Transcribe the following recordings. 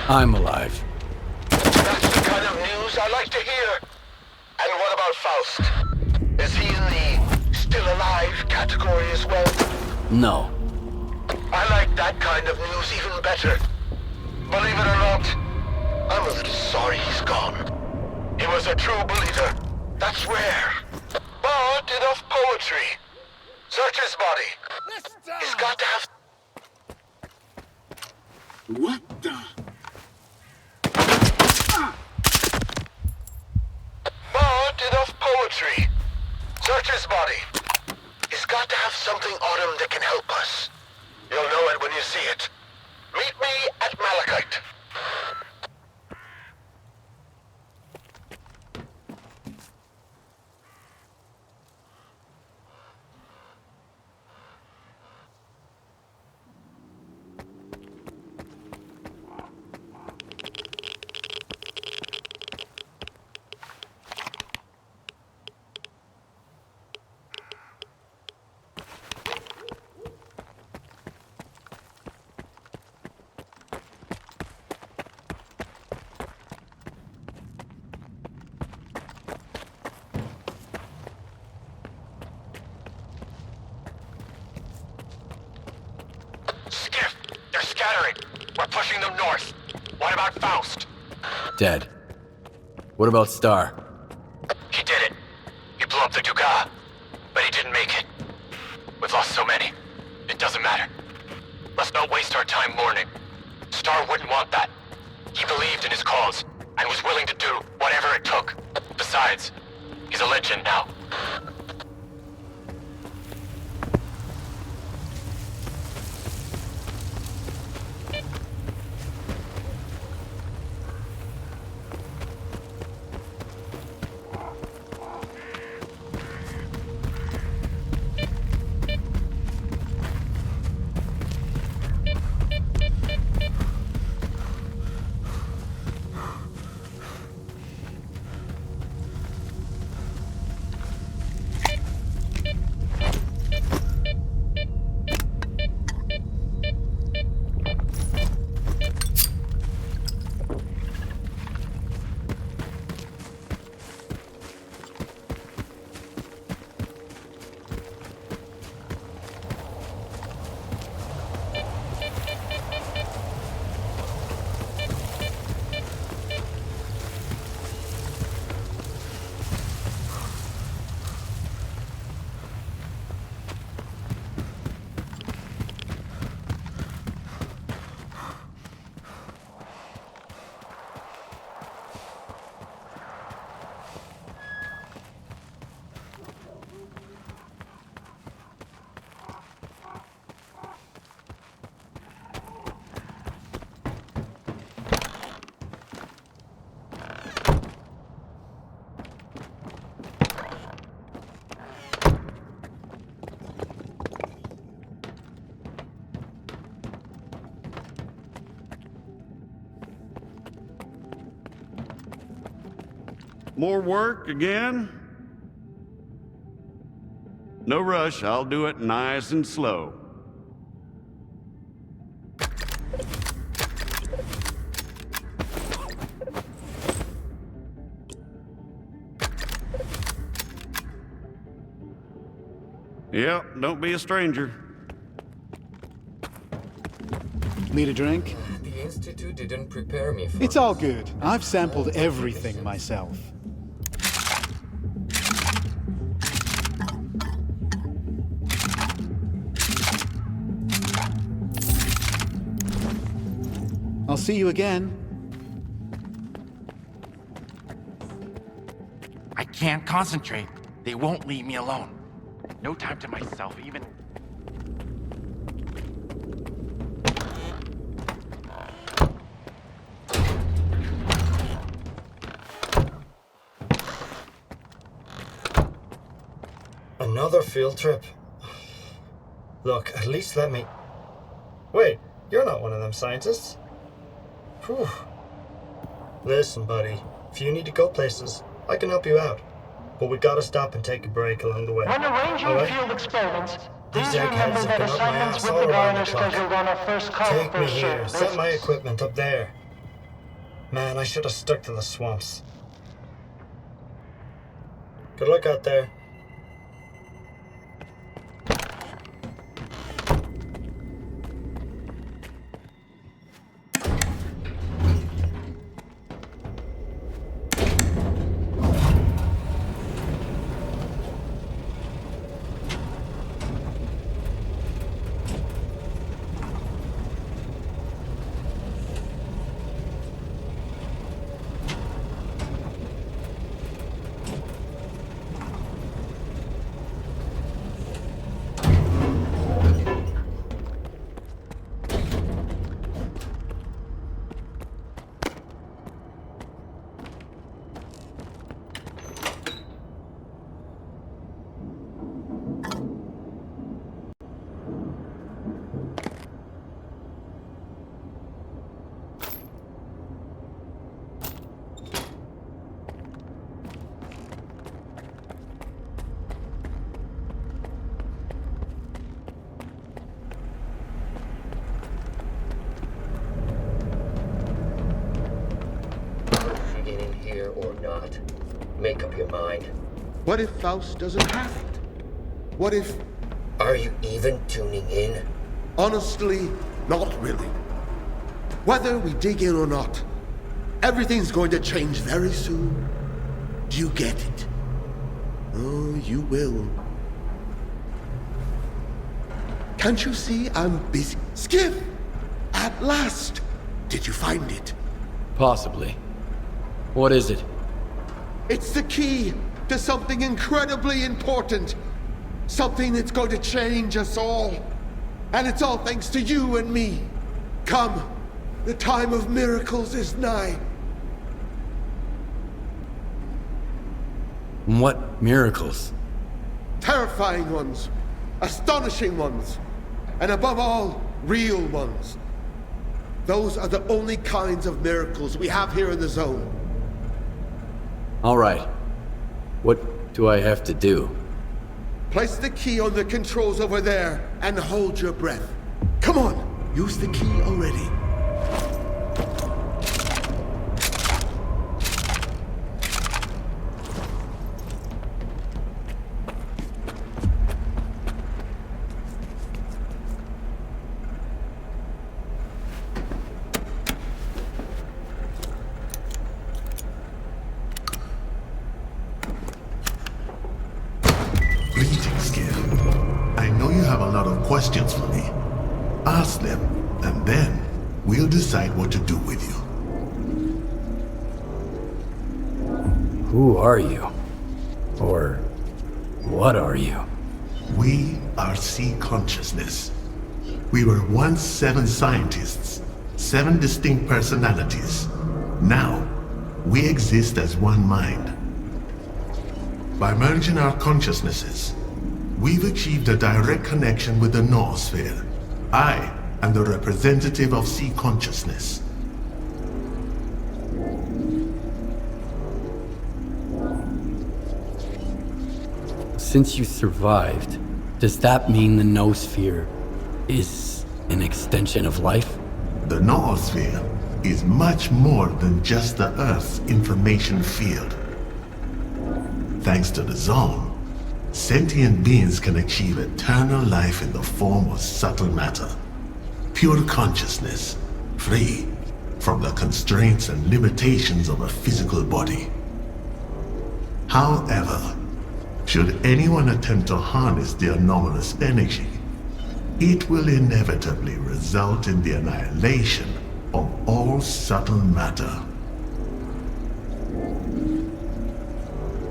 I'm alive. That's the kind of news I like to hear. And what about Faust? Is he in the still alive category as well? No. I like that kind of news even better. Believe it or not, I'm a little sorry he's gone. He was a true believer. That's rare. But enough poetry. Search his body. He's got to have... What the? But enough poetry. Search his body. He's got to have something on him that can help us. You'll know it when you see it. Meet me at Malachite. We're pushing them north. What about Faust? Dead. What about S.T.A.L.K.E.R? He did it. He blew up the Duga, but he didn't make it. We've lost so many. It doesn't matter. Let's not waste our time mourning. S.T.A.L.K.E.R wouldn't want that. He believed in his cause, and was willing to do whatever it took. Besides, he's a legend now. More work again? No rush, I'll do it nice and slow. Yep, don't be a stranger. Need a drink? The Institute didn't prepare me for It's all good. I've sampled everything myself. I'll see you again. I can't concentrate. They won't leave me alone. No time to myself, even... Another field trip? Look, at least let me... Wait, you're not one of them scientists. Whew. Listen, buddy, if you need to go places, I can help you out. But we gotta stop and take a break along the way. When arranging field experiments, These please remember eggheads have that been up my assignments ass with all the around guard the are clock. scheduled on our first come, Take me first here, served set my basis. equipment up there. Man, I should have stuck to the swamps. Good luck out there. Make up your mind. What if Faust doesn't have it? What if... Are you even tuning in? Honestly, not really. Whether we dig in or not, everything's going to change very soon. Do you get it? Oh, you will. Can't you see I'm busy? Skiff! At last! Did you find it? Possibly. What is it? It's the key to something incredibly important. Something that's going to change us all. And it's all thanks to you and me. Come, the time of miracles is nigh. What miracles? Terrifying ones, astonishing ones, and above all, real ones. Those are the only kinds of miracles we have here in the zone. All right. What do I have to do? Place the key on the controls over there and hold your breath. Come on, use the key already. Questions for me. Ask them, and then we'll decide what to do with you. Who are you? Or what are you? We are C consciousness. We were once 7 scientists, 7 distinct personalities. Now, we exist as one mind. By merging our consciousnesses, we've achieved a direct connection with the noosphere. I am the representative of C consciousness. Since you survived, does that mean the noosphere is an extension of life? The noosphere is much more than just the Earth's information field. Thanks to the zone, sentient beings can achieve eternal life in the form of subtle matter. Pure consciousness, free from the constraints and limitations of a physical body. However, should anyone attempt to harness the anomalous energy, it will inevitably result in the annihilation of all subtle matter.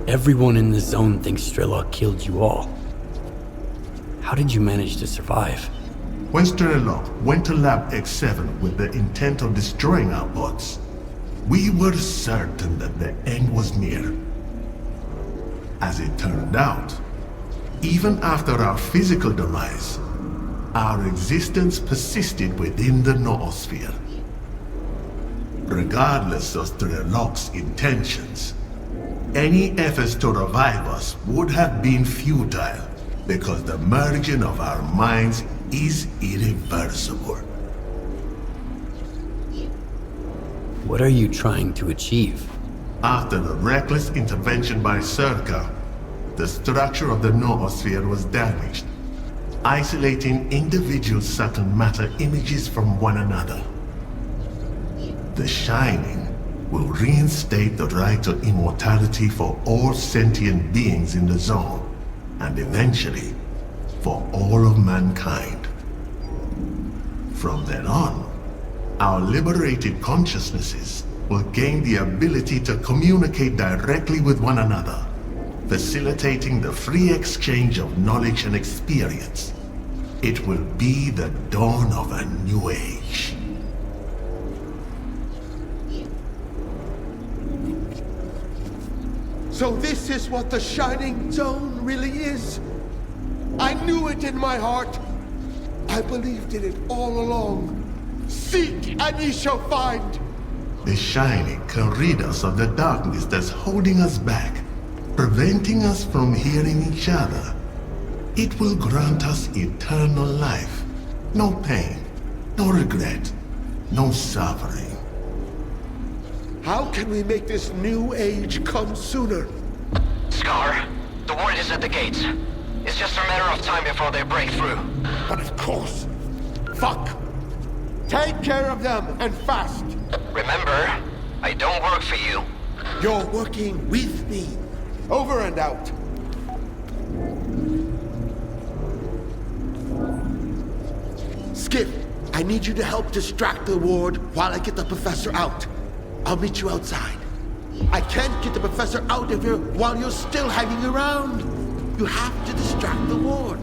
Everyone in the zone thinks S.T.A.L.K.E.R killed you all. How did you manage to survive? When S.T.A.L.K.E.R went to Lab X7 with the intent of destroying our bots, we were certain that the end was near. As it turned out, even after our physical demise, our existence persisted within the noosphere. Regardless of S.T.A.L.K.E.'s intentions, any efforts to revive us would have been futile, because the merging of our minds is irreversible. What are you trying to achieve? After the reckless intervention by S.T.A.L.K.E.R, the structure of the noosphere was damaged, isolating individual subtle matter images from one another. The Shining will reinstate the right to immortality for all sentient beings in the zone, and eventually, for all of mankind. From then on, our liberated consciousnesses will gain the ability to communicate directly with one another, facilitating the free exchange of knowledge and experience. It will be the dawn of a new age. So this is what the Shining Zone really is. I knew it in my heart. I believed in it all along. Seek and ye shall find. The Shining can rid us of the darkness that's holding us back, preventing us from hearing each other. It will grant us eternal life. No pain, no regret, no suffering. How can we make this new age come sooner? Scar, the word is at the gates. It's just a matter of time before they break through. But of course. Fuck. Take care of them and fast. Remember, I don't work for you. You're working with me. Over and out. Skip, I need you to help distract the ward while I get the professor out. I'll meet you outside. I can't get the professor out of here while you're still hanging around. You have to distract the ward.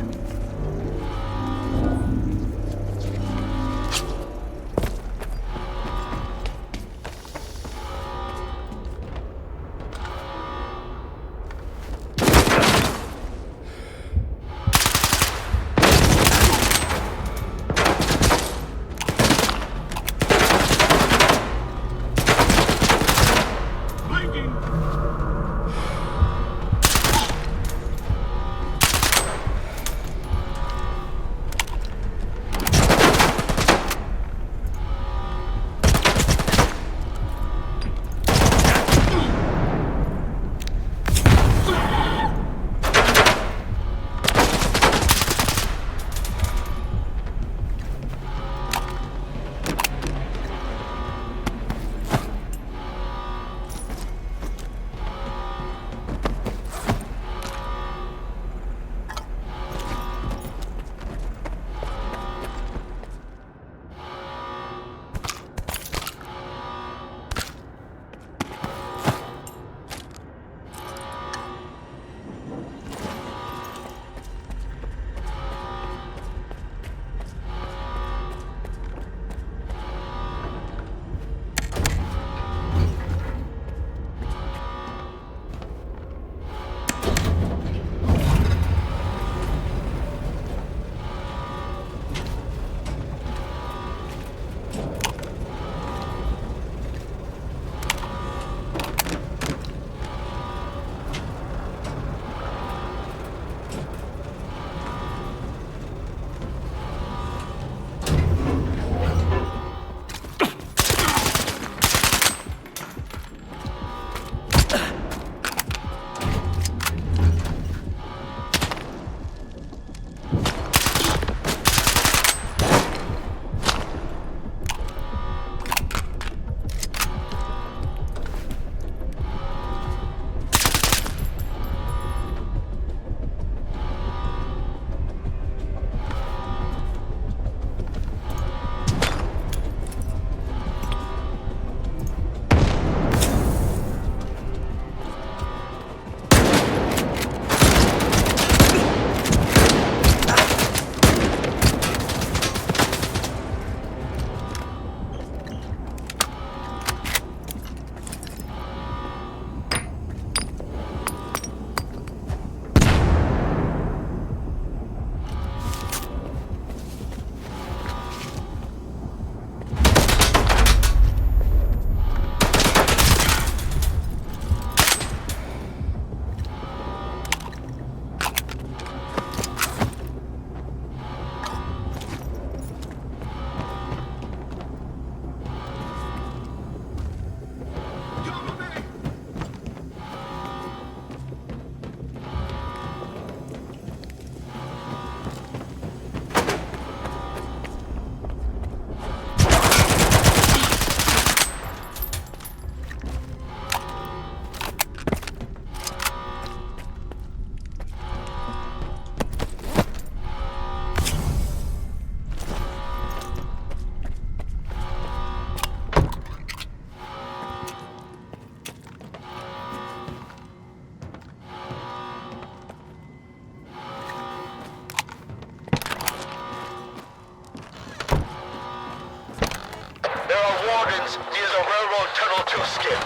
railroad tunnel to skip.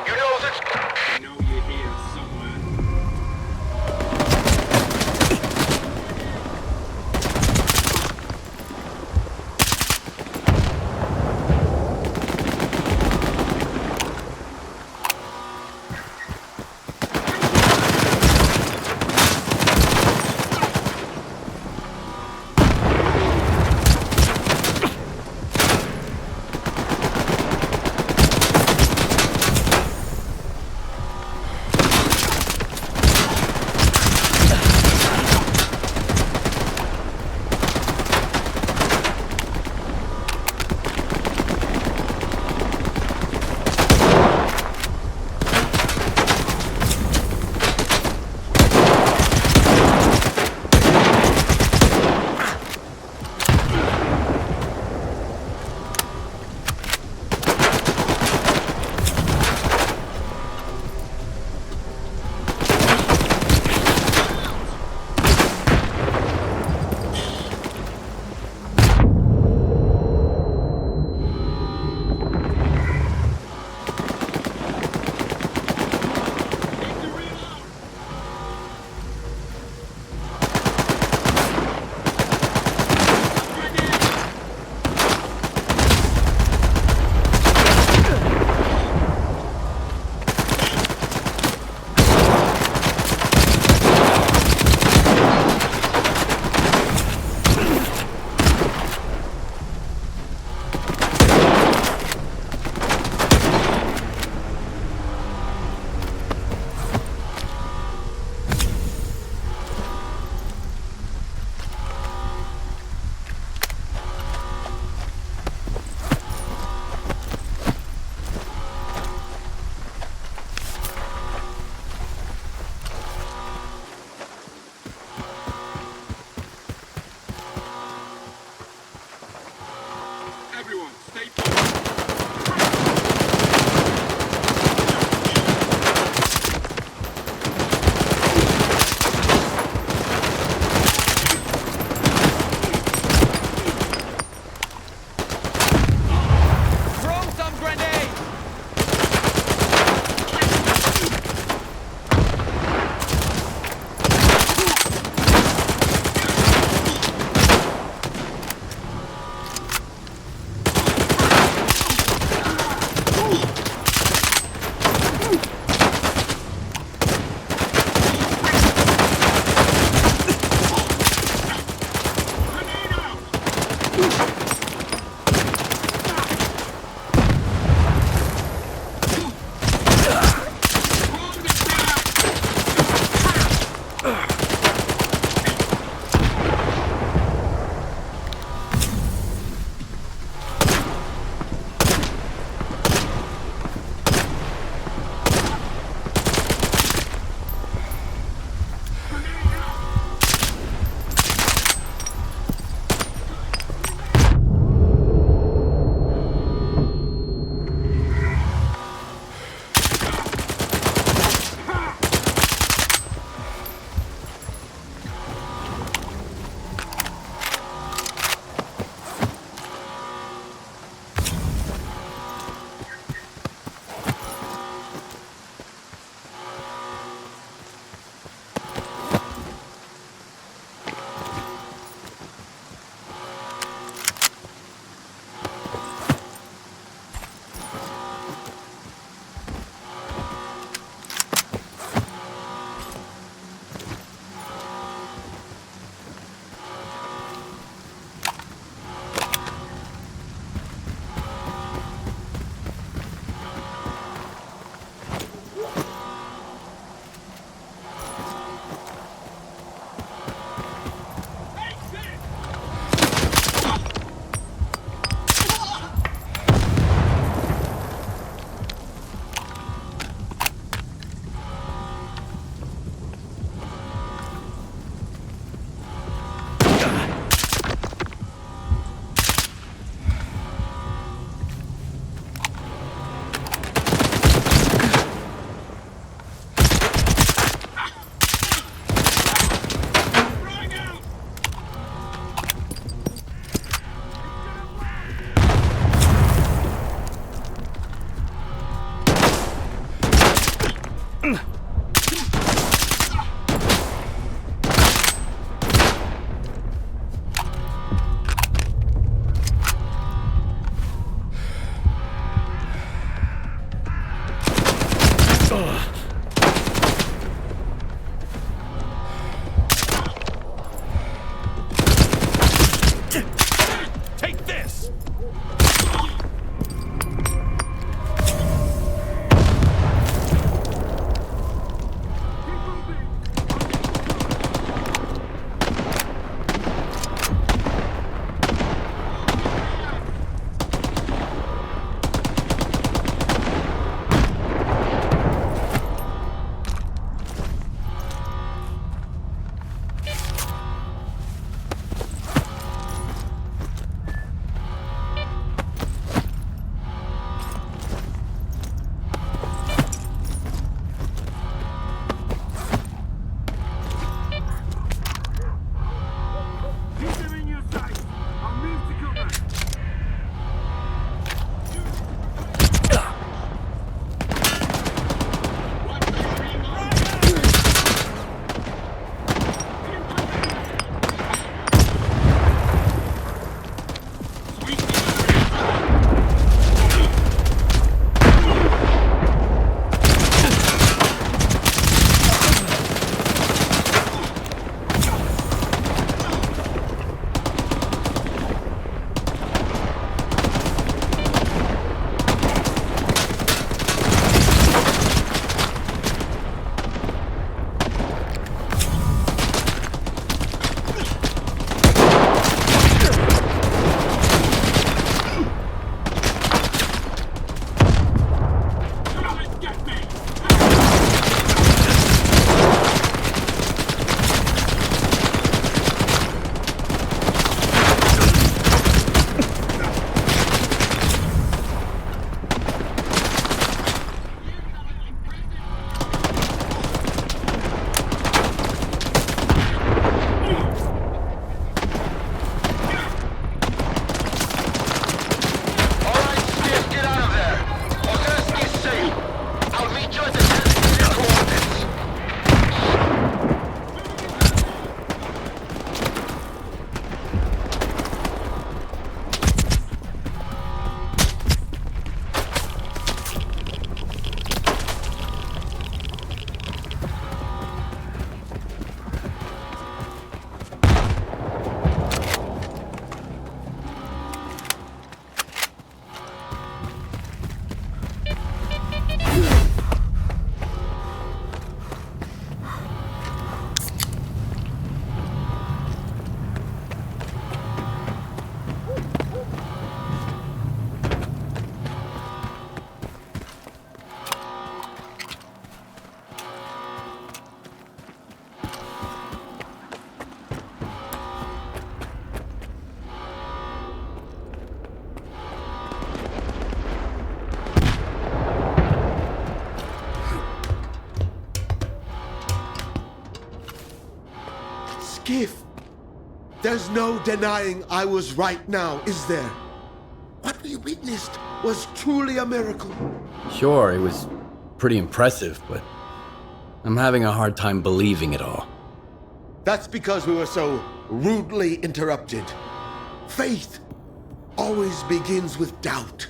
You know this? I know you're here somewhere. Take this! Skiff! There's no denying I was right now, is there? What we witnessed was truly a miracle. Sure, it was pretty impressive, but I'm having a hard time believing it all. That's because we were so rudely interrupted. Faith always begins with doubt,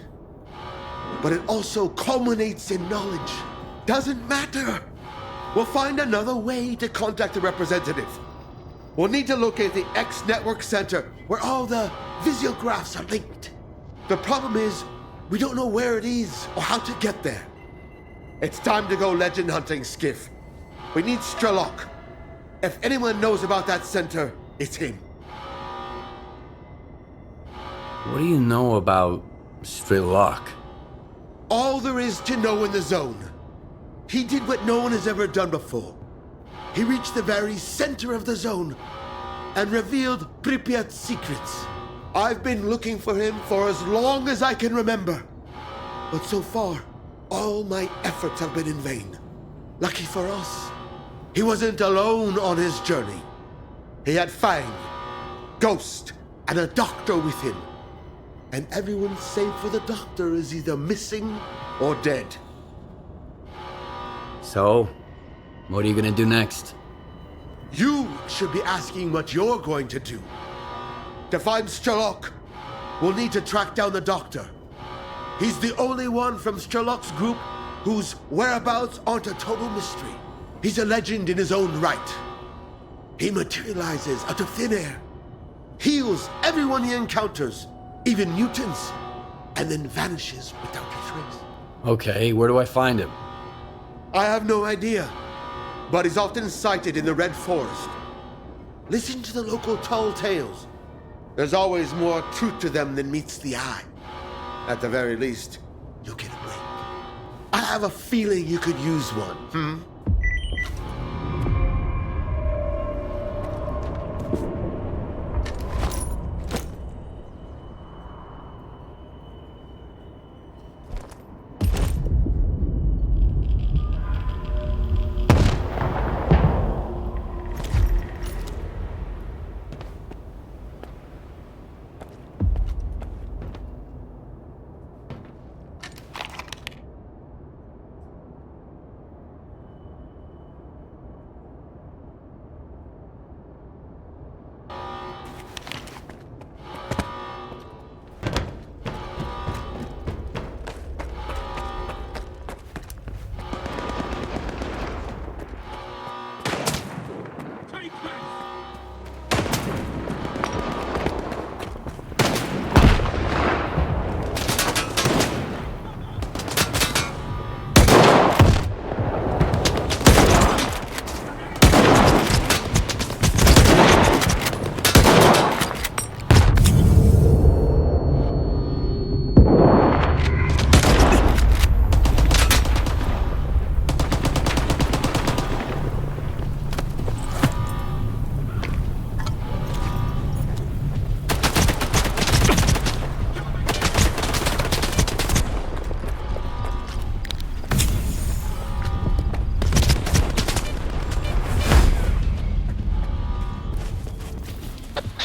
but it also culminates in knowledge. Doesn't matter. We'll find another way to contact the representative. We'll need to locate the X Network Center, where all the visiographs are linked. The problem is, we don't know where it is or how to get there. It's time to go legend hunting, Skiff. We need S.T.A.L.K.E.R. If anyone knows about that center, it's him. What do you know about S.T.A.L.K.E.R? All there is to know in the zone. He did what no one has ever done before. He reached the very center of the zone and revealed Prypiat's secrets. I've been looking for him for as long as I can remember. But so far, all my efforts have been in vain. Lucky for us, he wasn't alone on his journey. He had Fang, Ghost, and a doctor with him. And everyone save for the doctor is either missing or dead. So, what are you gonna do next? You should be asking what you're going to do. To find S.T.A.L.K.E.R, we'll need to track down the Doctor. He's the only one from S.T.A.L.K.E.'s group whose whereabouts aren't a total mystery. He's a legend in his own right. He materializes out of thin air, heals everyone he encounters, even mutants, and then vanishes without a trace. Okay, where do I find him? I have no idea, but he's often sighted in the Red Forest. Listen to the local tall tales. There's always more truth to them than meets the eye. At the very least, you'll get a break. I have a feeling you could use one,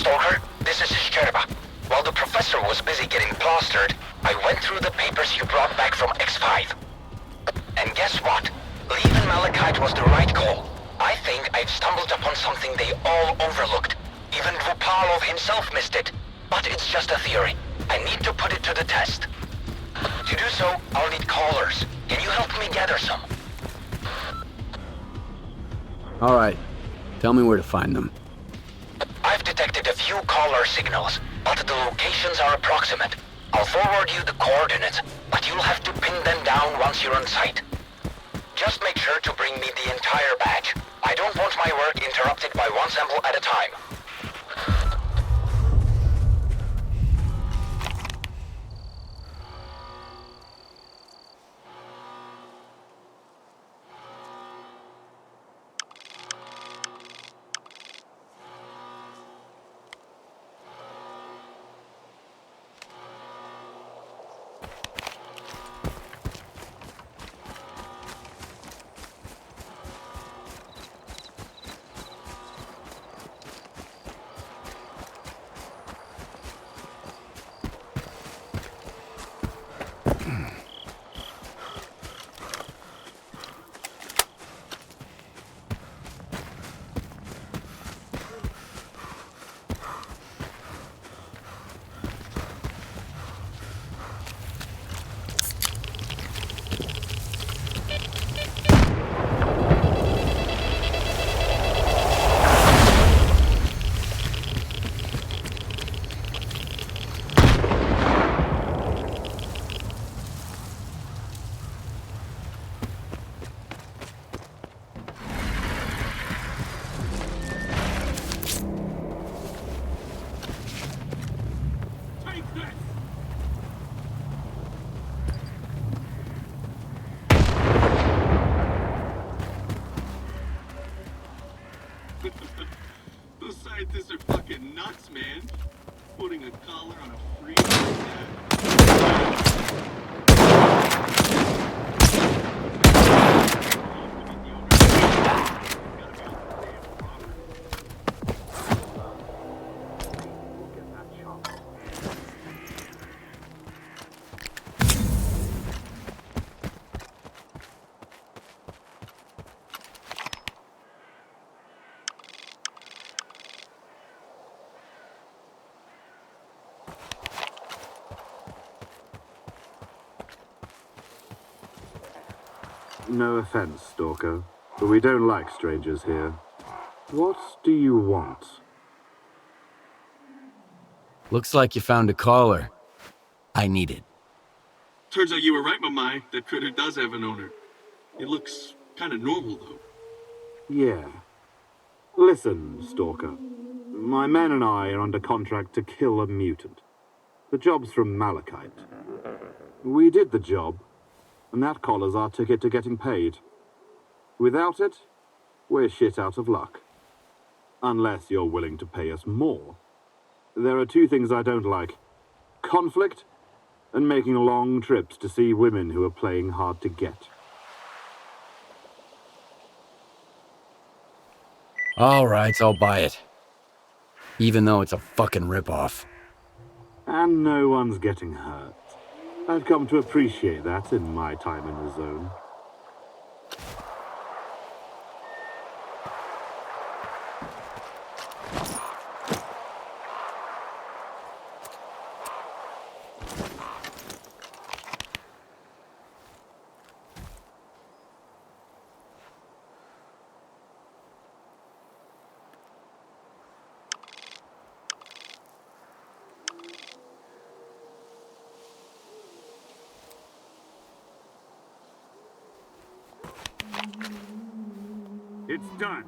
Stalker, this is Chernobyl. While the professor was busy getting plastered, I went through the papers you brought back from X5. And guess what? Leaving Malachite was the right call. I think I've stumbled upon something they all overlooked. Even Vupalov himself missed it. But it's just a theory. I need to put it to the test. To do so, I'll need callers. Can you help me gather some? Alright, tell me where to find them. I've detected a few caller signals, but the locations are approximate. I'll forward you the coordinates, but you'll have to pin them down once you're on site. Just make sure to bring me the entire batch. I don't want my work interrupted by one sample at a time. No offense, Stalker, but we don't like strangers here. What do you want? Looks like you found a caller. I need it. Turns out you were right, Mamai. That critter does have an owner. It looks kind of normal, though. Yeah. Listen, Stalker. My men and I are under contract to kill a mutant. The job's from Malachite. We did the job, and that collar's our ticket to getting paid. Without it, we're shit out of luck. Unless you're willing to pay us more. There are two things I don't like. Conflict, and making long trips to see women who are playing hard to get. Alright, I'll buy it. Even though it's a fucking ripoff. And no one's getting hurt. I've come to appreciate that in my time in the zone. It's done.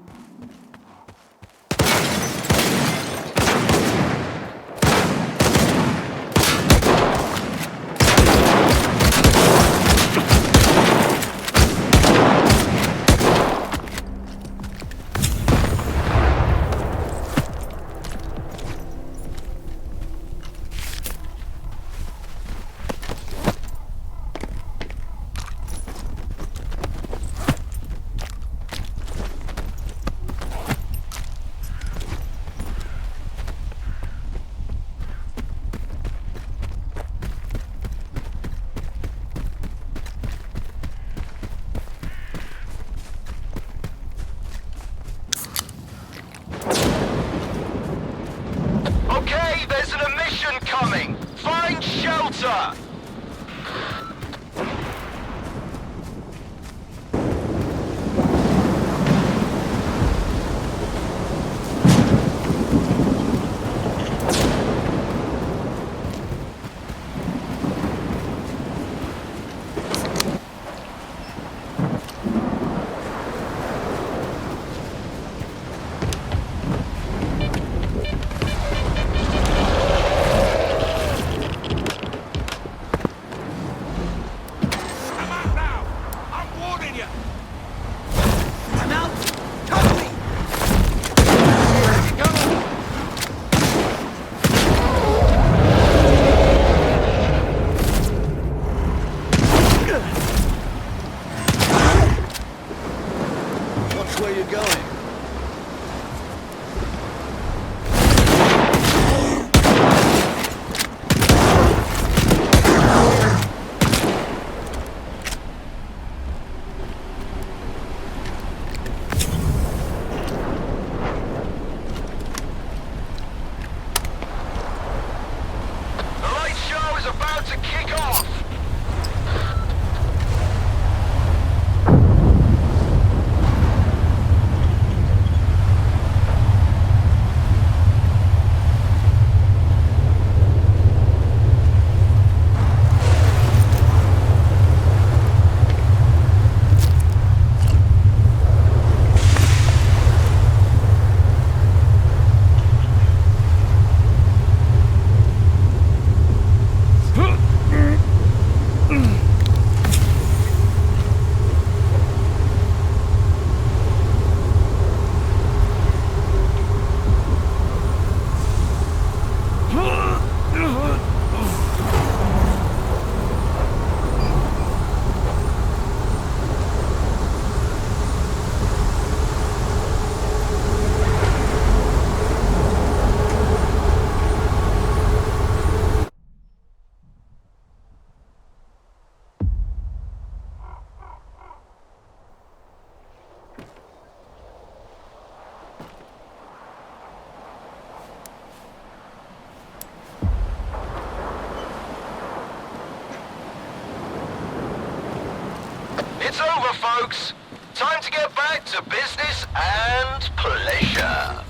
It's over, folks. Time to get back to business and pleasure.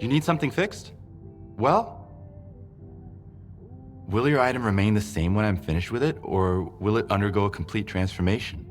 You need something fixed? Well, will your item remain the same when I'm finished with it, or will it undergo a complete transformation?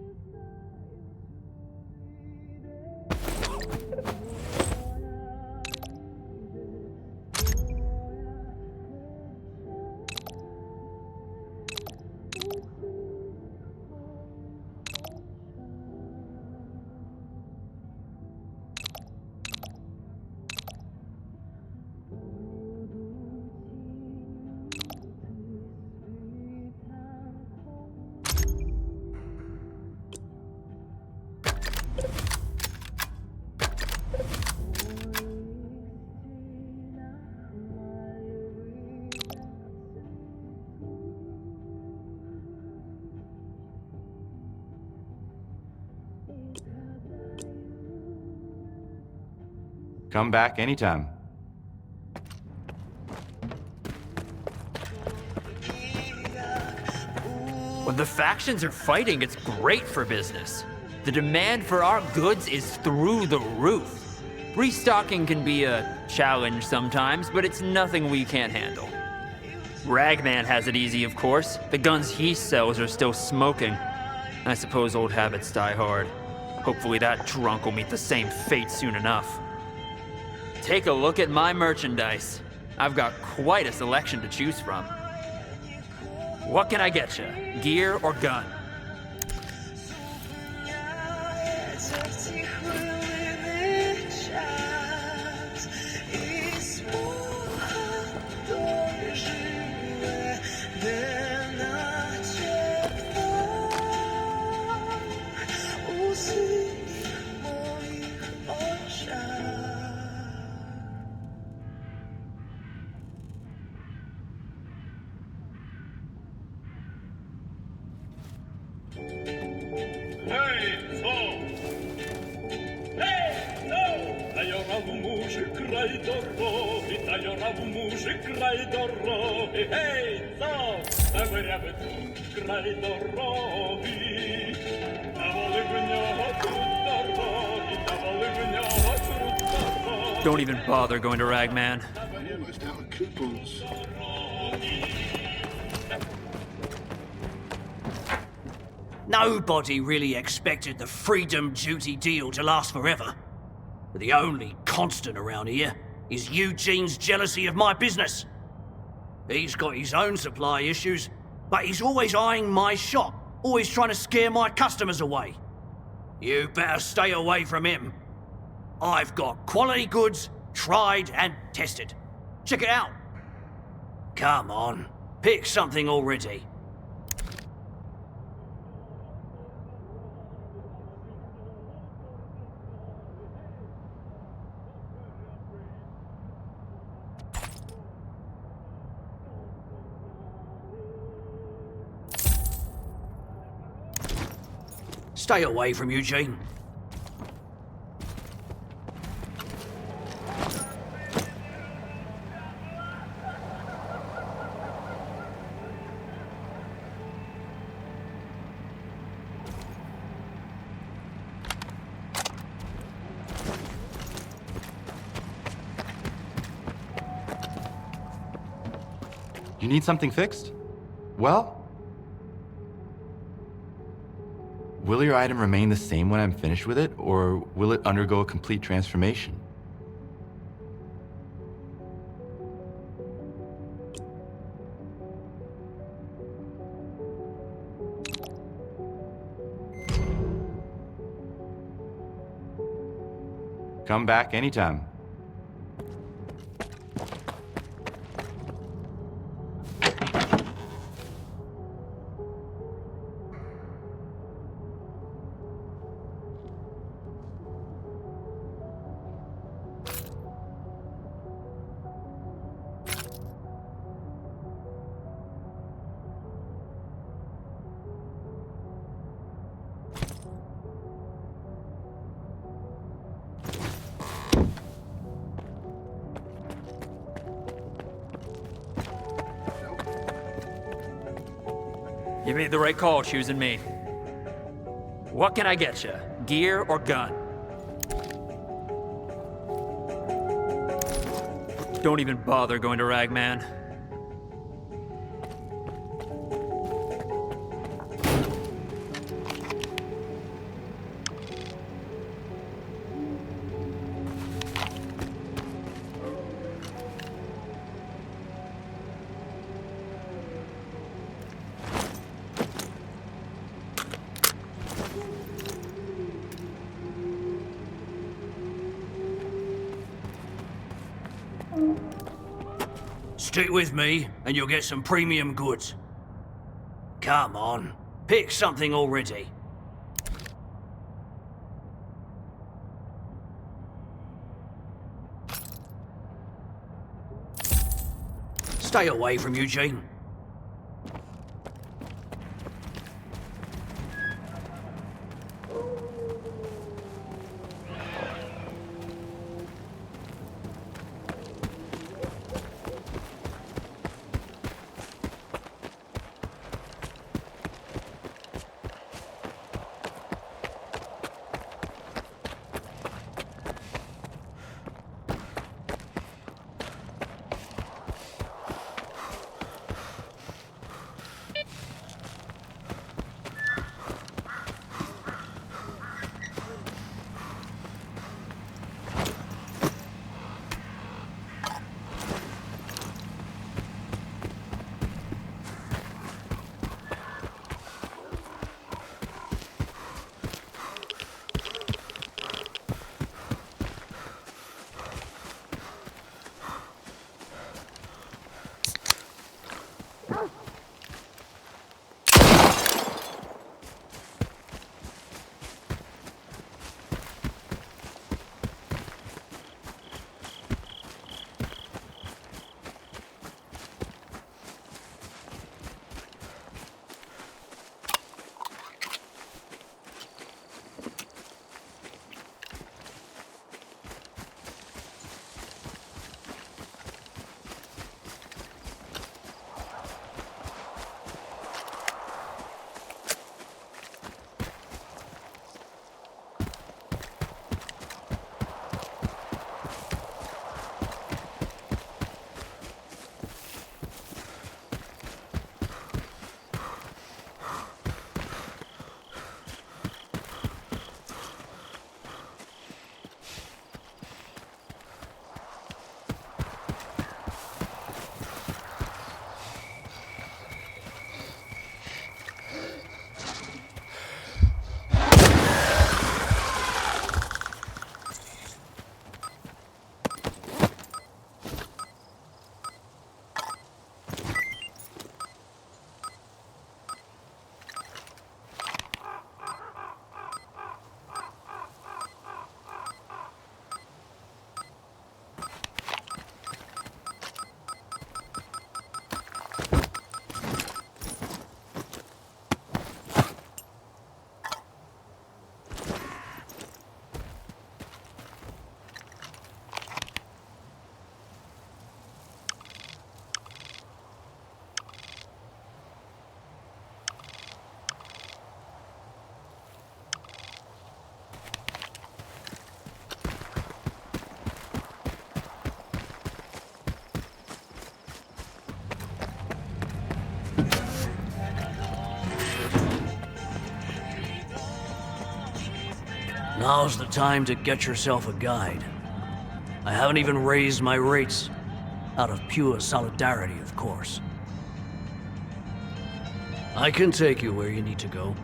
Come back anytime. When the factions are fighting, it's great for business. The demand for our goods is through the roof. Restocking can be a challenge sometimes, but it's nothing we can't handle. Ragman has it easy, of course. The guns he sells are still smoking. I suppose old habits die hard. Hopefully that drunk will meet the same fate soon enough. Take a look at my merchandise. I've got quite a selection to choose from. What can I get you? Gear or gun? We'll see. Kraj dorowy, tajora w murze, kraj dorowy, hej, co? Zawyriamy tu, kraj dorowy. Nawoli gniawa, trud dorowy, nawoli gniawa, trud dorowy. Don't even bother going to Ragman. Almost out of coupons. Nobody really expected the Freedom Duty deal to last forever. But the only constant around here is Eugene's jealousy of my business. He's got his own supply issues, but he's always eyeing my shop, always trying to scare my customers away. You better stay away from him. I've got quality goods, tried and tested. Check it out. Come on, pick something already. Stay away from Eugene. You need something fixed? Well, will your item remain the same when I'm finished with it, or will it undergo a complete transformation? Come back anytime. You made the right call choosing me. What can I get you? Gear or gun? Don't even bother going to Ragman. Stick with me, and you'll get some premium goods. Come on, pick something already. Stay away from Eugene. Now's the time to get yourself a guide. I haven't even raised my rates. Out of pure solidarity, of course. I can take you where you need to go.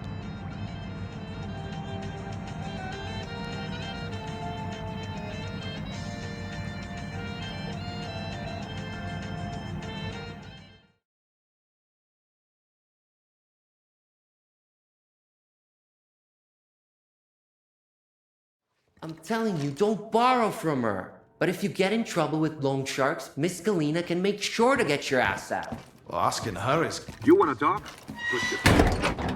I'm telling you, don't borrow from her. But if you get in trouble with loan sharks, Miss Galena can make sure to get your ass out. Well, asking her is... You want to talk? Push it.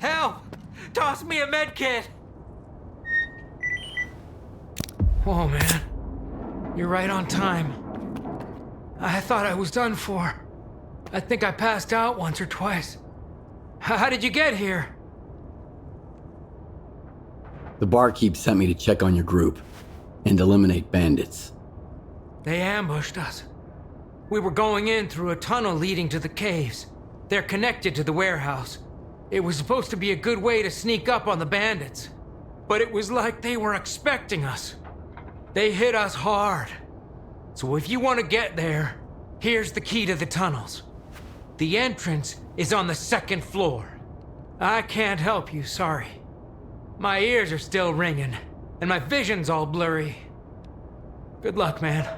Help! Toss me a med kit! Oh, man. You're right on time. I thought I was done for. I think I passed out once or twice. How did you get here? The barkeep sent me to check on your group. and eliminate bandits. They ambushed us. We were going in through a tunnel leading to the caves. They're connected to the warehouse. It was supposed to be a good way to sneak up on the bandits. But it was like they were expecting us. They hit us hard. So if you want to get there, here's the key to the tunnels. The entrance is on the 2nd floor. I can't help you, sorry. My ears are still ringing, and my vision's all blurry. Good luck, man.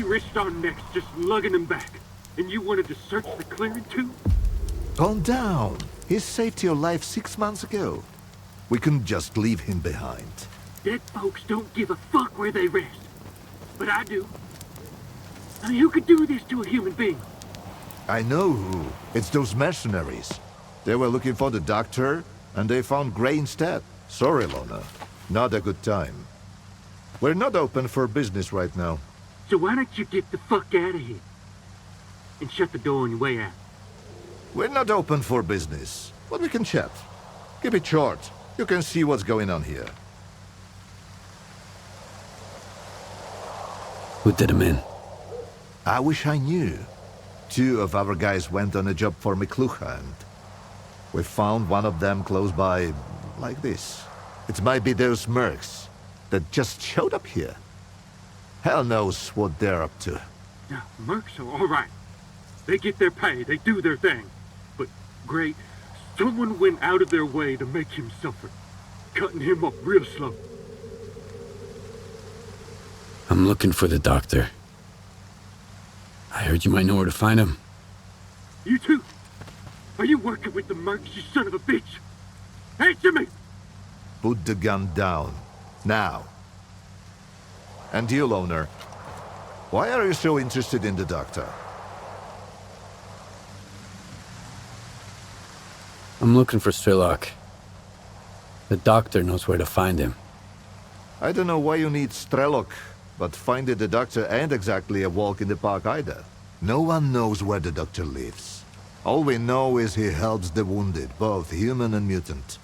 risked our necks just lugging him back. And you wanted to search the clearing too? Calm down. He saved your life 6 months ago. We couldn't just leave him behind. Dead folks don't give a fuck where they rest. But I do. I mean, who could do this to a human being? I know who. It's those mercenaries. They were looking for the doctor, and they found Gray instead. Sorry, Lona. Not a good time. We're not open for business right now. So why don't you get the fuck out of here? And shut the door on your way out. We're not open for business, but we can chat. Keep it short. You can see what's going on here. Who did him in? I wish I knew. 2 of our guys went on a job for McLuhan, and we found one of them close by, like this. It might be those mercs that just showed up here. Hell knows what they're up to. Now, mercs are all right. They get their pay, they do their thing. But, Gray, someone went out of their way to make him suffer, cutting him up real slow. I'm looking for the doctor. I heard you might know where to find him. You too? Are you working with the mercs, you son of a bitch? Answer me! Put the gun down. Now. And you, Loner. Why are you so interested in the doctor? I'm looking for S.T.A.L.K.E.R. The doctor knows where to find him. I don't know why you need S.T.A.L.K.E.R, but finding the doctor ain't exactly a walk in the park either. No one knows where the doctor lives. All we know is he helps the wounded, both human and mutant.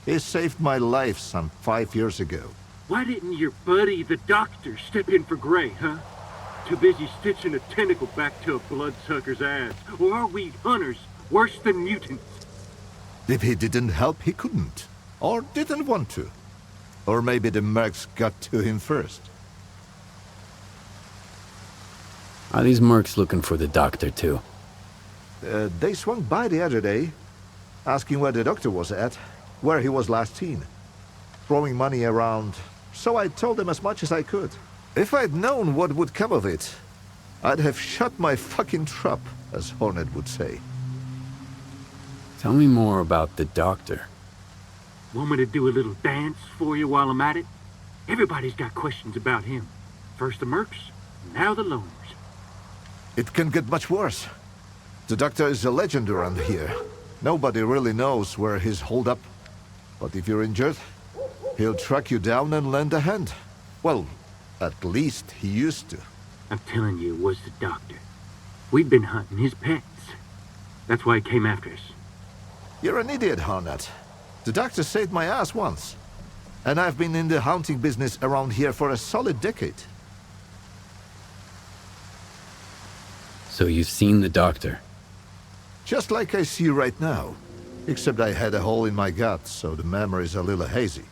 He saved my life some 5 years ago. Why didn't your buddy, the doctor, step in for Gray, huh? Too busy stitching a tentacle back to a bloodsucker's ass. Or are we hunters worse than mutants? If he didn't help, he couldn't. Or didn't want to. Or maybe the mercs got to him first. Are these mercs looking for the doctor too? They swung by the other day, asking where the doctor was at, where he was last seen. Throwing money around, so I told them as much as I could. If I'd known what would come of it, I'd have shut my fucking trap, as Hornet would say. Tell me more about the doctor. Want me to do a little dance for you while I'm at it? Everybody's got questions about him. First the mercs, now the loners. It can get much worse. The doctor is a legend around here. Nobody really knows where he's holed up. But if you're injured, he'll track you down and lend a hand. Well, at least he used to. I'm telling you, it was the doctor. We've been hunting his pets. That's why he came after us. You're an idiot, Hornet. The doctor saved my ass once. And I've been in the hunting business around here for a solid decade. So you've seen the doctor? Just like I see right now. Except I had a hole in my gut, so the memory's a little hazy.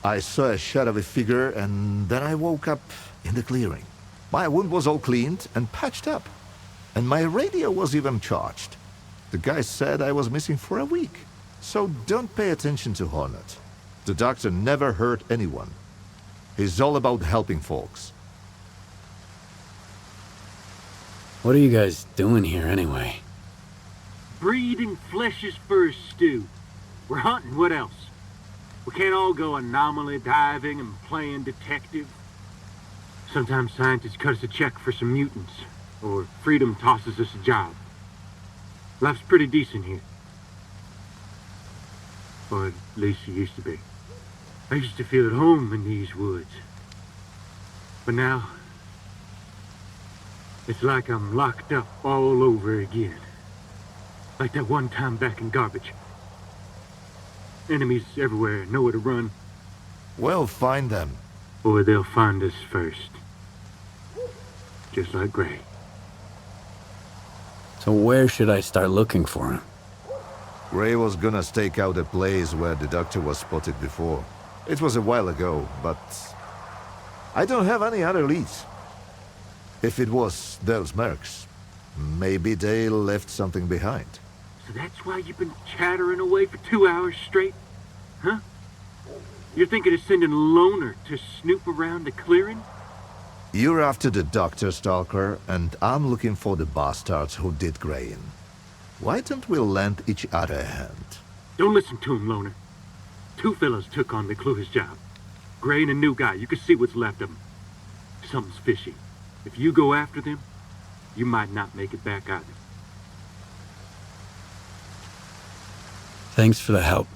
I saw a shadowy figure, and then I woke up in the clearing. My wound was all cleaned and patched up. And my radio was even charged. The guy said I was missing for a week. So don't pay attention to Hornet. The doctor never hurt anyone. He's all about helping folks. What are you guys doing here anyway? Breeding flesh's first stew. We're hunting, what else? We can't all go anomaly diving and playing detective. Sometimes scientists cut us a check for some mutants, or freedom tosses us a job. Life's pretty decent here. Or at least it used to be. I used to feel at home in these woods. But now, it's like I'm locked up all over again. Like that one time back in Garbage. Enemies everywhere, nowhere to run. Well, find them. Or they'll find us first. Just like Gray. So where should I start looking for him? Gray was gonna stake out a place where the doctor was spotted before. It was a while ago, but I don't have any other leads. If it was those mercs, maybe they left something behind. So that's why you've been chattering away for 2 hours straight? Huh? You're thinking of sending Loner to snoop around the clearing? You're after the doctor, Stalker, and I'm looking for the bastards who did Grain. Why don't we lend each other a hand? Don't listen to him, Loner. Two fellas took on McClue's job. Grain and new guy, you can see what's left of him. Something's fishy. If you go after them, you might not make it back either. Thanks for the help.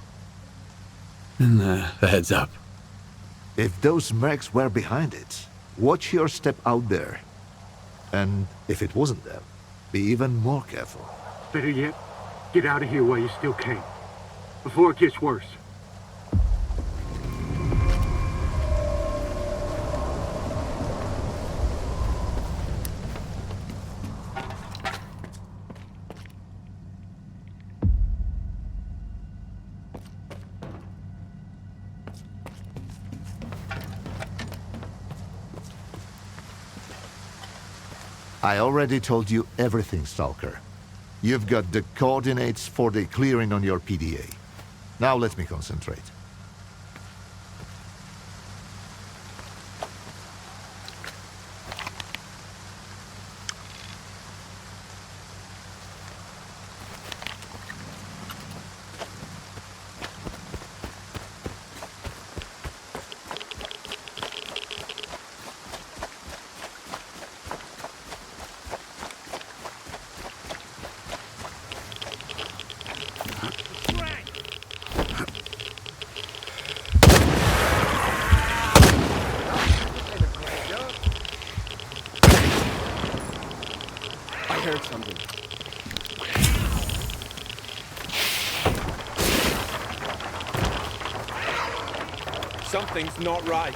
And the heads up. If those mercs were behind it, watch your step out there. And if it wasn't them, be even more careful. Better yet, get out of here while you still can. Before it gets worse. I already told you everything, Stalker. You've got the coordinates for the clearing on your PDA. Now let me concentrate. Something's not right.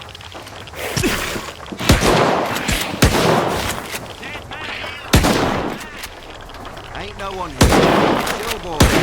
Ain't no one here. Chill, boy.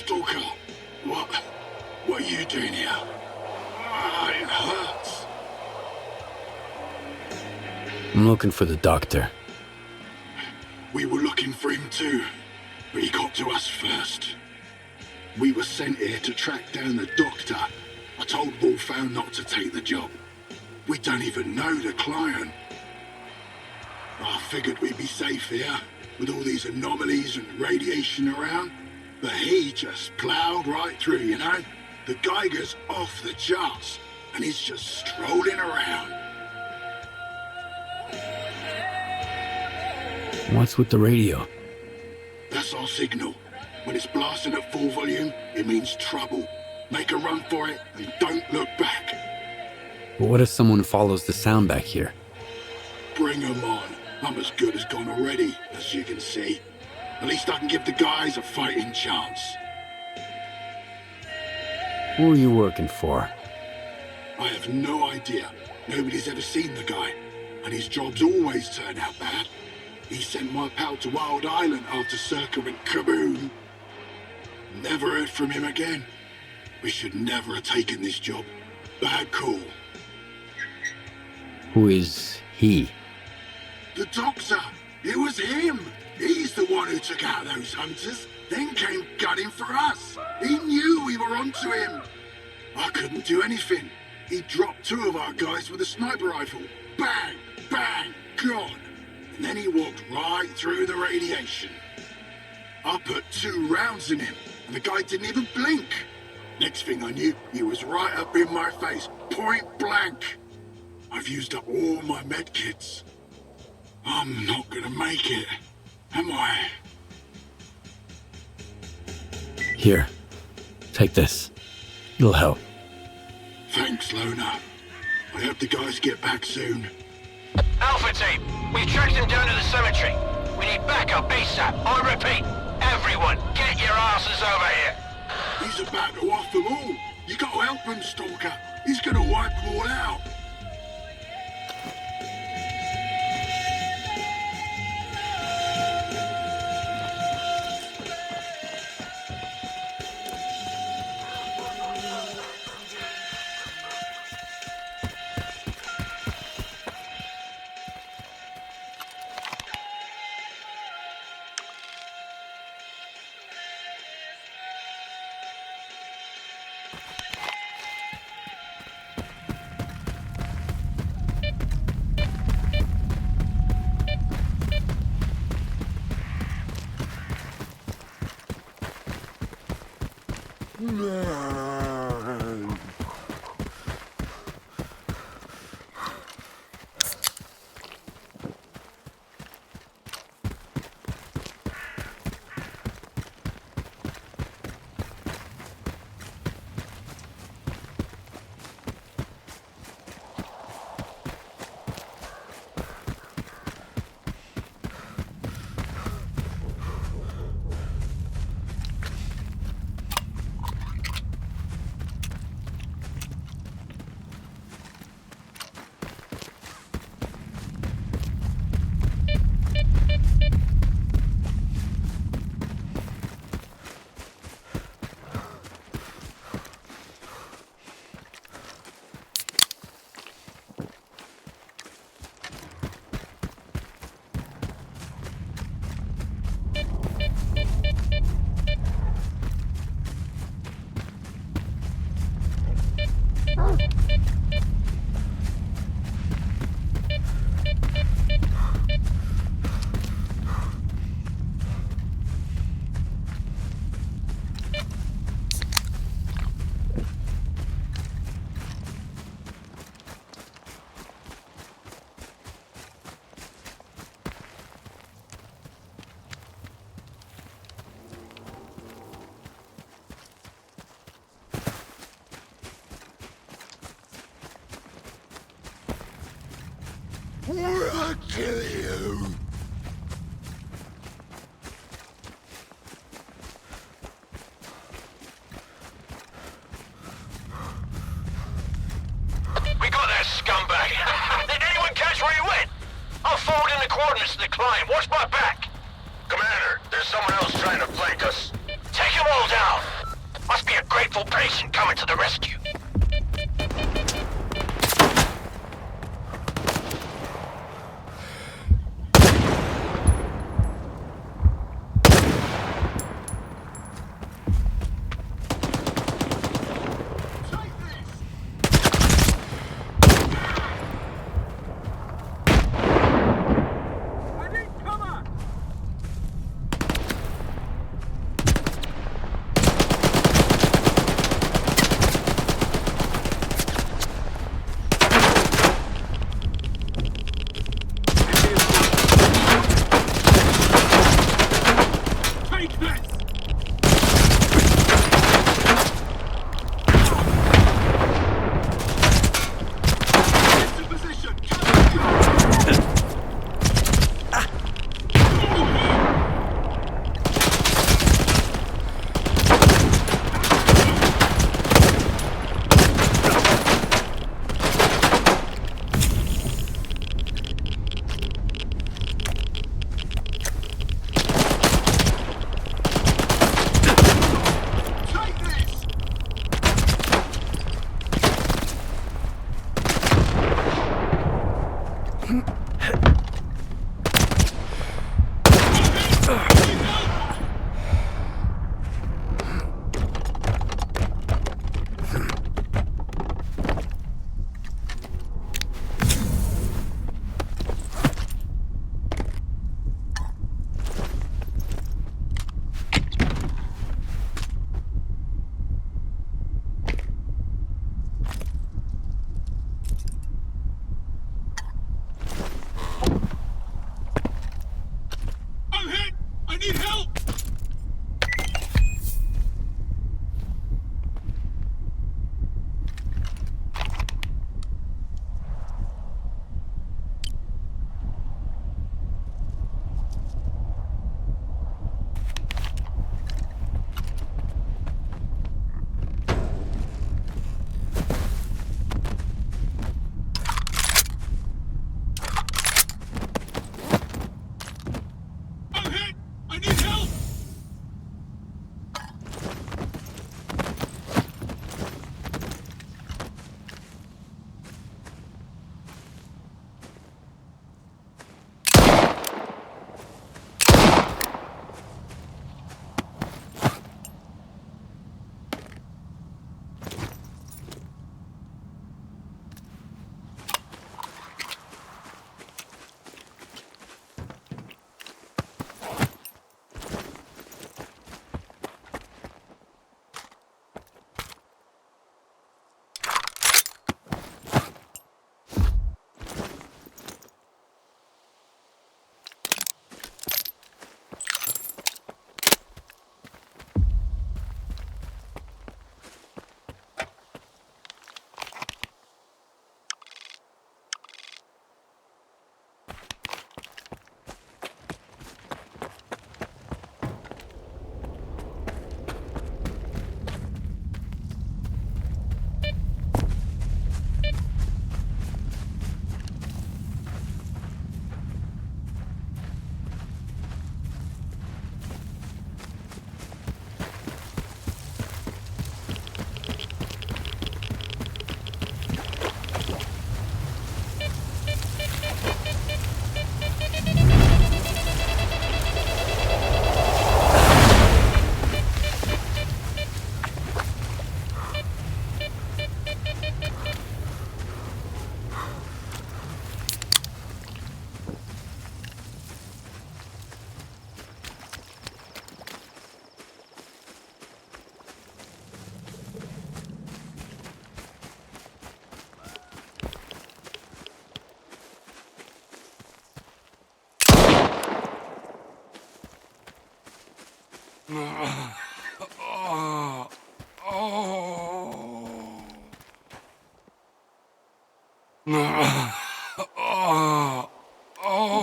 Stalker, what are you doing here? It hurts. I'm looking for the doctor. We were looking for him too, but he got to us first. We were sent here to track down the doctor. I told Wolfhound not to take the job. We don't even know the client. I figured we'd be safe here, with all these anomalies and radiation around. But he just plowed right through, you know? The Geiger's off the charts, and he's just strolling around. What's with the radio? That's our signal. When it's blasting at full volume, it means trouble. Make a run for it, and don't look back. But what if someone follows the sound back here? Bring 'em on. I'm as good as gone already, as you can see. At least I can give the guys a fighting chance. Who are you working for? I have no idea. Nobody's ever seen the guy, and his jobs always turn out bad. He sent my pal to Wild Island after S.T.A.L.K.E.R went kaboom. Never heard from him again. We should never have taken this job. Bad call. Who is he? The doctor. It was him. He's the one who took out those hunters, then came gunning for us. He knew we were onto him. I couldn't do anything. He dropped 2 of our guys with a sniper rifle. Bang, bang, gone. And then he walked right through the radiation. I put 2 rounds in him, and the guy didn't even blink. Next thing I knew, he was right up in my face, point blank. I've used up all my medkits. I'm not gonna make it, am I? Here, take this. It'll help. Thanks, Loner. I hope the guys get back soon. Alpha Team, we've tracked him down to the cemetery. We need backup ASAP. I repeat, everyone, get your asses over here. He's about to off them all. You gotta help him, Stalker. He's gonna wipe them all out. I'll kill you! We got that scumbag! Did anyone catch where he went? I'll forward in the coordinates to the client. Watch my back! Commander, there's someone else trying to flank us. Take them all down! Must be a grateful patient coming to the rescue. He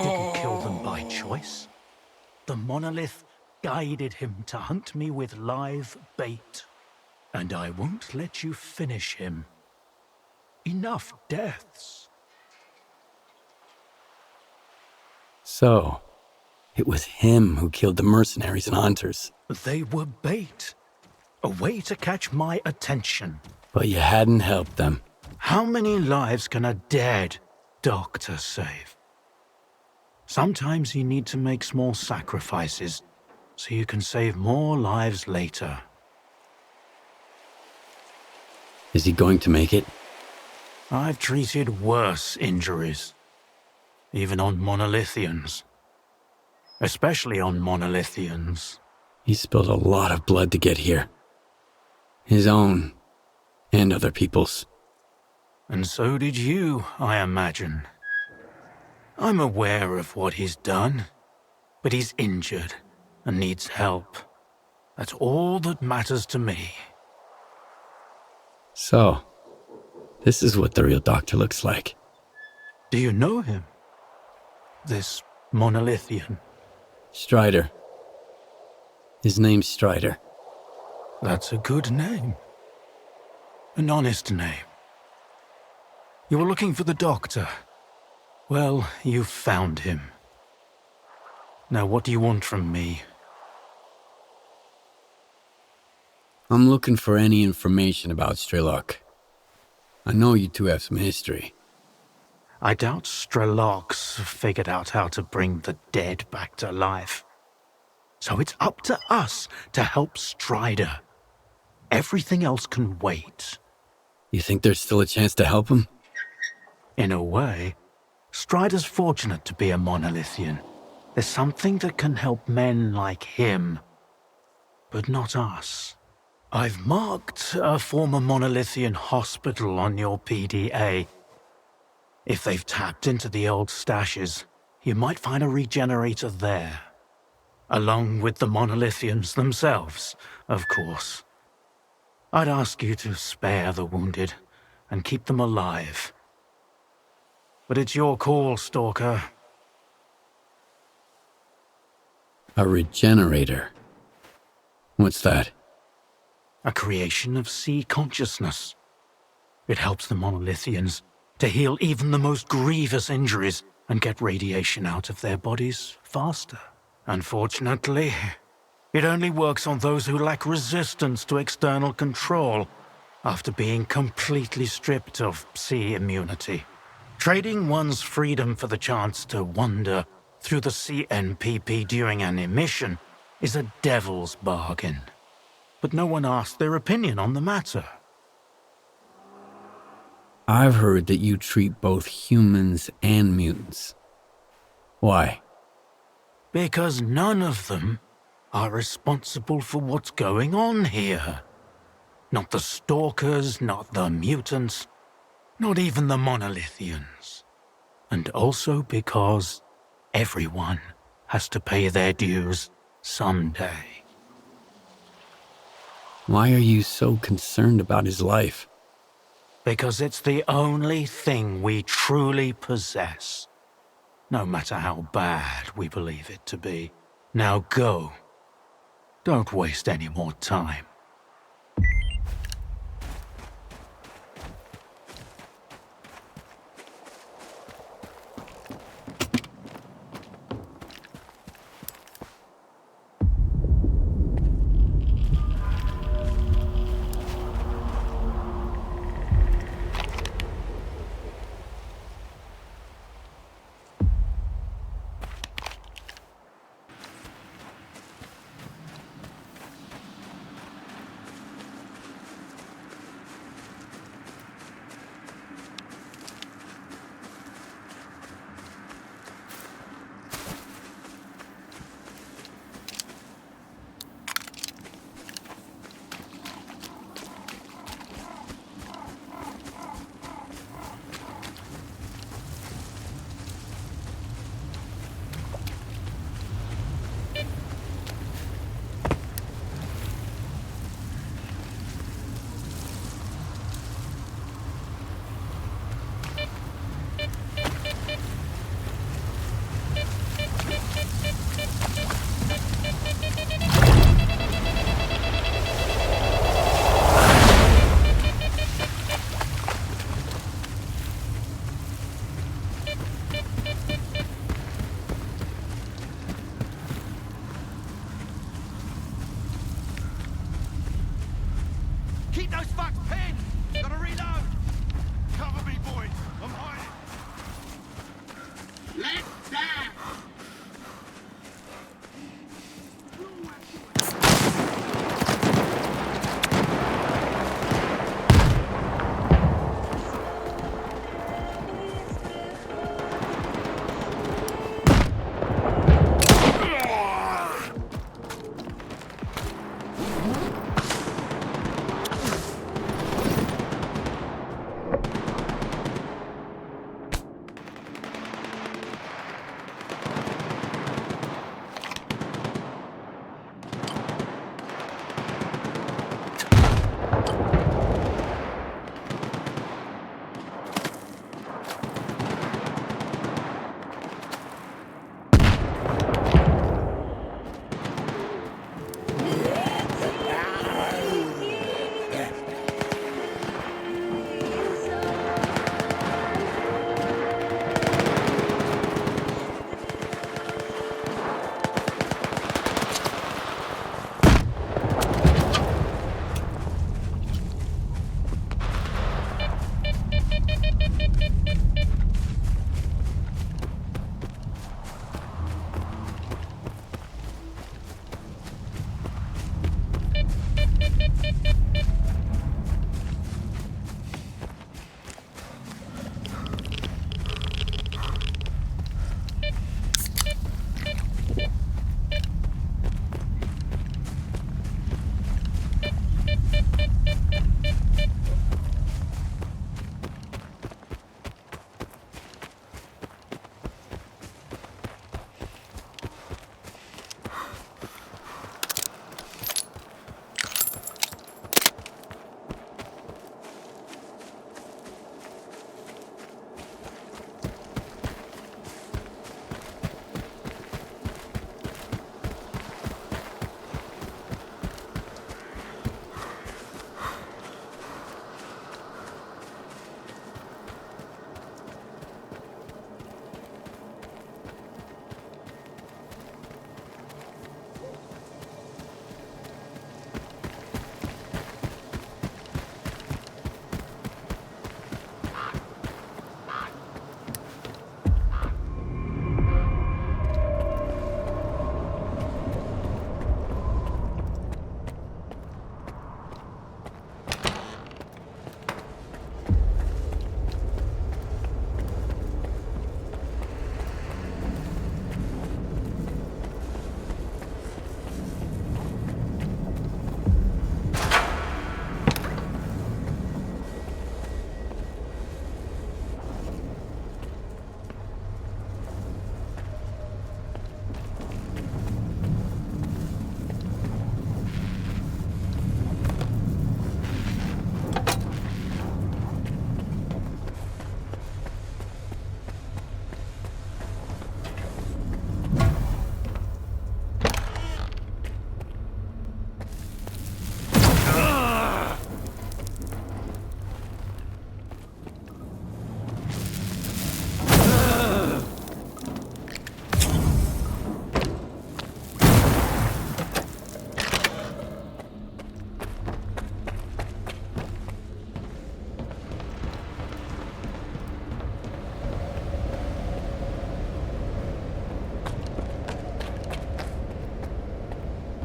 didn't kill them by choice. The monolith guided him to hunt me with live bait. And I won't let you finish him. Enough deaths. So, it was him who killed the mercenaries and hunters. They were bait. A way to catch my attention. But you hadn't helped them. How many lives can a dead doctor save? Sometimes you need to make small sacrifices so you can save more lives later. Is he going to make it? I've treated worse injuries. Even on monolithians. Especially on monolithians. He spilled a lot of blood to get here. His own, and other people's. And so did you, I imagine. I'm aware of what he's done, but he's injured and needs help. That's all that matters to me. So, this is what the real doctor looks like. Do you know him? This monolithian? Strider. His name's Strider. That's a good name. An honest name. You were looking for the doctor. Well, you found him. Now what do you want from me? I'm looking for any information about S.T.A.L.K.E.R. I know you two have some history. I doubt S.T.A.L.K.E.'s figured out how to bring the dead back to life. So it's up to us to help Strider. Everything else can wait. You think there's still a chance to help him? In a way, Strider's fortunate to be a monolithian. There's something that can help men like him, but not us. I've marked a former monolithian hospital on your PDA. If they've tapped into the old stashes, you might find a regenerator there. Along with the monolithians themselves, of course. I'd ask you to spare the wounded and keep them alive. But it's your call, Stalker. A regenerator? What's that? A creation of sea consciousness. It helps the monolithians to heal even the most grievous injuries and get radiation out of their bodies faster. Unfortunately, it only works on those who lack resistance to external control after being completely stripped of sea immunity. Trading one's freedom for the chance to wander through the CNPP during an emission is a devil's bargain. But no one asked their opinion on the matter. I've heard that you treat both humans and mutants. Why? Because none of them are responsible for what's going on here. Not the Stalkers, not the mutants, not even the monolithians. And also because everyone has to pay their dues someday. Why are you so concerned about his life? Because it's the only thing we truly possess. No matter how bad we believe it to be. Now go. Don't waste any more time. those fucks pinned! Gotta reload! Cover me, boys! I'm hiding! Let's down!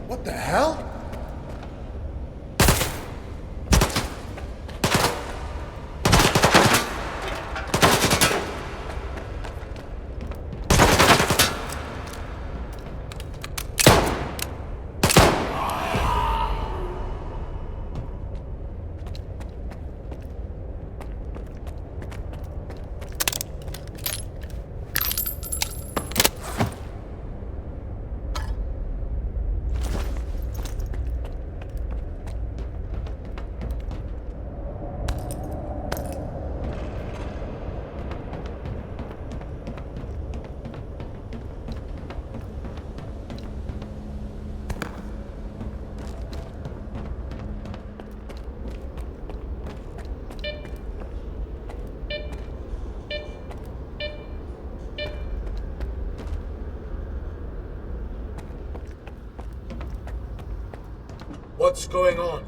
What the hell? What's going on?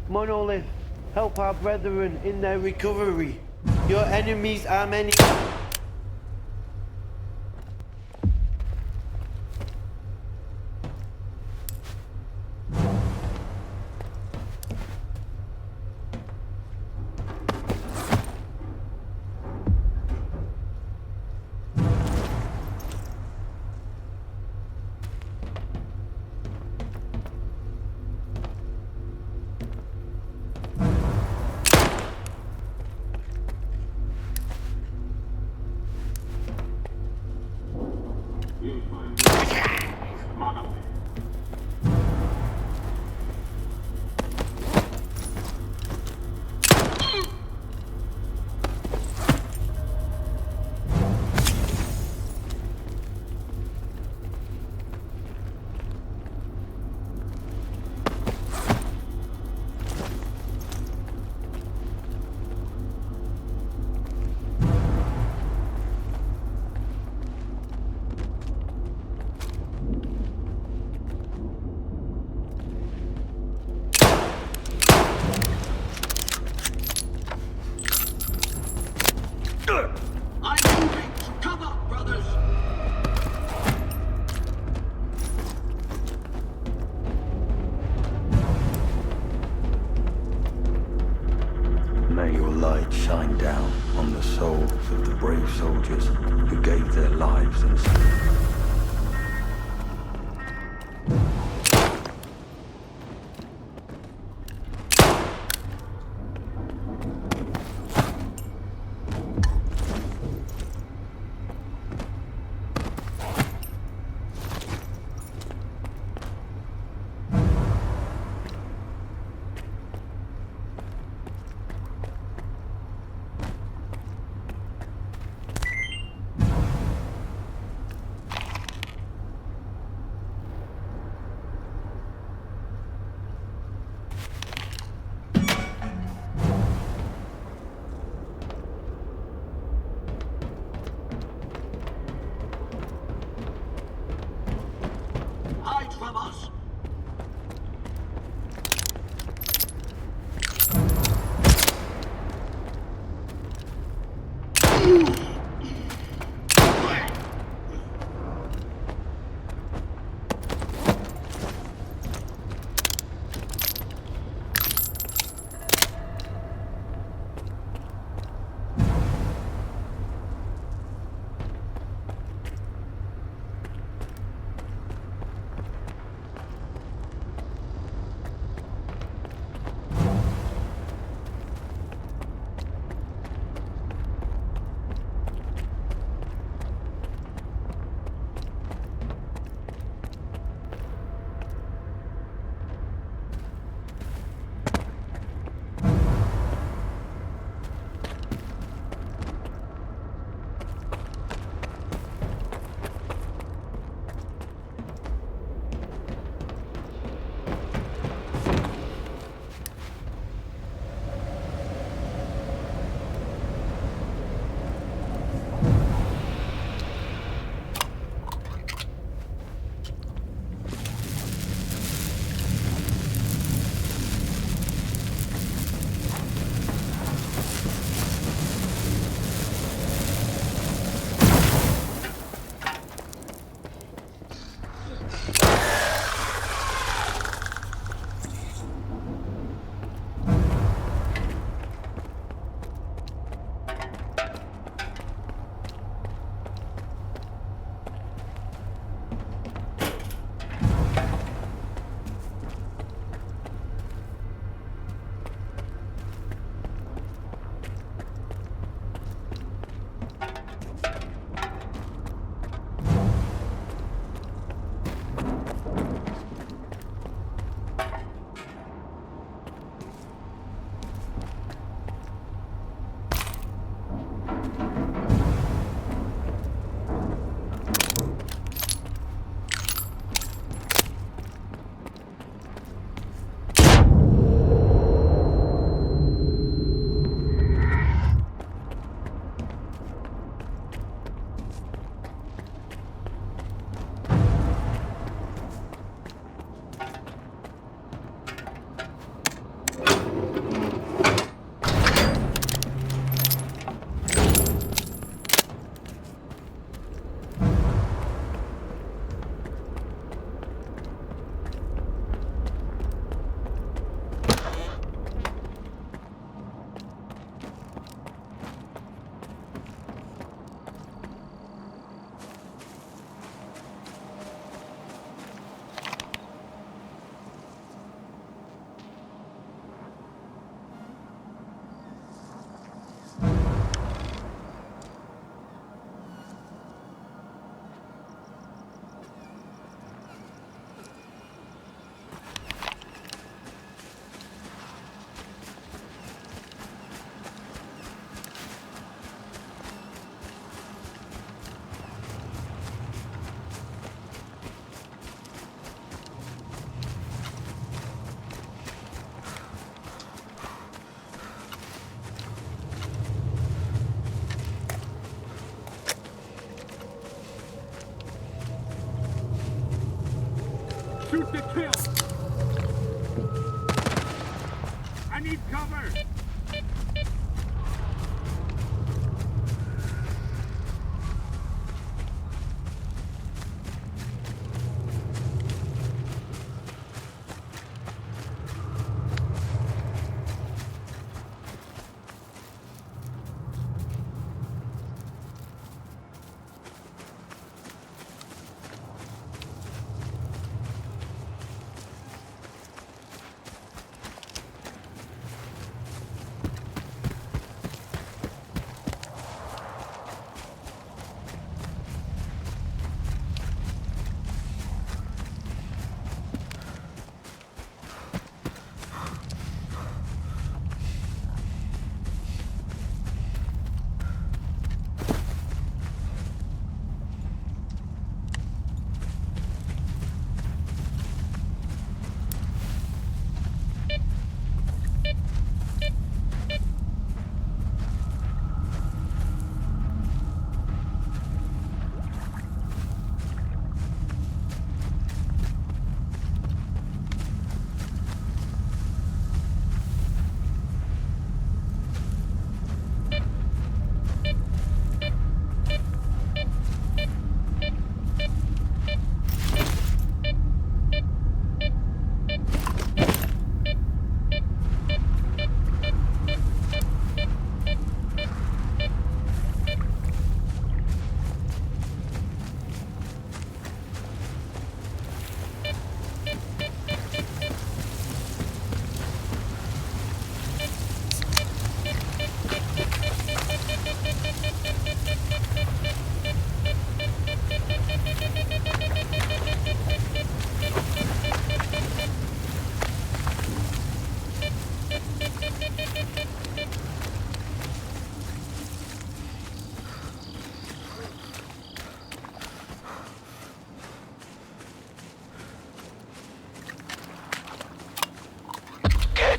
Monolith, help our brethren in their recovery. Your enemies are many.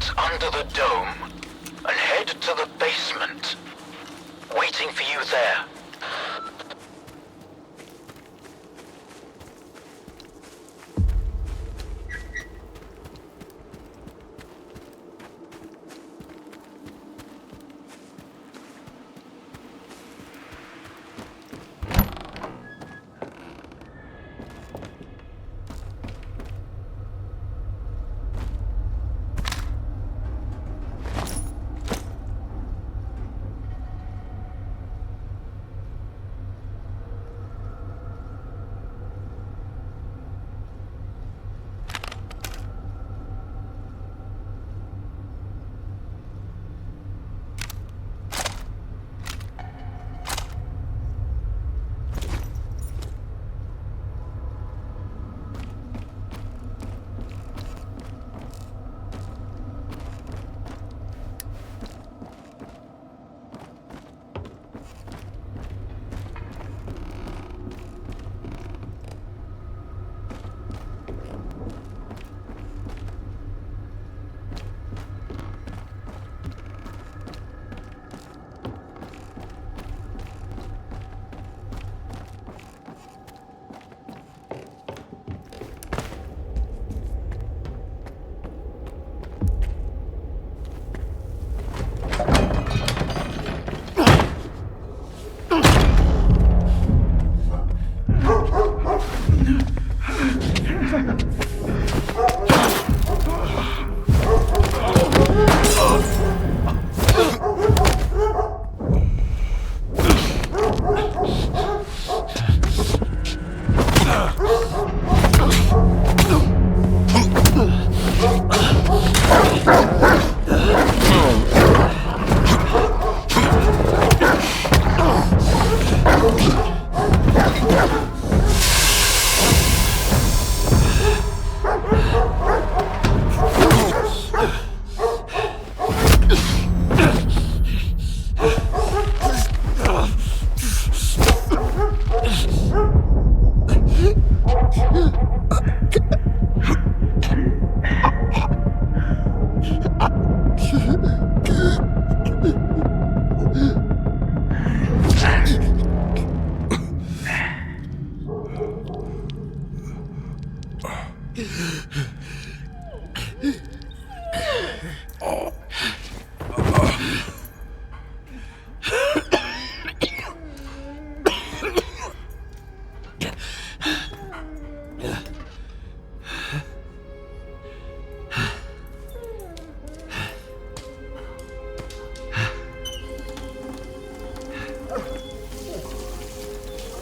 Get under the dome and head to the basement. Waiting for you there.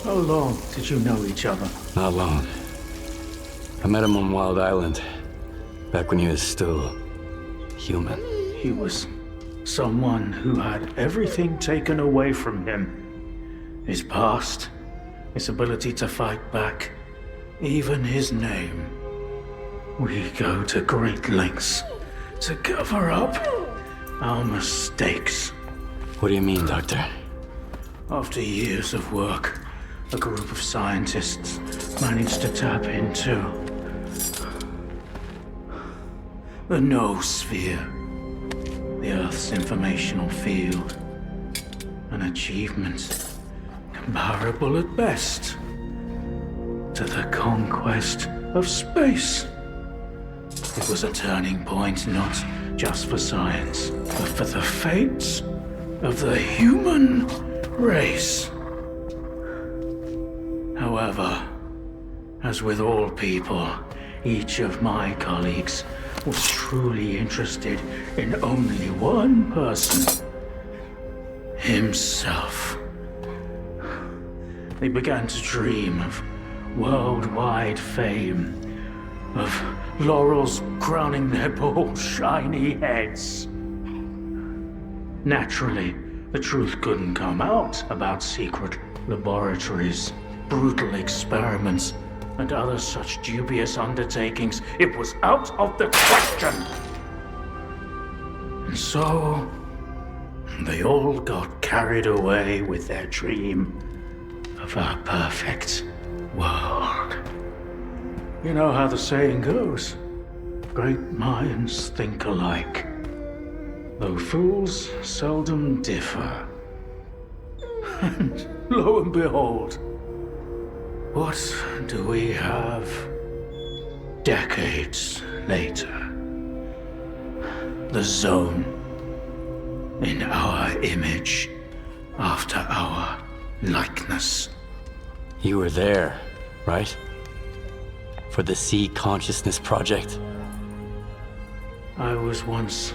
How long did you know each other? Not long. I met him on Wild Island, back when he was still human. He was someone who had everything taken away from him. His past, his ability to fight back, even his name. We go to great lengths to cover up our mistakes. What do you mean, Doctor? After years of work, a group of scientists managed to tap into the noosphere, the Earth's informational field. An achievement comparable at best to the conquest of space. It was a turning point not just for science, but for the fates of the human race. However, as with all people, each of my colleagues was truly interested in only one person: himself. They began to dream of worldwide fame, of laurels crowning their bald, shiny heads. Naturally, the truth couldn't come out about secret laboratories, brutal experiments, and other such dubious undertakings. It was out of the question. And so, they all got carried away with their dream of a perfect world. You know how the saying goes, great minds think alike. though fools seldom differ. And lo and behold, what do we have decades later? The Zone, in our image, after our likeness. You were there, right? For the Sea Consciousness Project? I was once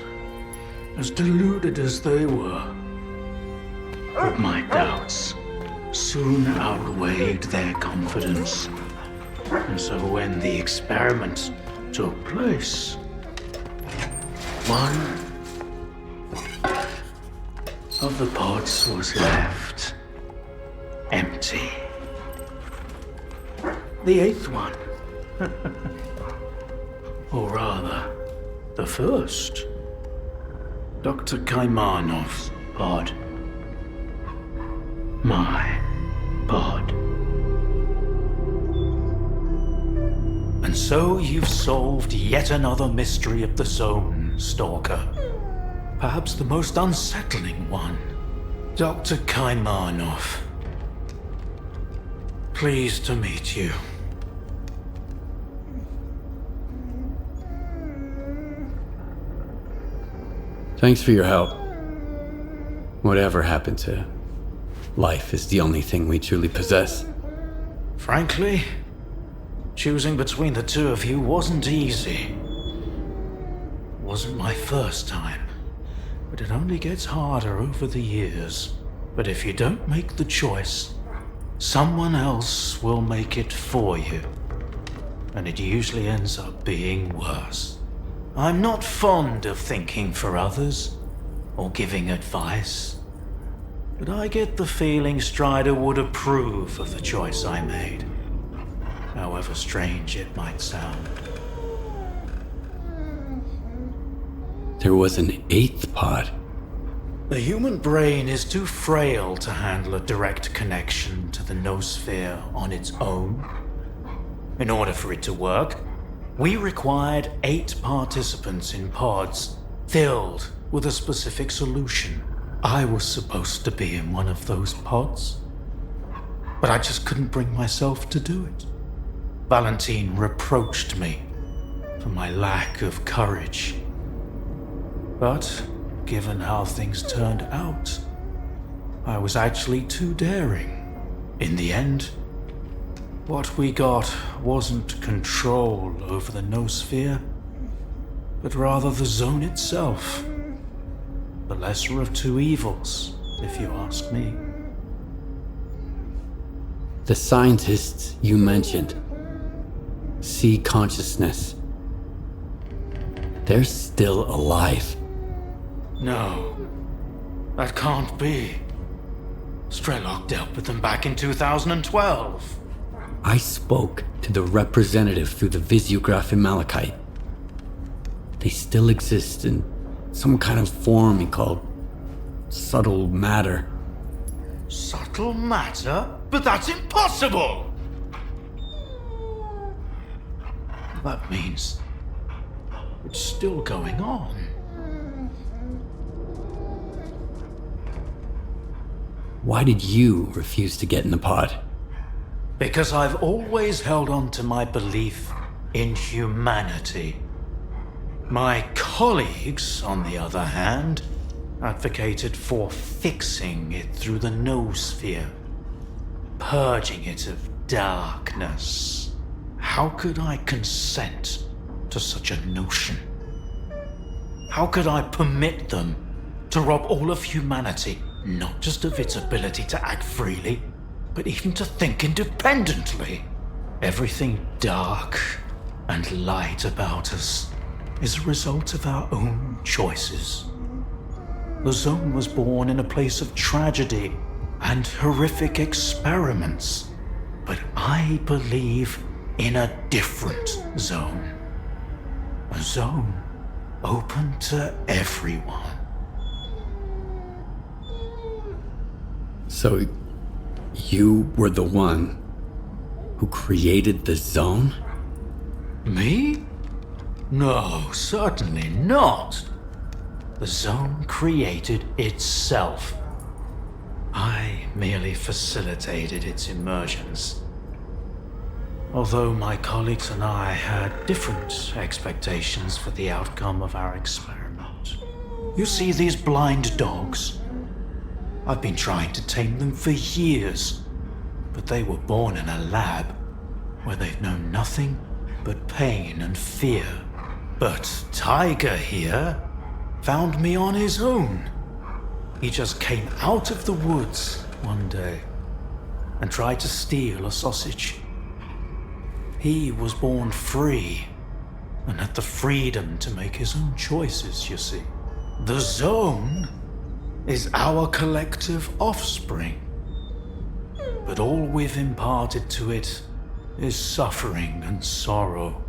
as deluded as they were. But my doubts soon outweighed their confidence. And so when the experiment took place, one of the pods was left empty. The eighth one. Or rather, the first. Dr. Kaimanov's pod. My pod. And so you've solved yet another mystery of the Zone, Stalker. Perhaps the most unsettling one. Dr. Kaimanov. Pleased to meet you. Thanks for your help. Whatever happened to life is the only thing we truly possess. Frankly, choosing between the two of you wasn't easy. Wasn't my first time, but it only gets harder over the years. But if you don't make the choice, someone else will make it for you. And it usually ends up being worse. I'm not fond of thinking for others, or giving advice, but I get the feeling Strider would approve of the choice I made, however strange it might sound. There was an eighth pod. The human brain is too frail to handle a direct connection to the noosphere on its own. In order for it to work, we required 8 participants in pods filled with a specific solution. I was supposed to be in one of those pods, but I just couldn't bring myself to do it. Valentine reproached me for my lack of courage. But given how things turned out, I was actually too daring. In the end, what we got wasn't control over the noosphere, but rather the Zone itself. The lesser of two evils, if you ask me. The scientists you mentioned, Sea Consciousness, they're still alive. No, that can't be. Strelok dealt with them back in 2012. I spoke to the representative through the visiograph in Malachite. They still exist in some kind of form he called subtle matter. Subtle matter? But that's impossible! That means it's still going on. Why did you refuse to get in the pod? Because I've always held on to my belief in humanity. My colleagues, on the other hand, advocated for fixing it through the noosphere, purging it of darkness. How could I consent to such a notion? How could I permit them to rob all of humanity, not just of its ability to act freely, but even to think independently? Everything dark and light about us is a result of our own choices. The Zone was born in a place of tragedy and horrific experiments, but I believe in a different zone. A zone open to everyone. So, you were the one who created the Zone? Me? No, certainly not. The zone created itself. I merely facilitated its emergence. Although my colleagues and I had different expectations for the outcome of our experiment. You see these blind dogs? I've been trying to tame them for years, but they were born in a lab where they've known nothing but pain and fear. But Tiger here found me on his own. He just came out of the woods one day and tried to steal a sausage. He was born free and had the freedom to make his own choices, you see. The zone is our collective offspring, but all we've imparted to it is suffering and sorrow.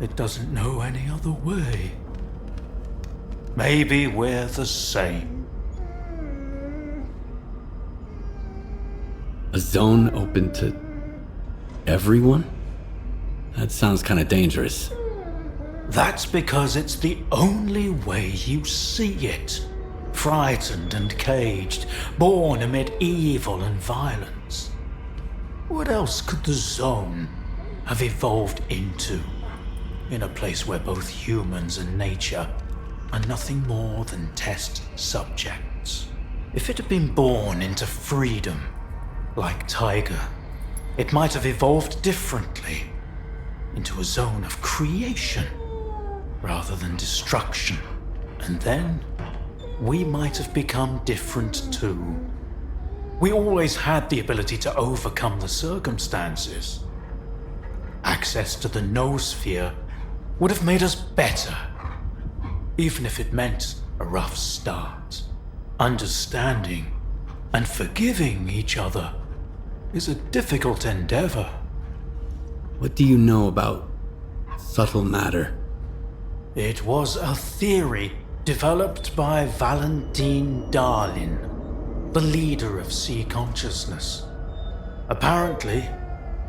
It doesn't know any other way. Maybe we're the same. A zone open to everyone? That sounds kind of dangerous. That's because it's the only way you see it. Frightened and caged, born amid evil and violence. What else could the zone have evolved into? In a place where both humans and nature are nothing more than test subjects. If it had been born into freedom, like Tiger, it might have evolved differently, into a zone of creation, rather than destruction. And then, we might have become different too. We always had the ability to overcome the circumstances. Access to the noosphere would have made us better, even if it meant a rough start. Understanding and forgiving each other is a difficult endeavor. What do you know about subtle matter? It was a theory developed by Valentin Darlin, the leader of sea consciousness. Apparently,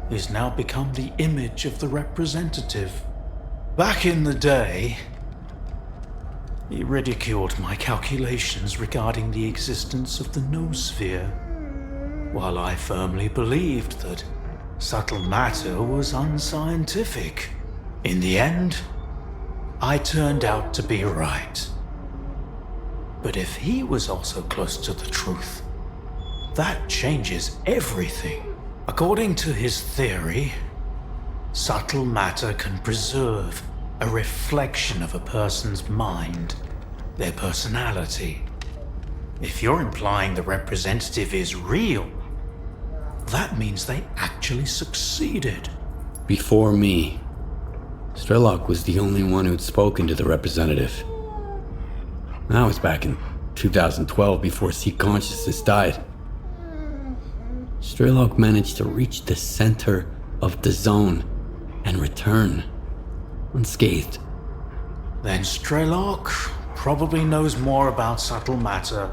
he's now become the image of the representative. Back in the day, he ridiculed my calculations regarding the existence of the noosphere, while I firmly believed that subtle matter was unscientific. In the end, I turned out to be right. But if he was also close to the truth, that changes everything. According to his theory, subtle matter can preserve a reflection of a person's mind, their personality. If you're implying the representative is real, that means they actually succeeded. Before me, S.T.A.L.K.E.R was the only one who'd spoken to the representative. That was back in 2012, before Sea Consciousness died. S.T.A.L.K.E.R managed to reach the center of the zone and return unscathed. Then S.T.A.L.K.E.R probably knows more about subtle matter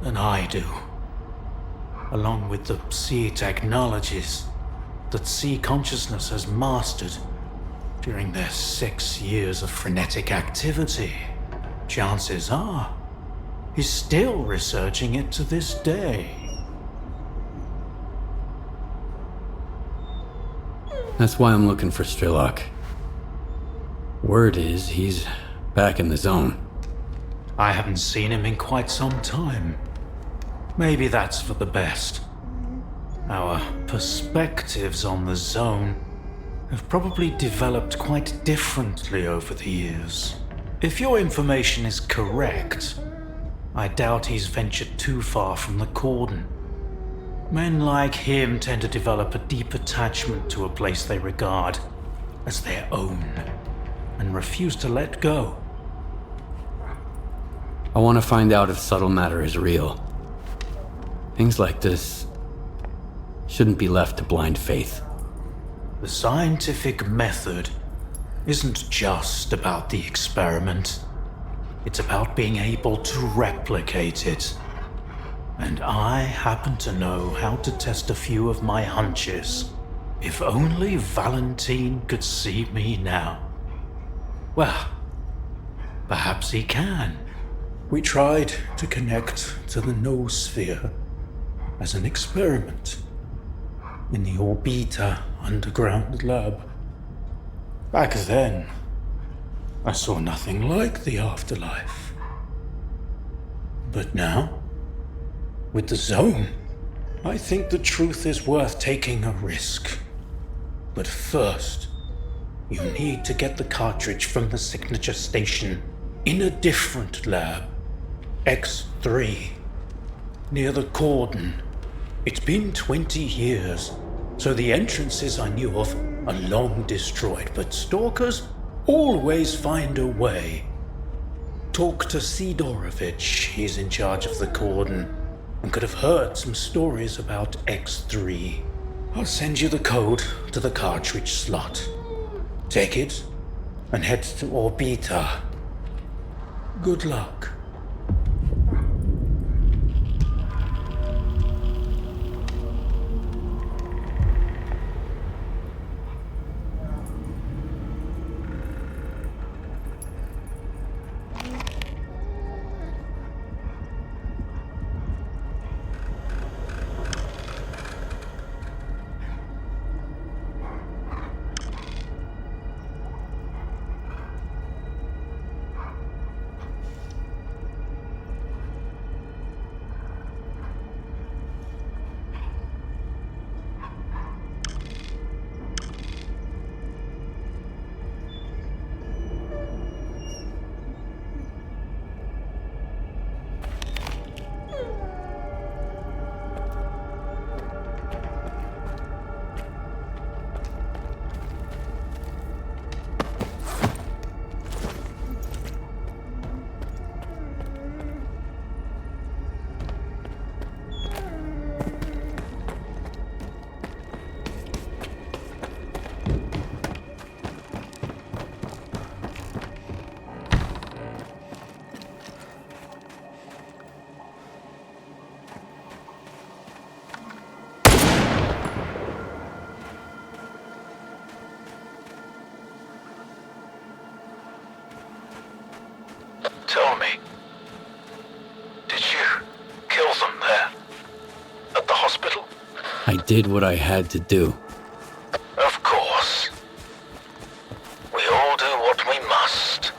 than I do. Along with the sea technologies that Sea Consciousness has mastered during their 6 years of frenetic activity, chances are he's still researching it to this day. That's why I'm looking for S.T.A.L.K.E.R. Word is he's back in the zone. I haven't seen him in quite some time. Maybe that's for the best. Our perspectives on the zone have probably developed quite differently over the years. If your information is correct, I doubt he's ventured too far from the cordon. Men like him tend to develop a deep attachment to a place they regard as their own, and refuse to let go. I want to find out if subtle matter is real. Things like this shouldn't be left to blind faith. The scientific method isn't just about the experiment. It's about being able to replicate it. And I happen to know how to test a few of my hunches. If only Valentine could see me now. Well, Perhaps he can. We tried to connect to the noosphere as an experiment in the Orbita underground lab. Back then, I saw nothing like the afterlife. But now, with the zone, I think the truth is worth taking a risk. But first, you need to get the cartridge from the signature station in a different lab, X3, near the cordon. It's been 20 years, so the entrances I knew of are long destroyed, but stalkers always find a way. Talk to Sidorovich, he's in charge of the cordon, and could have heard some stories about X3. I'll send you the code to the cartridge slot. Take it and head to Orbita. Good luck. Tell me, did you kill them there? At the hospital? I did what I had to do. Of course. We all do what we must.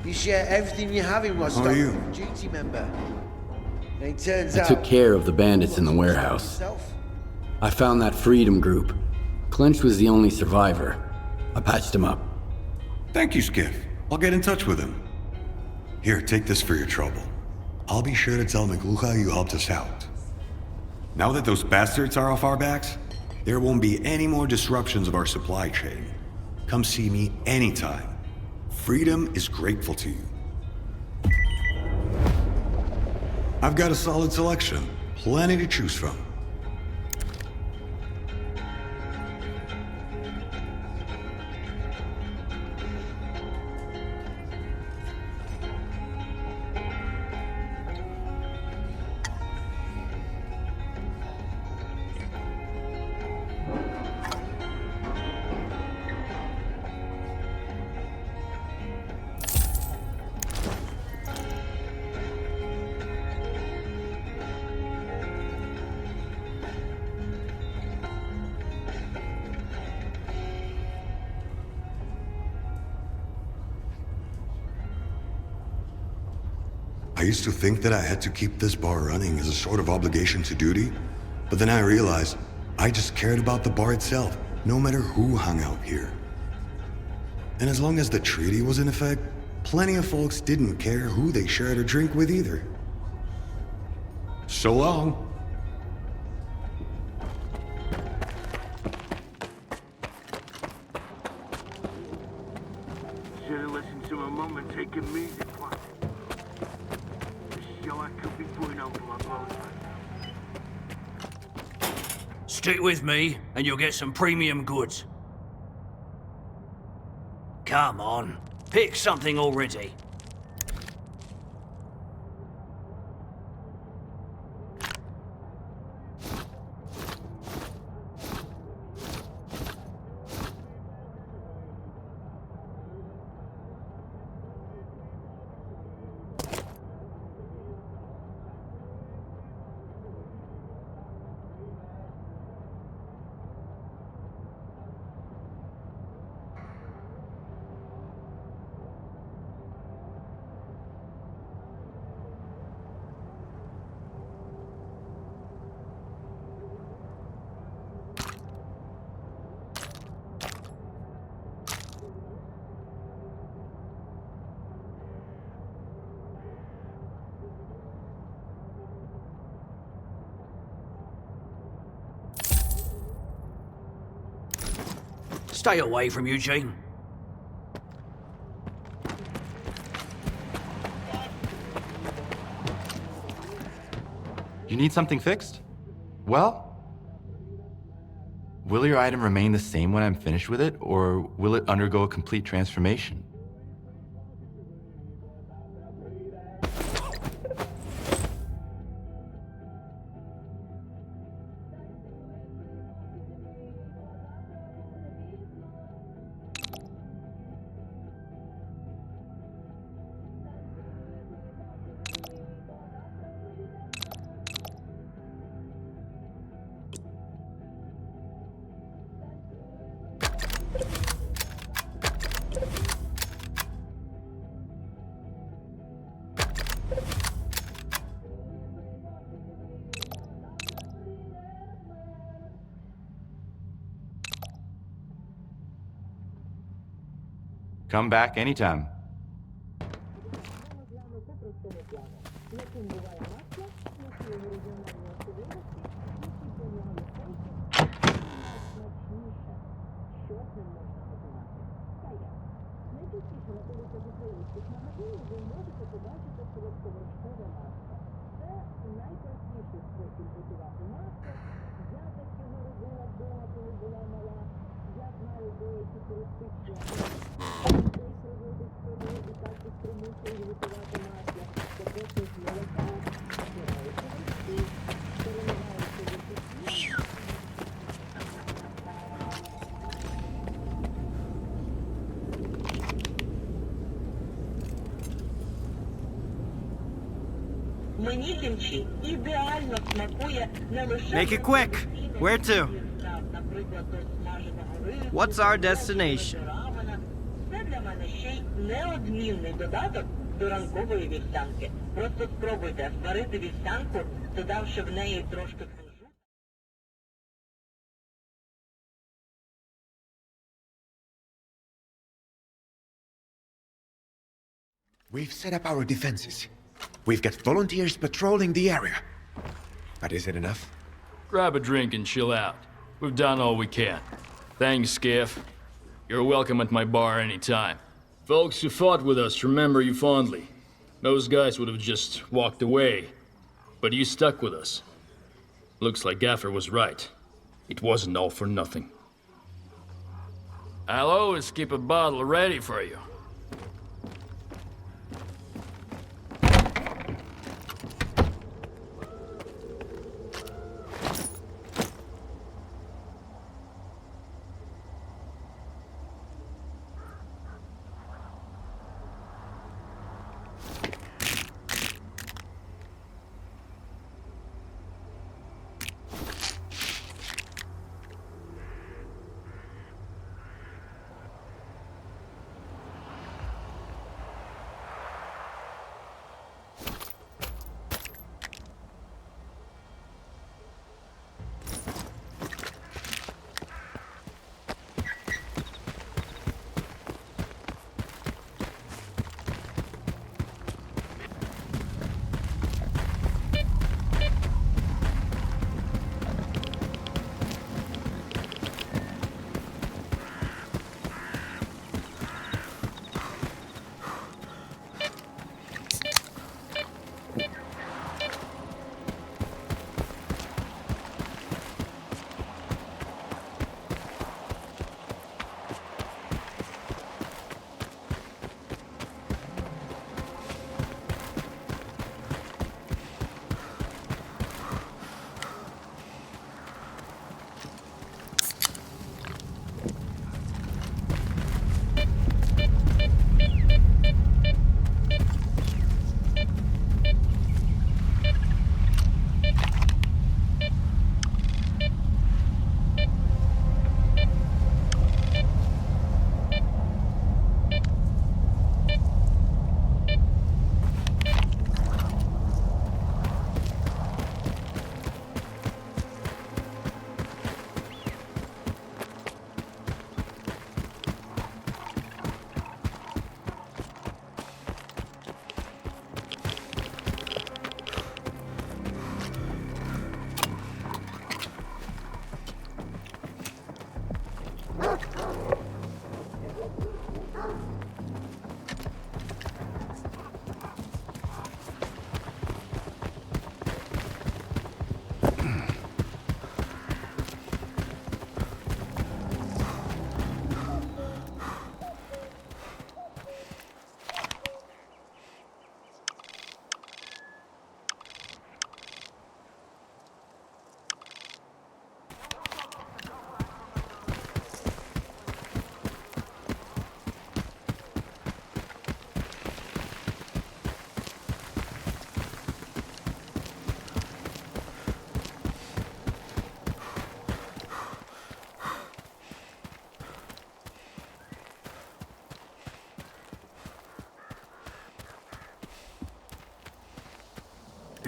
You share everything you have in Rostok. How are you? Duty member. And it turns I out took care of the bandits in the warehouse. I found that Freedom group. Clinch was the only survivor. I patched him up. Thank you, Skiff. I'll get in touch with him. Here, take this for your trouble. I'll be sure to tell Maglucha you helped us out. Now that those bastards are off our backs, there won't be any more disruptions of our supply chain. Come see me anytime. Freedom is grateful to you. I've got a solid selection. Plenty to choose from. I used to think that I had to keep this bar running as a sort of obligation to duty, but then I realized I just cared about the bar itself, no matter who hung out here. And as long as the treaty was in effect, plenty of folks didn't care who they shared a drink with either. So long. Should've listened to my mom and taken music class. The show I could be putting on for my boss. Stick with me, and you'll get some premium goods. Come on, pick something already. Stay away from Eugene. You need something fixed? Well, will your item remain the same when I'm finished with it, or will it undergo a complete transformation? Come back anytime. Make it quick! Where to? What's our destination? Неодмінний додаток до ранкової вівсянки. Просто спробуйте зварити вівсянку, додавши в неї трошки кунжуту. We've set up our defenses. We've got volunteers patrolling the area. But is it enough? Grab a drink and chill out. We've done all we can. Thanks, Skiff. You're welcome at my bar anytime. Folks who fought with us remember you fondly. Those guys would have just walked away. But you stuck with us. Looks like Gaffer was right. It wasn't all for nothing. I'll always keep a bottle ready for you.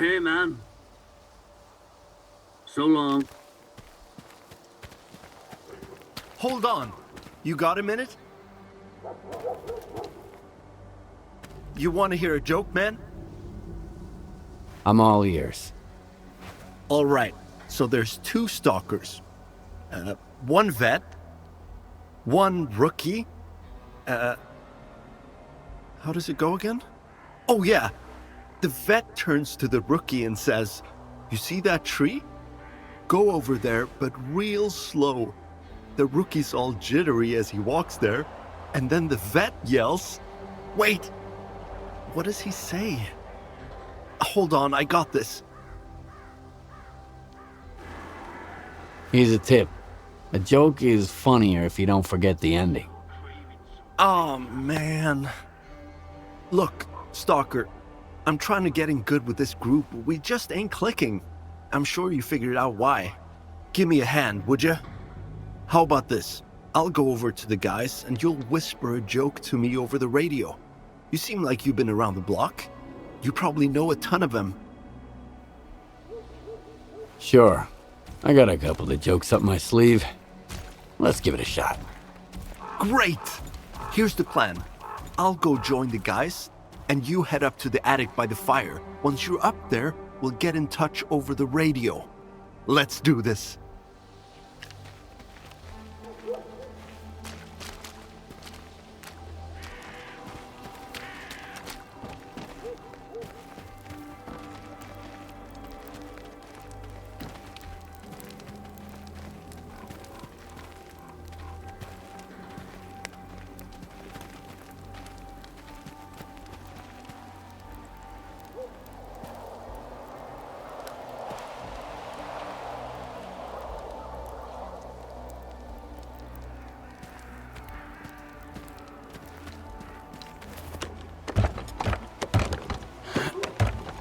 Hey, man. So long. Hold on. You got a minute? You want to hear a joke, man? I'm all ears. All right. So there's two stalkers. One vet. One rookie. How does it go again? Oh, yeah. The vet turns to the rookie and says, "You see that tree? Go over there, but real slow." The rookie's all jittery as he walks there, and then the vet yells, "Wait! What does he say? Hold on, I got this." Here's a tip. A joke is funnier if you don't forget the ending. Oh, man. Look, Stalker, I'm trying to get in good with this group, but we just ain't clicking. I'm sure you figured out why. Give me a hand, would you? How about this? I'll go over to the guys and you'll whisper a joke to me over the radio. You seem like you've been around the block. You probably know a ton of them. Sure. I got a couple of jokes up my sleeve. Let's give it a shot. Great! Here's the plan. I'll go join the guys, and you head up to the attic by the fire. Once you're up there, we'll get in touch over the radio. Let's do this.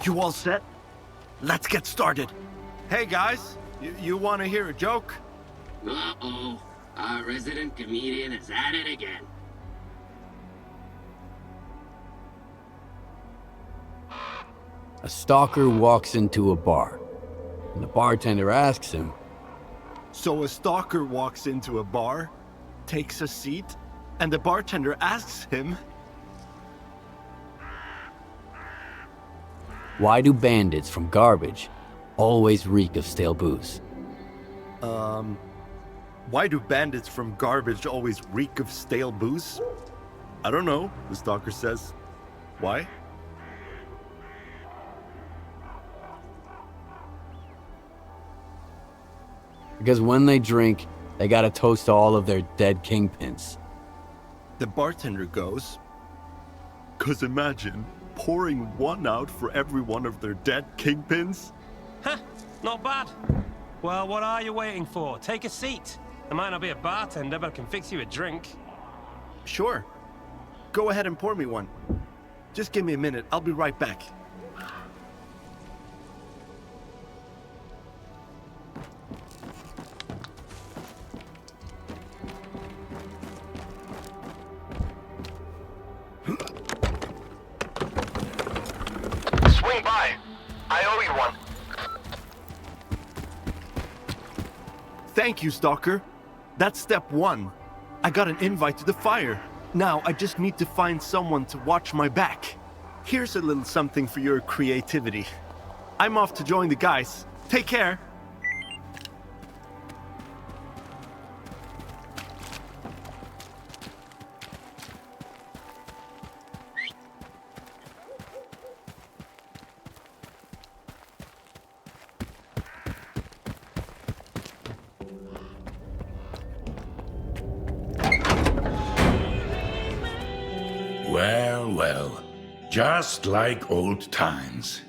You all set? Let's get started. Hey guys, you want to hear a joke? Uh-oh, our resident comedian is at it again. A stalker walks into a bar, and the bartender asks him, So a stalker walks into a bar, takes a seat, and the bartender asks him, "Why do bandits from garbage always reek of stale booze?" Why do bandits from garbage always reek of stale booze? I don't know, the stalker says. Why? Because when they drink, they gotta toast all of their dead kingpins. The bartender goes, "'Cause imagine pouring one out for every one of their dead kingpins." Huh, not bad. Well, what are you waiting for? Take a seat. I might not be a bartender, but I can fix you a drink. Sure. Go ahead and pour me one. Just give me a minute, I'll be right back. Swing by. I owe you one. Thank you, Stalker. That's step one. I got an invite to the fire. Now I just need to find someone to watch my back. Here's a little something for your creativity. I'm off to join the guys. Take care. Well, well. Just like old times.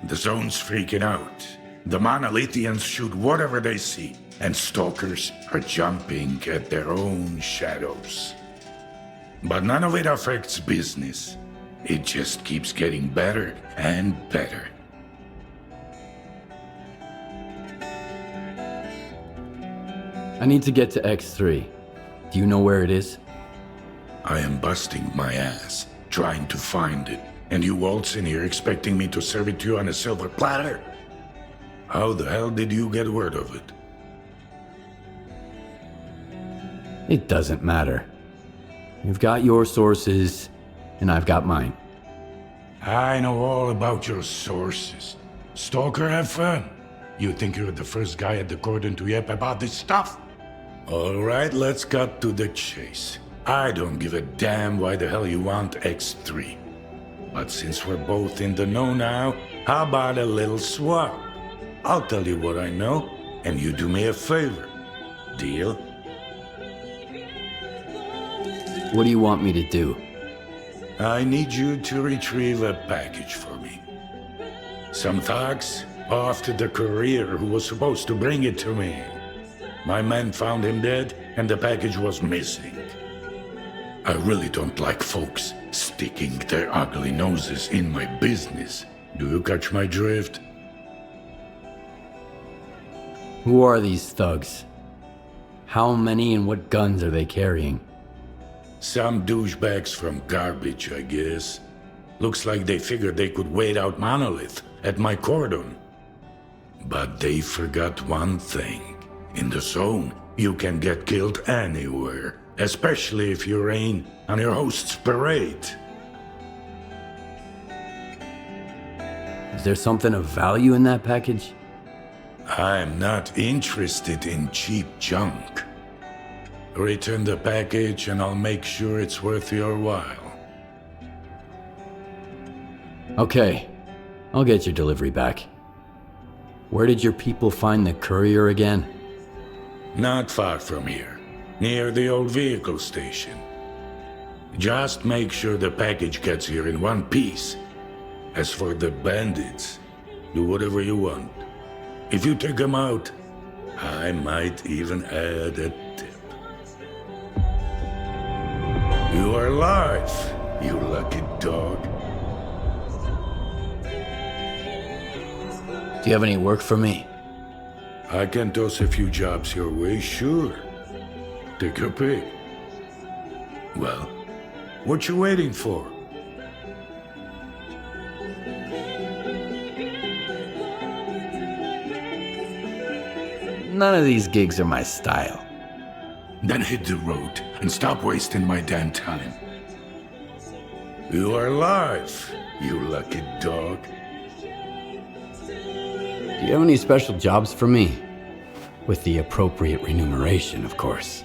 The zone's freaking out. The Monolithians shoot whatever they see, and Stalkers are jumping at their own shadows. But none of it affects business. It just keeps getting better and better. I need to get to X3. Do you know where it is? I am busting my ass trying to find it. And you waltz in here expecting me to serve it to you on a silver platter? How the hell did you get word of it? It doesn't matter. You've got your sources, and I've got mine. I know all about your sources. Stalker, have fun. You think you're the first guy at the cordon to yap about this stuff? Alright, let's cut to the chase. I don't give a damn why the hell you want X3. But since we're both in the know now, how about a little swap? I'll tell you what I know, and you do me a favor. Deal? What do you want me to do? I need you to retrieve a package for me. Some thugs off to the courier who was supposed to bring it to me. My men found him dead, and the package was missing. I really don't like folks sticking their ugly noses in my business. Do you catch my drift? Who are these thugs? How many and what guns are they carrying? Some douchebags from garbage, I guess. Looks like they figured they could wait out Monolith at my cordon. But they forgot one thing. In the zone, you can get killed anywhere, especially if you rain on your host's parade. Is there something of value in that package? I'm not interested in cheap junk. Return the package and I'll make sure it's worth your while. Okay, I'll get your delivery back. Where did your people find the courier again? Not far from here, near the old vehicle station. Just make sure the package gets here in one piece. As for the bandits, do whatever you want. If you take them out, I might even add a tip. You are alive, you lucky dog. Do you have any work for me? I can toss a few jobs your way, sure. Take your pick. Well, what you waiting for? None of these gigs are my style. Then hit the road and stop wasting my damn time. You are alive, you lucky dog. Do you have any special jobs for me? With the appropriate remuneration, of course.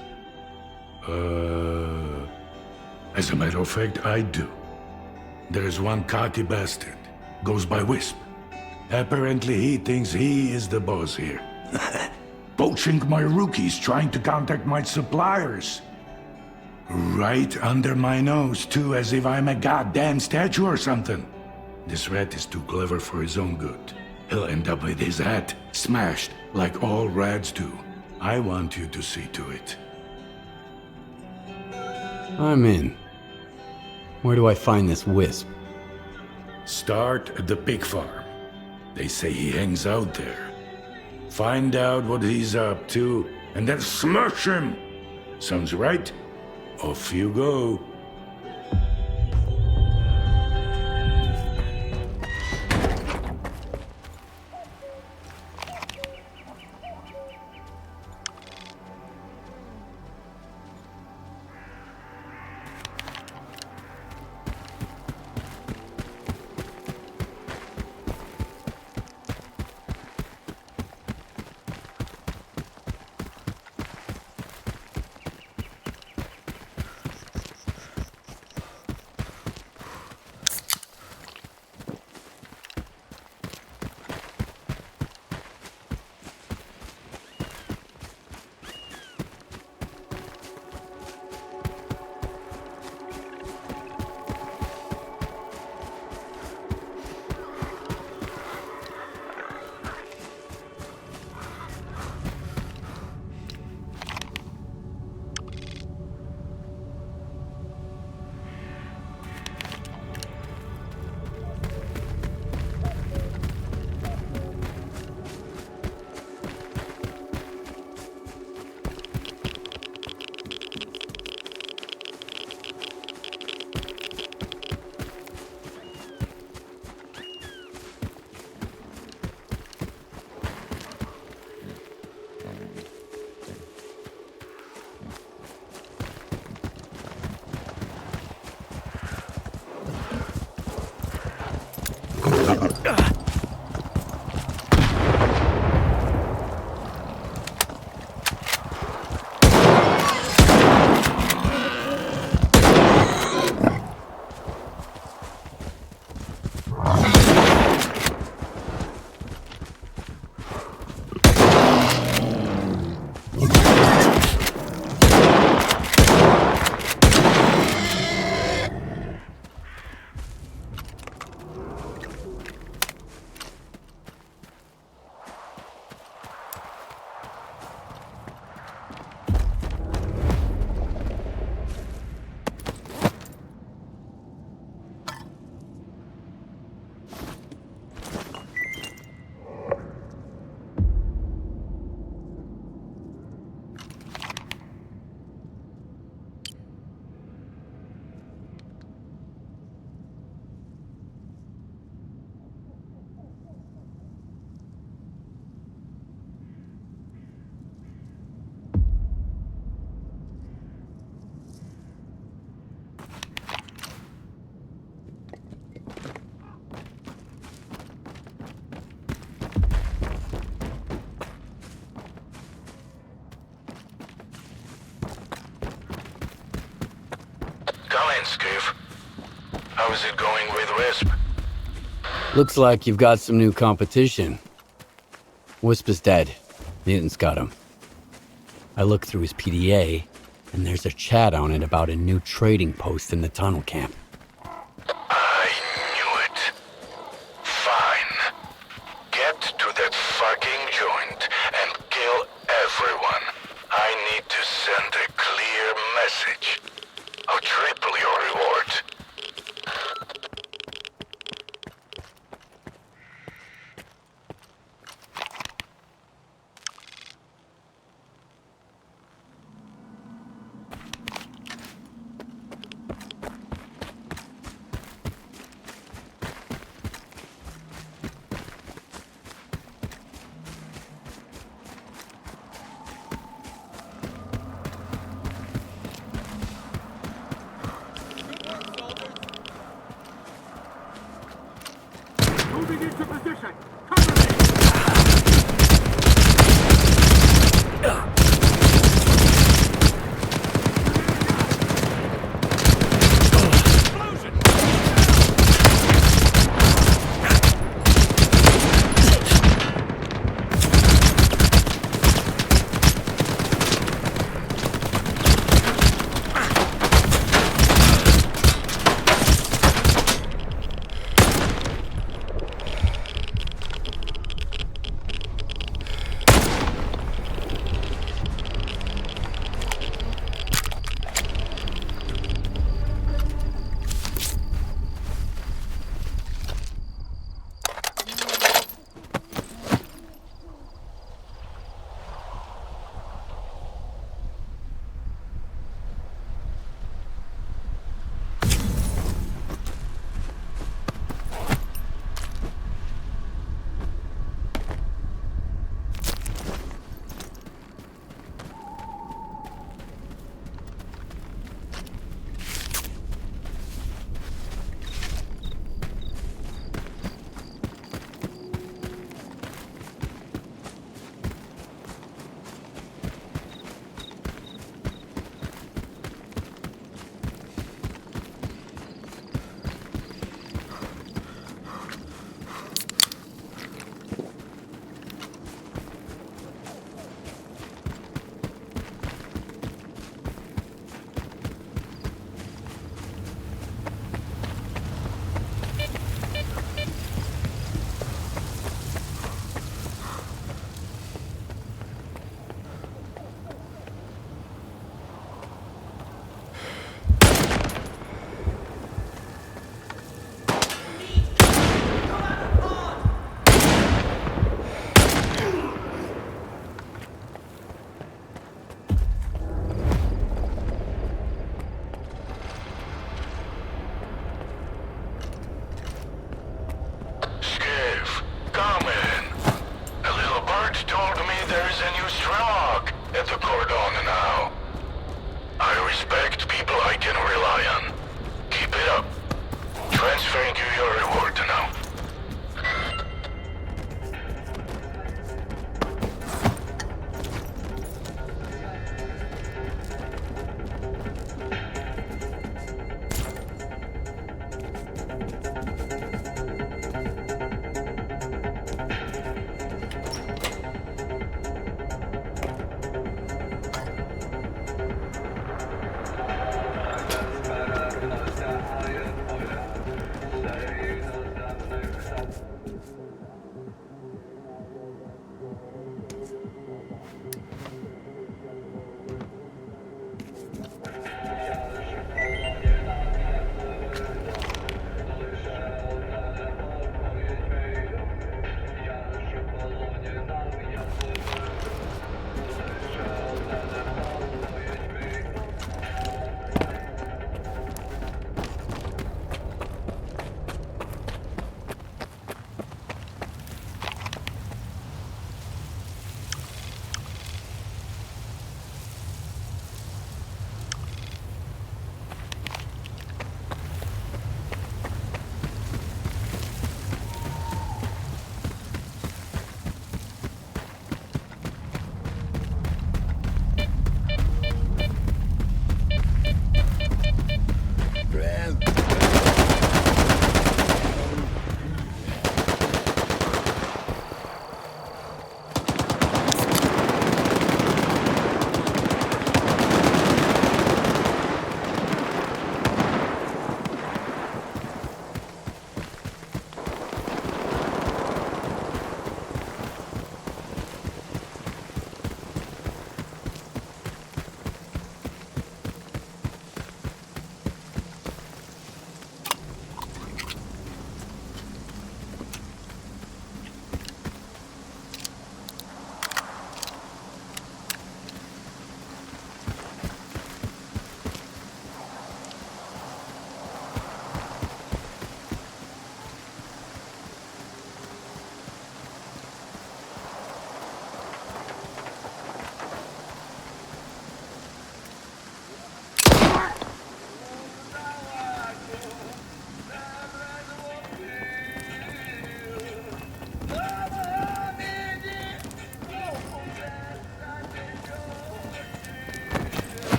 As a matter of fact, I do. There's one cocky bastard. Goes by Wisp. Apparently he thinks he is the boss here. Poaching my rookies, trying to contact my suppliers. Right under my nose, too, as if I'm a goddamn statue or something. This rat is too clever for his own good. He'll end up with his hat smashed like all rats do. I want you to see to it. I'm in. Where do I find this Wisp? Start at the pig farm. They say he hangs out there. Find out what he's up to, and then smash him! Sounds right? Off you go. Alan, Skiff. How's it going with Wisp? Looks like you've got some new competition. Wisp is dead. Mutants got him. I looked through his PDA, and there's a chat on it about a new trading post in the tunnel camp. I knew it. Fine. Get to that fucking joint and kill everyone. I need to send a clear message. I'll triple your reward.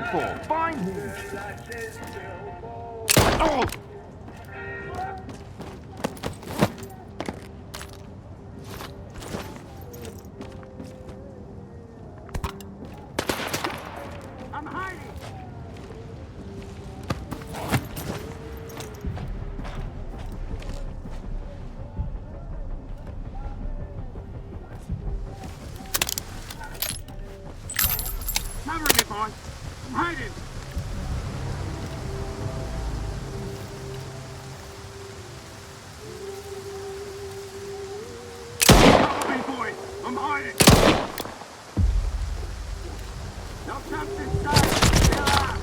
waiting for? Find him! Oh! I'm hiding! Cover me, boy! I'm hiding! Cover me, boy! I'm hiding! No traps inside! Still out!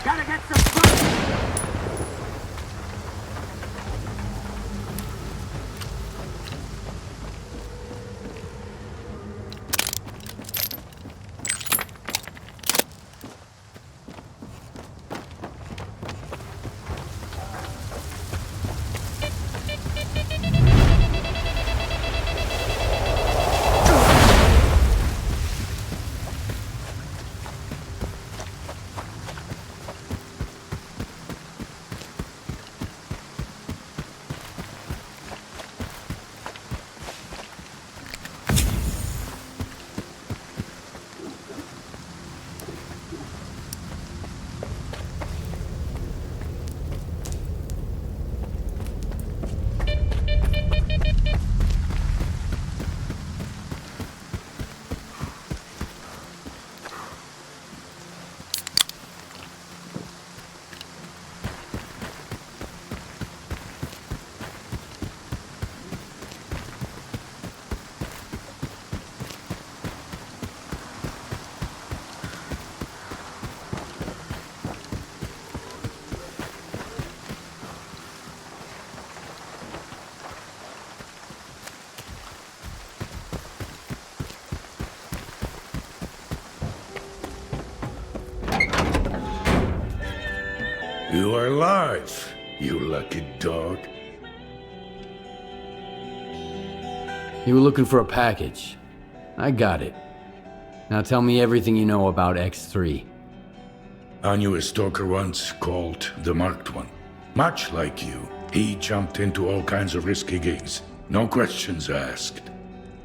Gotta get some food! You are alive, you lucky dog. You were looking for a package. I got it. Now tell me everything you know about X3. I knew a stalker once called the Marked One. Much like you, he jumped into all kinds of risky gigs. No questions asked.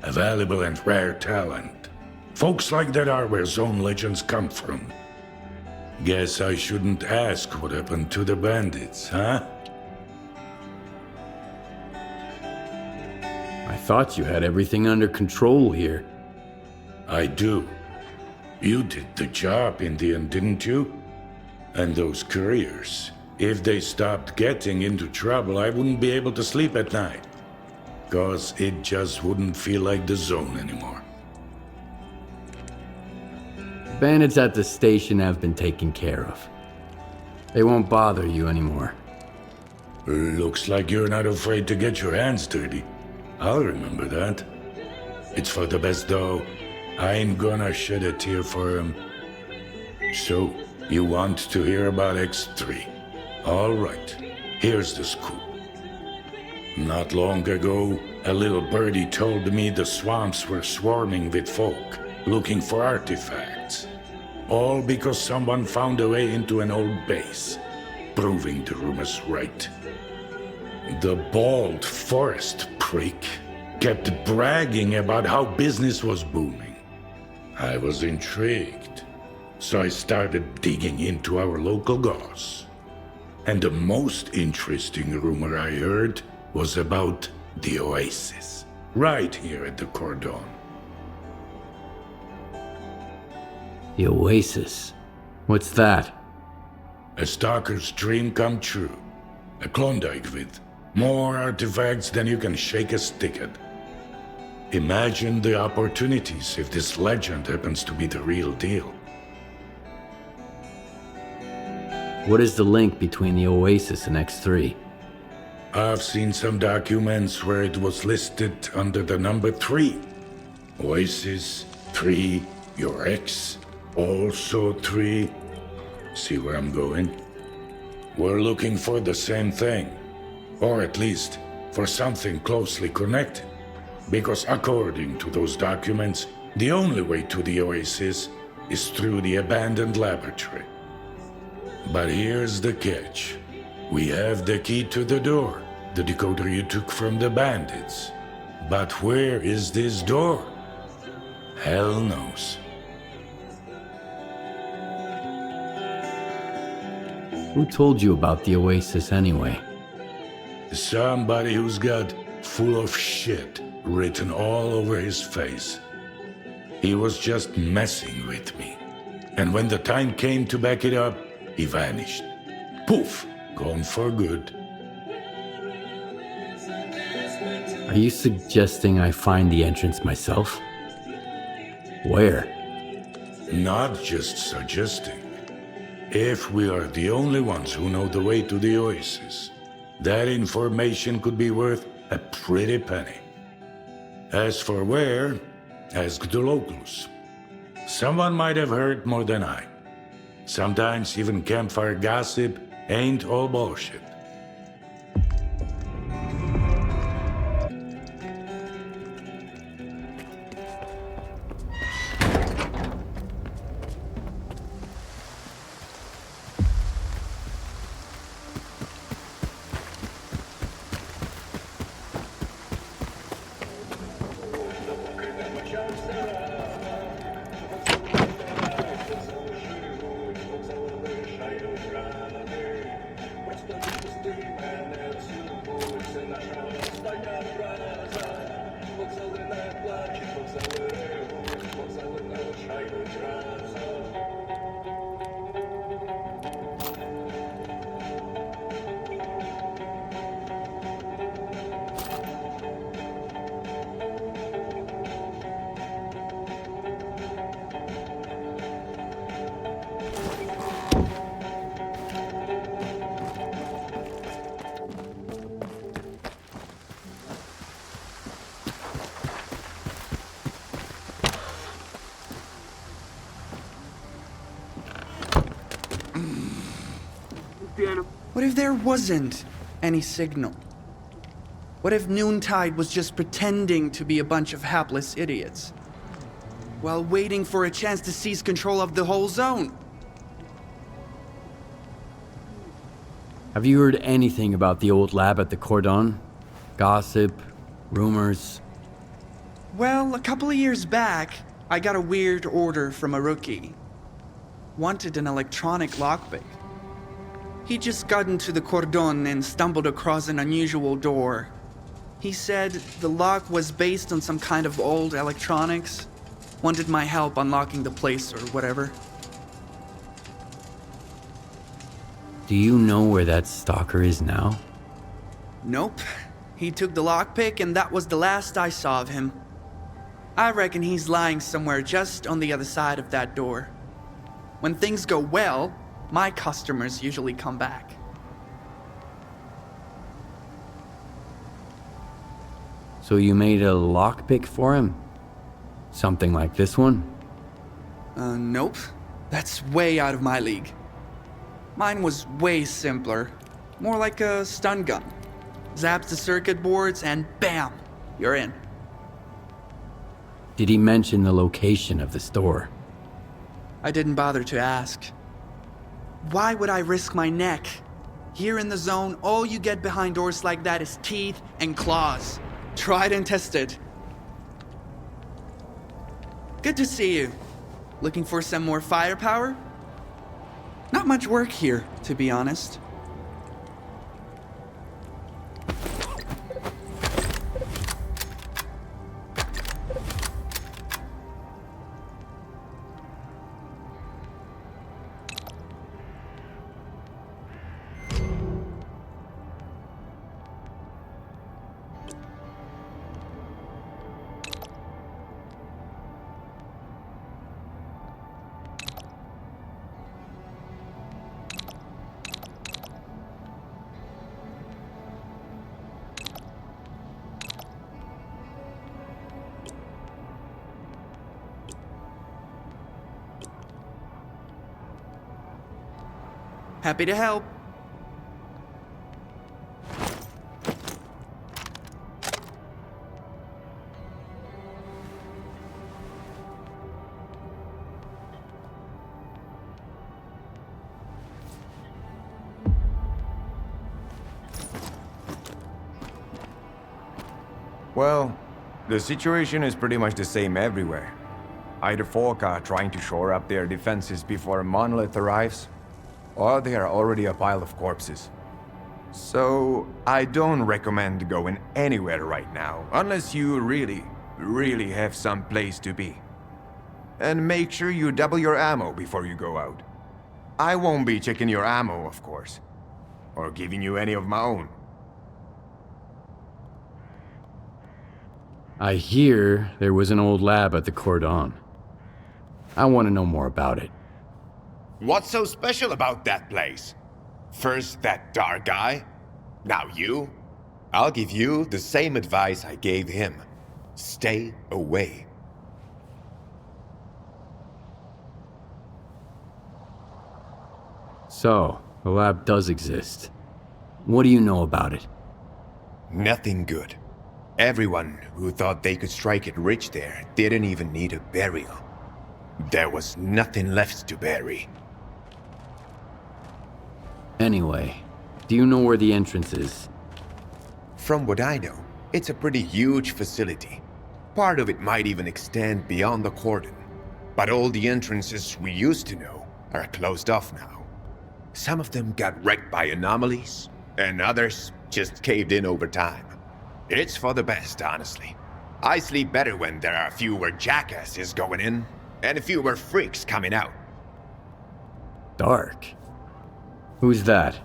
A valuable and rare talent. Folks like that are where Zone legends come from. Guess I shouldn't ask what happened to the bandits, huh? I thought you had everything under control here. I do. You did the job in the end, didn't you? And those couriers. If they stopped getting into trouble, I wouldn't be able to sleep at night. 'Cause it just wouldn't feel like the Zone anymore. Bandits at the station have been taken care of. They won't bother you anymore. Looks like you're not afraid to get your hands dirty. I'll remember that. It's for the best though. I ain't gonna shed a tear for him. So, you want to hear about X3? All right, here's the scoop. Not long ago, a little birdie told me the swamps were swarming with folk looking for artifacts. All because someone found a way into an old base, proving the rumors right. The bald forest prick kept bragging about how business was booming. I was intrigued, so I started digging into our local goss. And the most interesting rumor I heard was about the Oasis, right here at the Cordon. The Oasis? What's that? A stalker's dream come true. A Klondike with more artifacts than you can shake a stick at. Imagine the opportunities if this legend happens to be the real deal. What is the link between the Oasis and X3? I've seen some documents where it was listed under the number 3. Oasis, 3, your ex, also 3. See where I'm going? We're looking for the same thing. Or at least, for something closely connected. Because according to those documents, the only way to the Oasis is through the abandoned laboratory. But here's the catch. We have the key to the door, the decoder you took from the bandits. But where is this door? Hell knows. Who told you about the Oasis anyway? Somebody who's got full of shit written all over his face. He was just messing with me. And when the time came to back it up, he vanished. Poof! Gone for good. Are you suggesting I find the entrance myself? Where? Not just suggesting. If we are the only ones who know the way to the Oasis, that information could be worth a pretty penny. As for where, ask the locals. Someone might have heard more than I. Sometimes even campfire gossip ain't all bullshit. What if there wasn't any signal? What if Noontide was just pretending to be a bunch of hapless idiots? While waiting for a chance to seize control of the whole zone? Have you heard anything about the old lab at the Cordon? Gossip? Rumors? Well, a couple of years back, I got a weird order from a rookie. Wanted an electronic lockpick. He just got into the Cordon and stumbled across an unusual door. He said the lock was based on some kind of old electronics. Wanted my help unlocking the place or whatever. Do you know where that stalker is now? Nope. He took the lockpick and that was the last I saw of him. I reckon he's lying somewhere just on the other side of that door. When things go well, my customers usually come back. So you made a lockpick for him? Something like this one? Nope. That's way out of my league. Mine was way simpler. More like a stun gun. Zaps the circuit boards and bam! You're in. Did he mention the location of the store? I didn't bother to ask. Why would I risk my neck? Here in the zone, all you get behind doors like that is teeth and claws. Tried and tested. Good to see you. Looking for some more firepower? Not much work here, to be honest. Happy to help. Well, the situation is pretty much the same everywhere. Either folk are trying to shore up their defenses before a monolith arrives, or they are already a pile of corpses. So, I don't recommend going anywhere right now, unless you really have some place to be. And make sure you double your ammo before you go out. I won't be checking your ammo, of course, or giving you any of my own. I hear there was an old lab at the Cordon. I want to know more about it. What's so special about that place? First that dark guy, now you. I'll give you the same advice I gave him. Stay away. So, the lab does exist. What do you know about it? Nothing good. Everyone who thought they could strike it rich there didn't even need a burial. There was nothing left to bury. Anyway, do you know where the entrance is? From what I know, it's a pretty huge facility. Part of it might even extend beyond the cordon. But all the entrances we used to know are closed off now. Some of them got wrecked by anomalies, and others just caved in over time. It's for the best, honestly. I sleep better when there are fewer jackasses going in, and fewer freaks coming out. Dark? Who's that?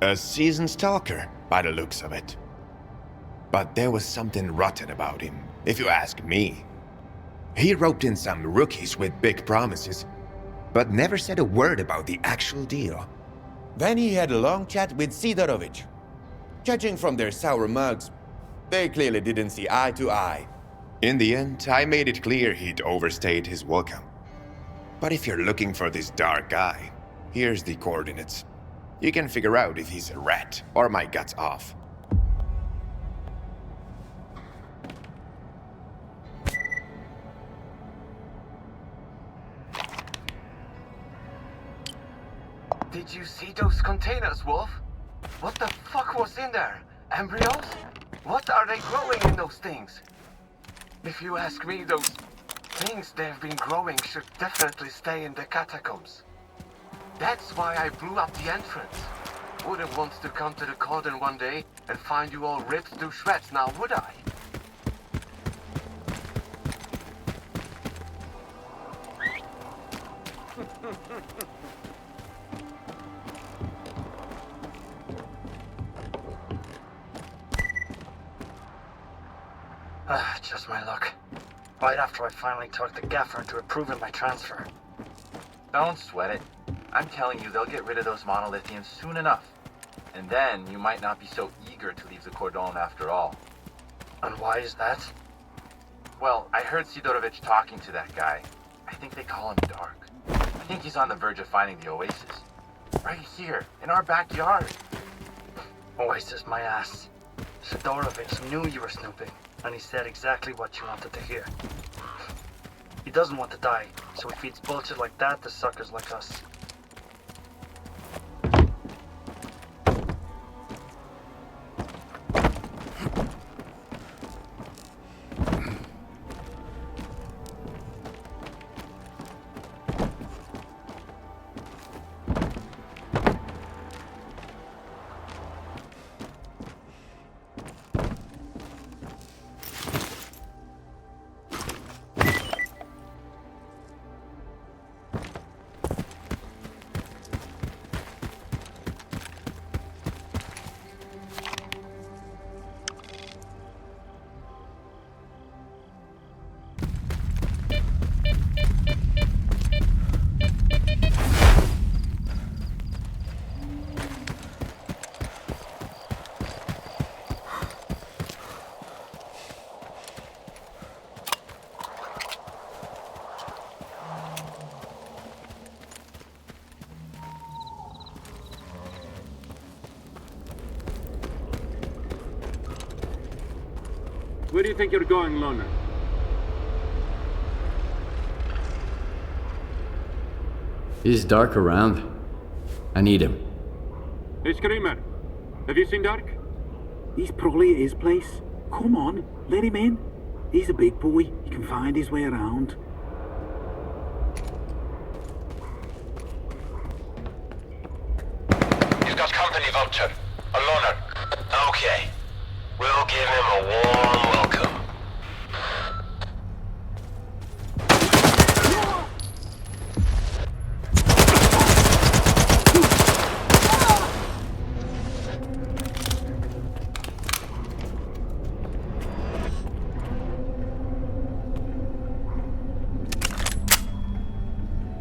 A seasoned stalker, by the looks of it. But there was something rotten about him, if you ask me. He roped in some rookies with big promises, but never said a word about the actual deal. Then he had a long chat with Sidorovich. Judging from their sour mugs, they clearly didn't see eye to eye. In the end, I made it clear he'd overstayed his welcome. But if you're looking for this dark guy, here's the coordinates. You can figure out if he's a rat or my guts off. Did you see those containers, Wolf? What the fuck was in there? Embryos? What are they growing in those things? If you ask me, those things they've been growing should definitely stay in the catacombs. That's why I blew up the entrance. Wouldn't want to come to the cordon one day and find you all ripped to shreds now, would I? Just my luck. Right after I finally talked the gaffer into approving my transfer. Don't sweat it. I'm telling you, they'll get rid of those monolithians soon enough. And then you might not be so eager to leave the Cordon after all. And why is that? Well, I heard Sidorovich talking to that guy. I think they call him Dark. I think he's on the verge of finding the Oasis. Right here, in our backyard. Oasis, my ass. Sidorovich knew you were snooping, and he said exactly what you wanted to hear. He doesn't want to die, so he feeds bullshit like that to suckers like us. Where do you think you're going, Loner? Is Dark around? I need him. Hey, Screamer. Have you seen Dark? He's probably at his place. Come on, let him in. He's a big boy. He can find his way around. He's got company, Vulture. A Loner. Okay. We'll give him a warm welcome.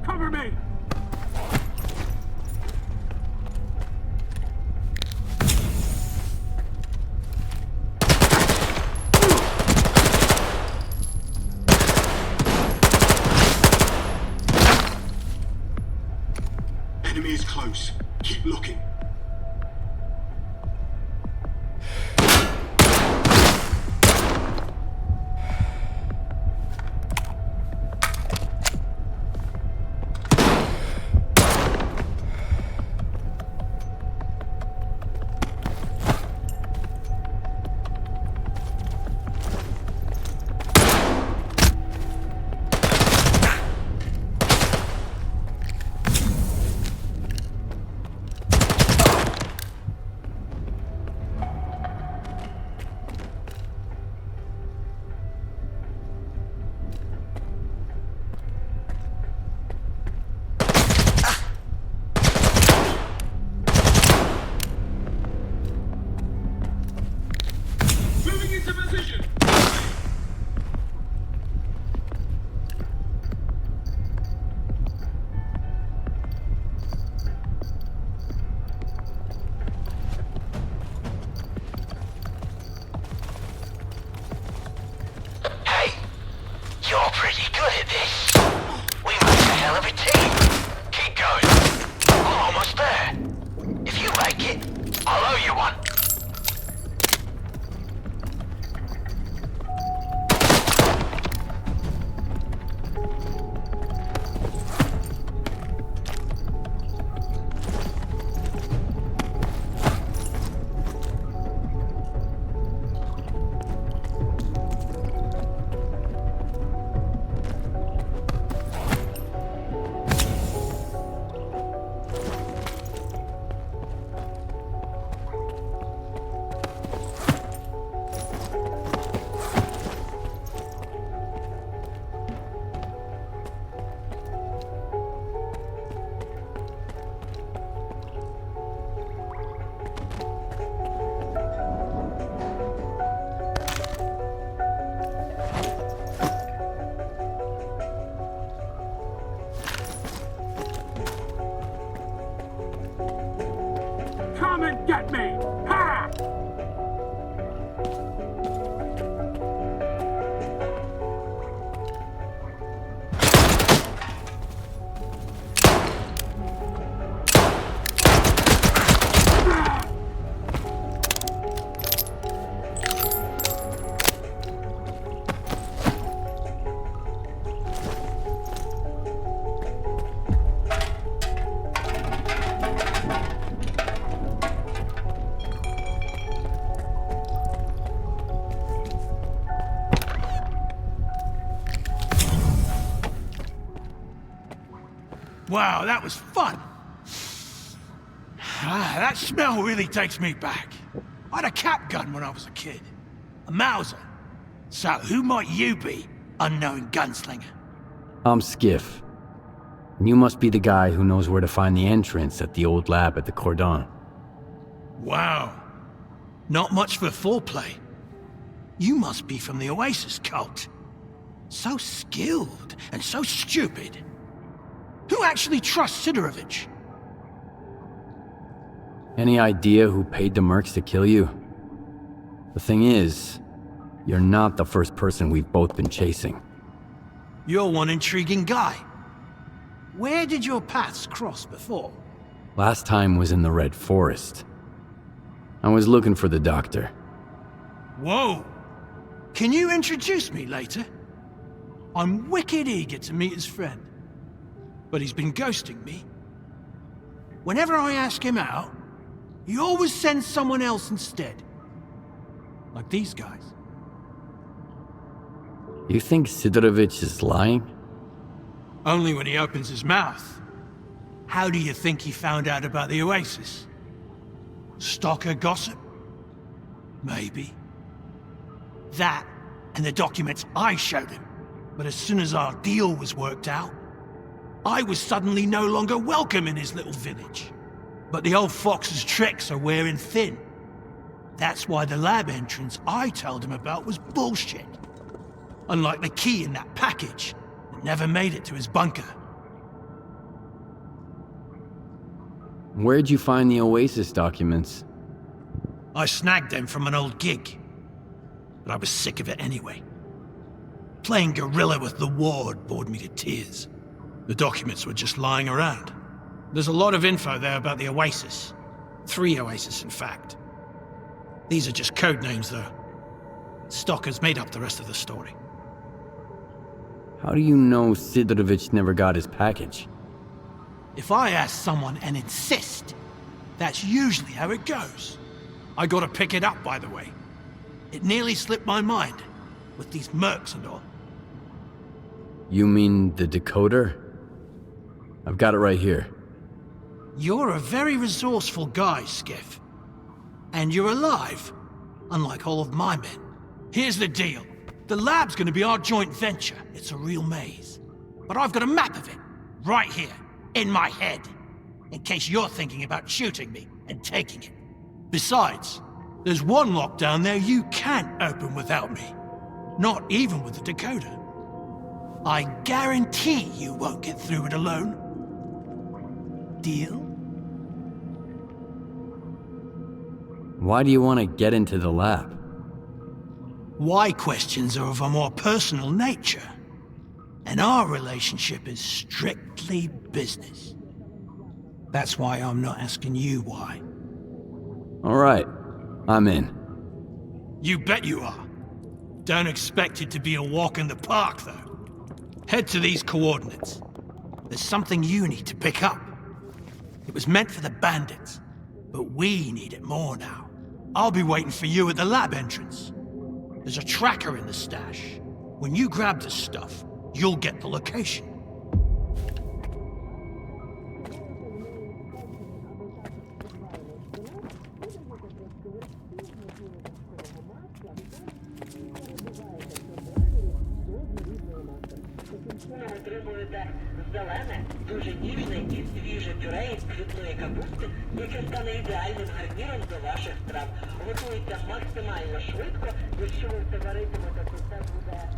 Cover me! Enemy is close. Keep looking. Moving into position. Hey, you're pretty good at this. We make a hell of a team. Keep going. We're almost there. If you make it, I'll owe you one. Come and get me! Ha! Wow, that was fun. That smell really takes me back. I had a cap gun when I was a kid. A Mauser. So who might you be, unknown gunslinger? I'm Skiff. And you must be the guy who knows where to find the entrance at the old lab at the Cordon. Wow. Not much for foreplay. You must be from the Oasis cult. So skilled and so stupid. Who actually trusts Sidorovich? Any idea who paid the mercs to kill you? The thing is, you're not the first person we've both been chasing. You're one intriguing guy. Where did your paths cross before? Last time was in the Red Forest. I was looking for the doctor. Whoa! Can you introduce me later? I'm wicked eager to meet his friend. But he's been ghosting me. Whenever I ask him out, he always sends someone else instead. Like these guys. You think Sidorovich is lying? Only when he opens his mouth. How do you think he found out about the Oasis? Stalker gossip? Maybe. That, and the documents I showed him. But as soon as our deal was worked out, I was suddenly no longer welcome in his little village. But the old fox's tricks are wearing thin. That's why the lab entrance I told him about was bullshit. Unlike the key in that package that never made it to his bunker. Where'd you find the Oasis documents? I snagged them from an old gig. But I was sick of it anyway. Playing gorilla with the ward bored me to tears. The documents were just lying around. There's a lot of info there about the Oasis. 3 Oasis, in fact. These are just code names, though. Stalker's made up the rest of the story. How do you know Sidorovich never got his package? If I ask someone and insist, that's usually how it goes. I gotta pick it up, by the way. It nearly slipped my mind, with these mercs and all. You mean the decoder? I've got it right here. You're a very resourceful guy, Skiff. And you're alive, unlike all of my men. Here's the deal. The lab's gonna be our joint venture. It's a real maze. But I've got a map of it, right here, in my head. In case you're thinking about shooting me and taking it. Besides, there's one lock down there you can't open without me. Not even with the decoder. I guarantee you won't get through it alone. Deal? Why do you want to get into the lab? Why questions are of a more personal nature. And our relationship is strictly business. That's why I'm not asking you why. All right, I'm in. You bet you are. Don't expect it to be a walk in the park, though. Head to these coordinates. There's something you need to pick up. It was meant for the bandits, but we need it more now. I'll be waiting for you at the lab entrance. There's a tracker in the stash. When you grab the stuff, you'll get the location. Зелене, дуже ніжне і свіже пюре із квітної капусти, яке стане ідеальним гарніром до ваших страв. Готується максимально швидко, якщо ви все варитимете, то це буде...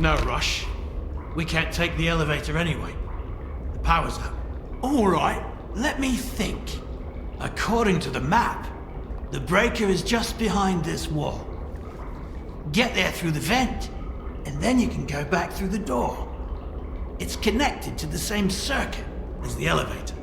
no rush. We can't take the elevator anyway. The power's out. Alright, let me think. According to the map, the breaker is just behind this wall. Get there through the vent, and then you can go back through the door. It's connected to the same circuit as the elevator.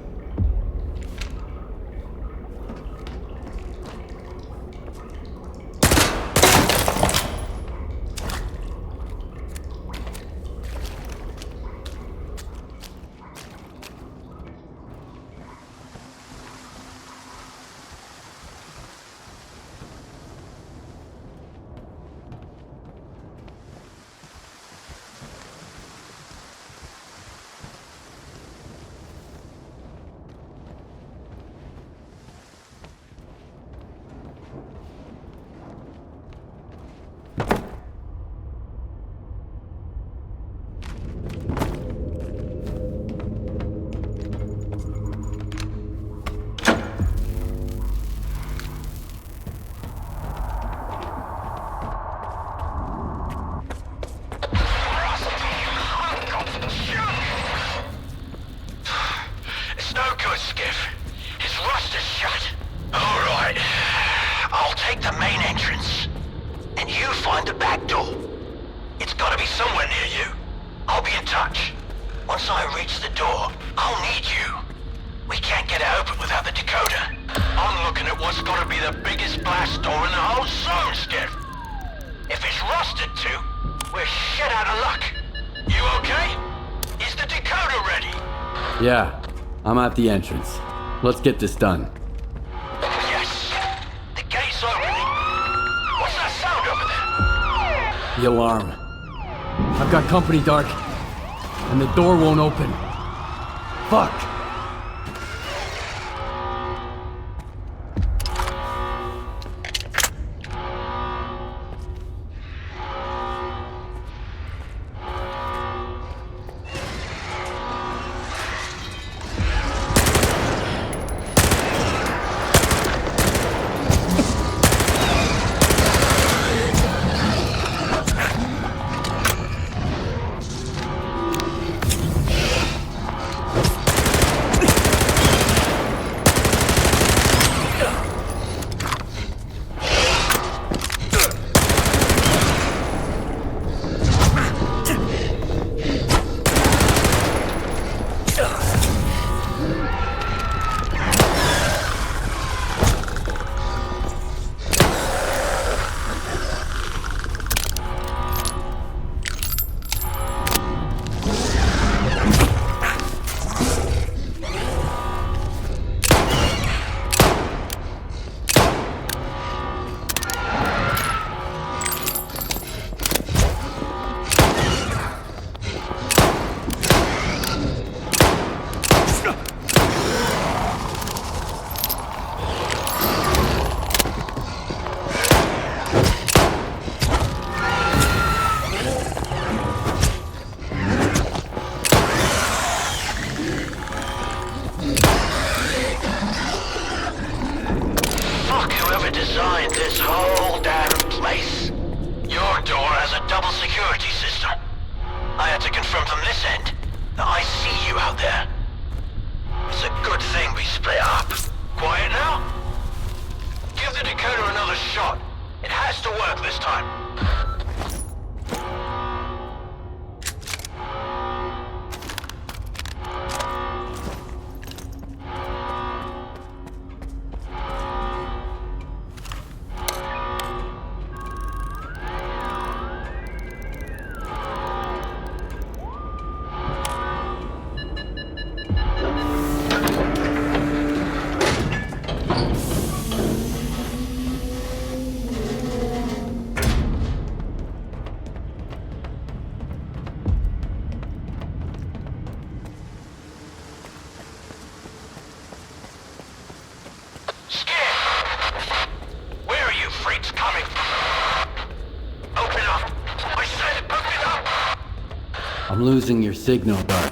Yeah, I'm at the entrance. Let's get this done. Yes! The gate's opening! What's that sound over there? The alarm. I've got company, Dark. And the door won't open. Fuck! I'm losing your signal, Dark.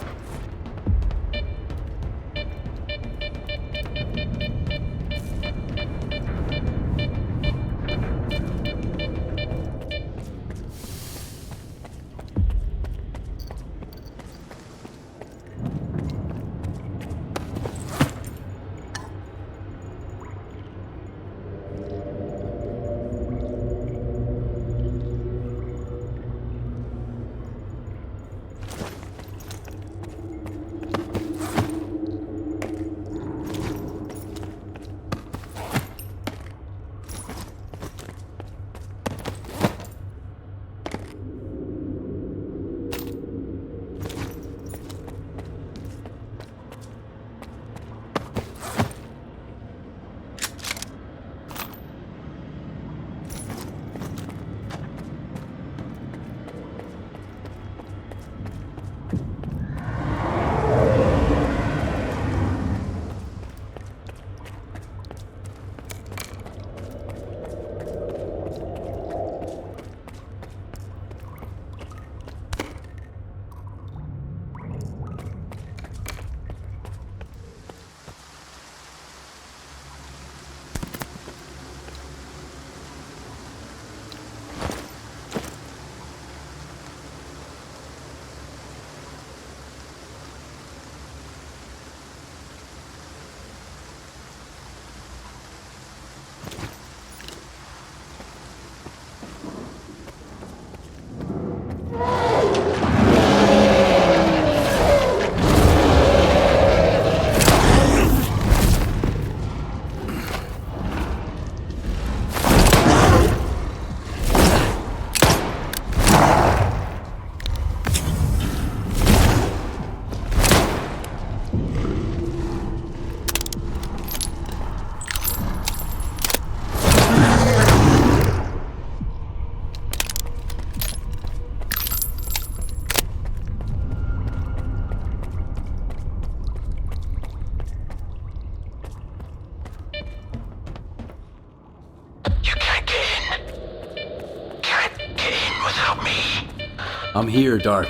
I'm here, Dark.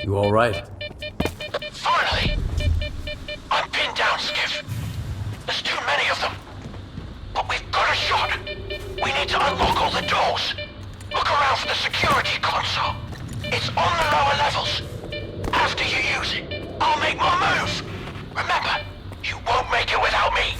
You alright? Finally! I'm pinned down, Skiff. There's too many of them. But we've got a shot. We need to unlock all the doors. Look around for the security console. It's on the lower levels. After you use it, I'll make my move. Remember, you won't make it without me.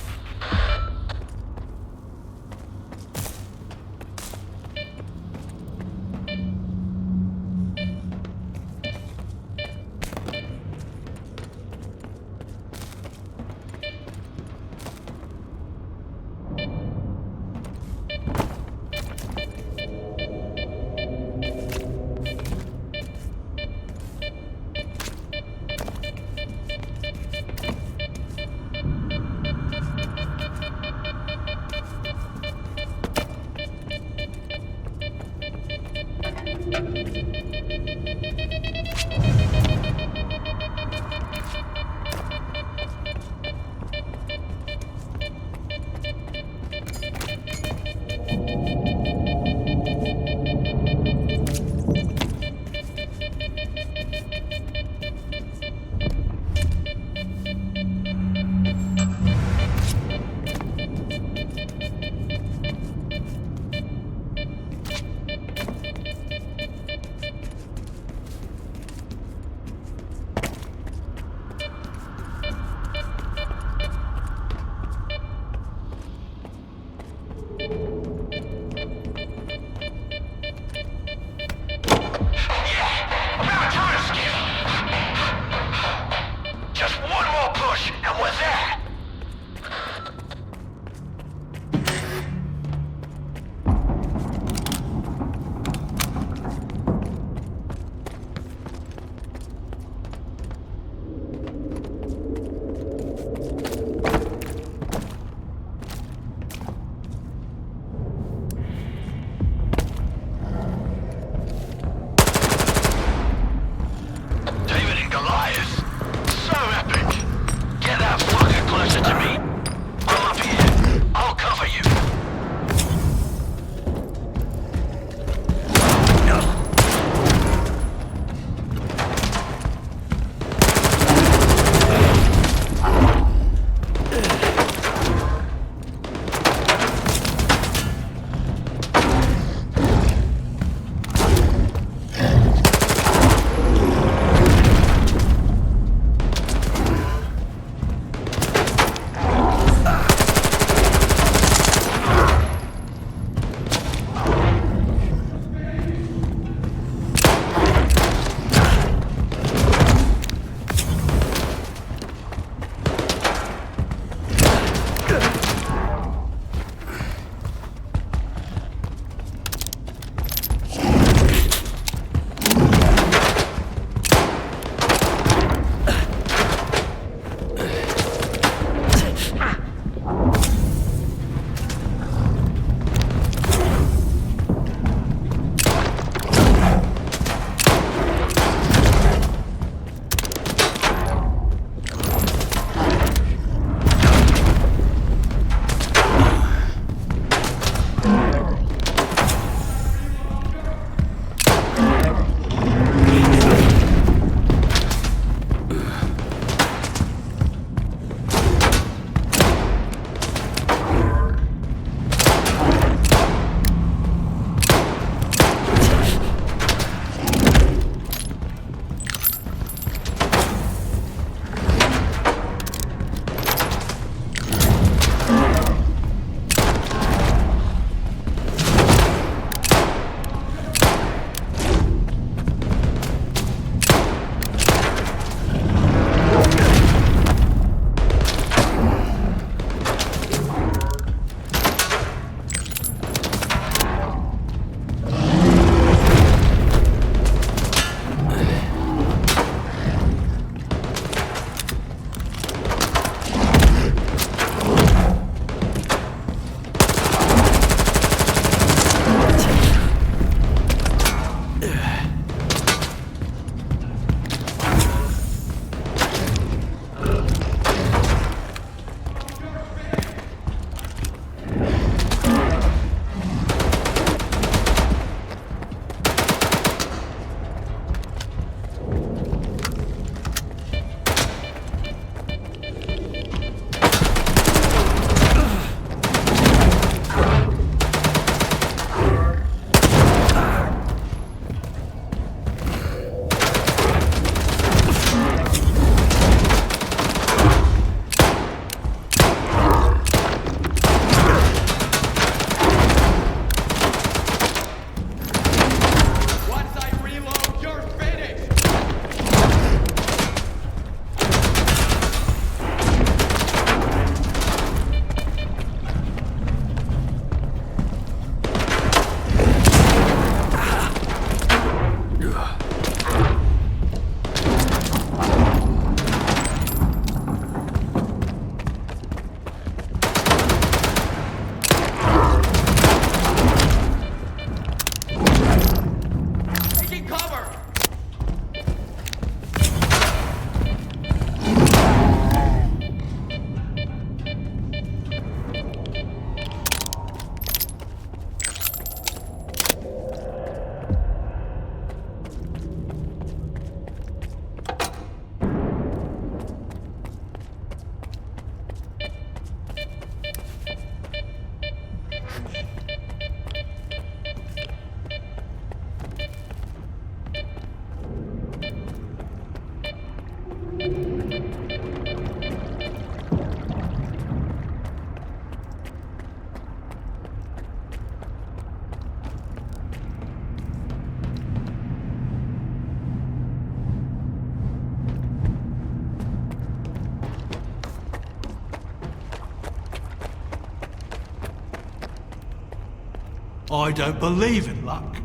I don't believe in luck.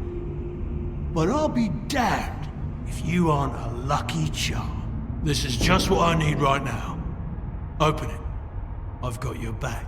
But I'll be damned if you aren't a lucky charm. This is just what I need right now. Open it. I've got your back.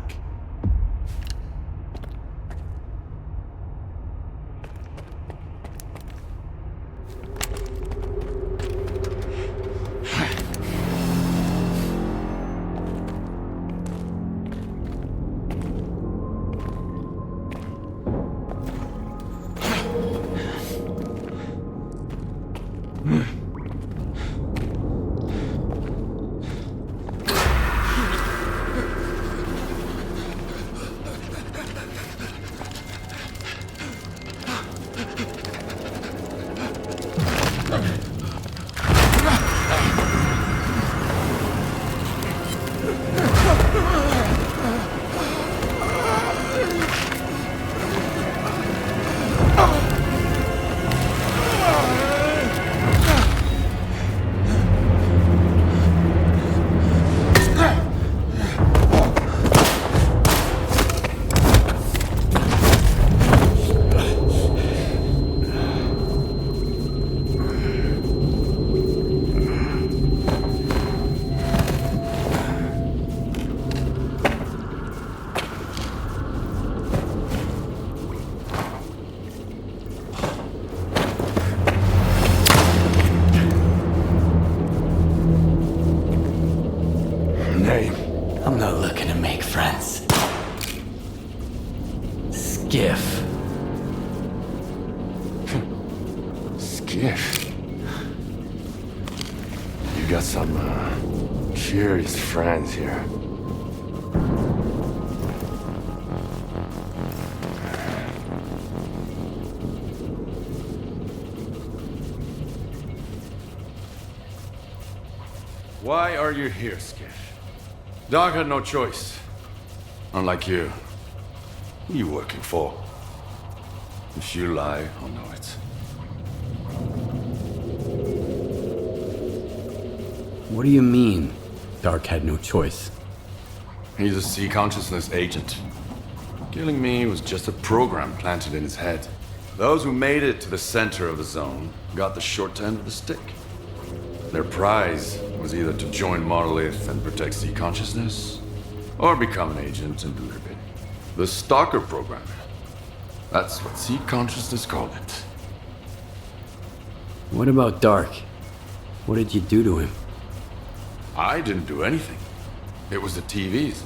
I'm not looking to make friends. Skiff. Skiff? You got some, curious friends here. Why are you here, Skiff? Doc had no choice. Unlike you. Who are you working for? If you lie, I'll know it. What do you mean, Dark had no choice? He's a sea consciousness agent. Killing me was just a program planted in his head. Those who made it to the center of the zone got the short end of the stick. Their prize was either to join Monolith and protect sea consciousness, or become an agent and do their bidding. The Stalker program. That's what sea consciousness called it. What about Dark? What did you do to him? I didn't do anything. It was the TVs.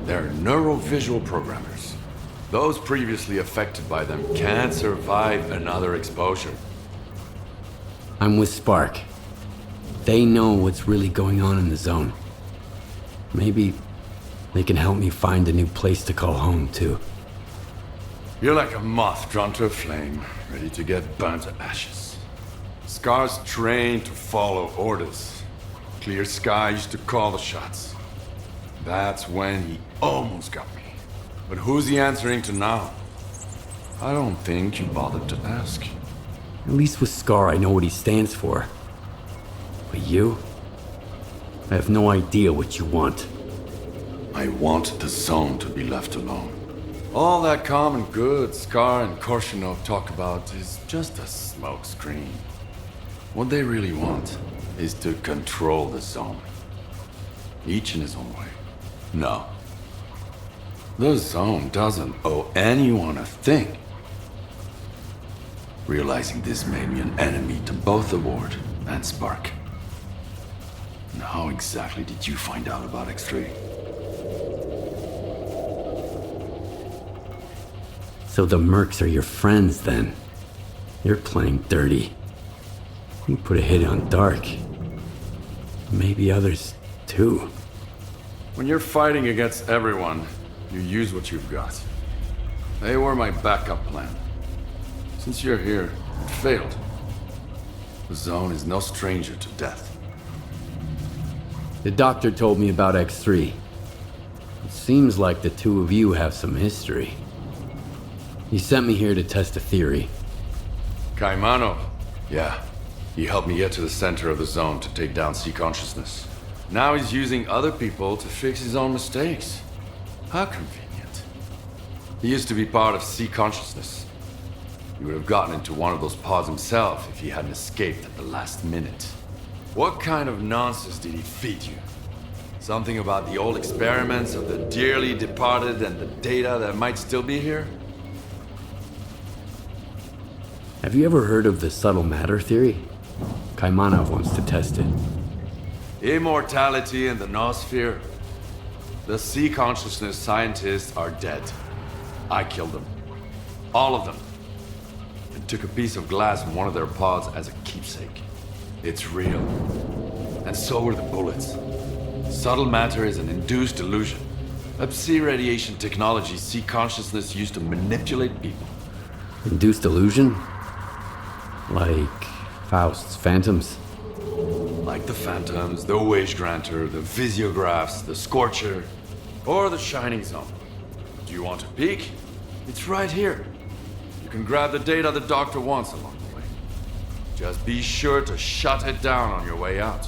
They're neurovisual programmers. Those previously affected by them can't survive another exposure. I'm with Spark. They know what's really going on in the zone. Maybe they can help me find a new place to call home, too. You're like a moth drawn to a flame, ready to get burnt to ashes. Scar's trained to follow orders. Clear Sky used to call the shots. That's when he almost got me. But who's he answering to now? I don't think you bothered to ask. At least with Scar, I know what he stands for. But you? I have no idea what you want. I want the zone to be left alone. All that common good Scar and Korshunov talk about is just a smokescreen. What they really want is to control the zone. Each in his own way. No. The zone doesn't owe anyone a thing. Realizing this made me an enemy to both the Ward and Spark. And how exactly did you find out about X3? So the Mercs are your friends, then? You're playing dirty. You put a hit on Dark. Maybe others, too. When you're fighting against everyone, you use what you've got. They were my backup plan. Since you're here, it failed. The zone is no stranger to death. The doctor told me about X3. It seems like the two of you have some history. He sent me here to test a theory. Kaimanov? Yeah. He helped me get to the center of the zone to take down sea consciousness. Now he's using other people to fix his own mistakes. How convenient. He used to be part of C consciousness. He would have gotten into one of those pods himself if he hadn't escaped at the last minute. What kind of nonsense did he feed you? Something about the old experiments of the dearly departed and the data that might still be here? Have you ever heard of the subtle matter theory? Kaimanov wants to test it. Immortality in the noosphere? The C consciousness scientists are dead. I killed them. All of them. And took a piece of glass from one of their pods as a keepsake. It's real. And so are the bullets. Subtle matter is an induced illusion. A Psi radiation technology C consciousness used to manipulate people. Induced illusion? Like Faust's phantoms? Like the phantoms, the wage granter, the visiographs, the Scorcher, or the Shining Zone. Do you want a peek? It's right here. You can grab the data the doctor wants along the way. Just be sure to shut it down on your way out.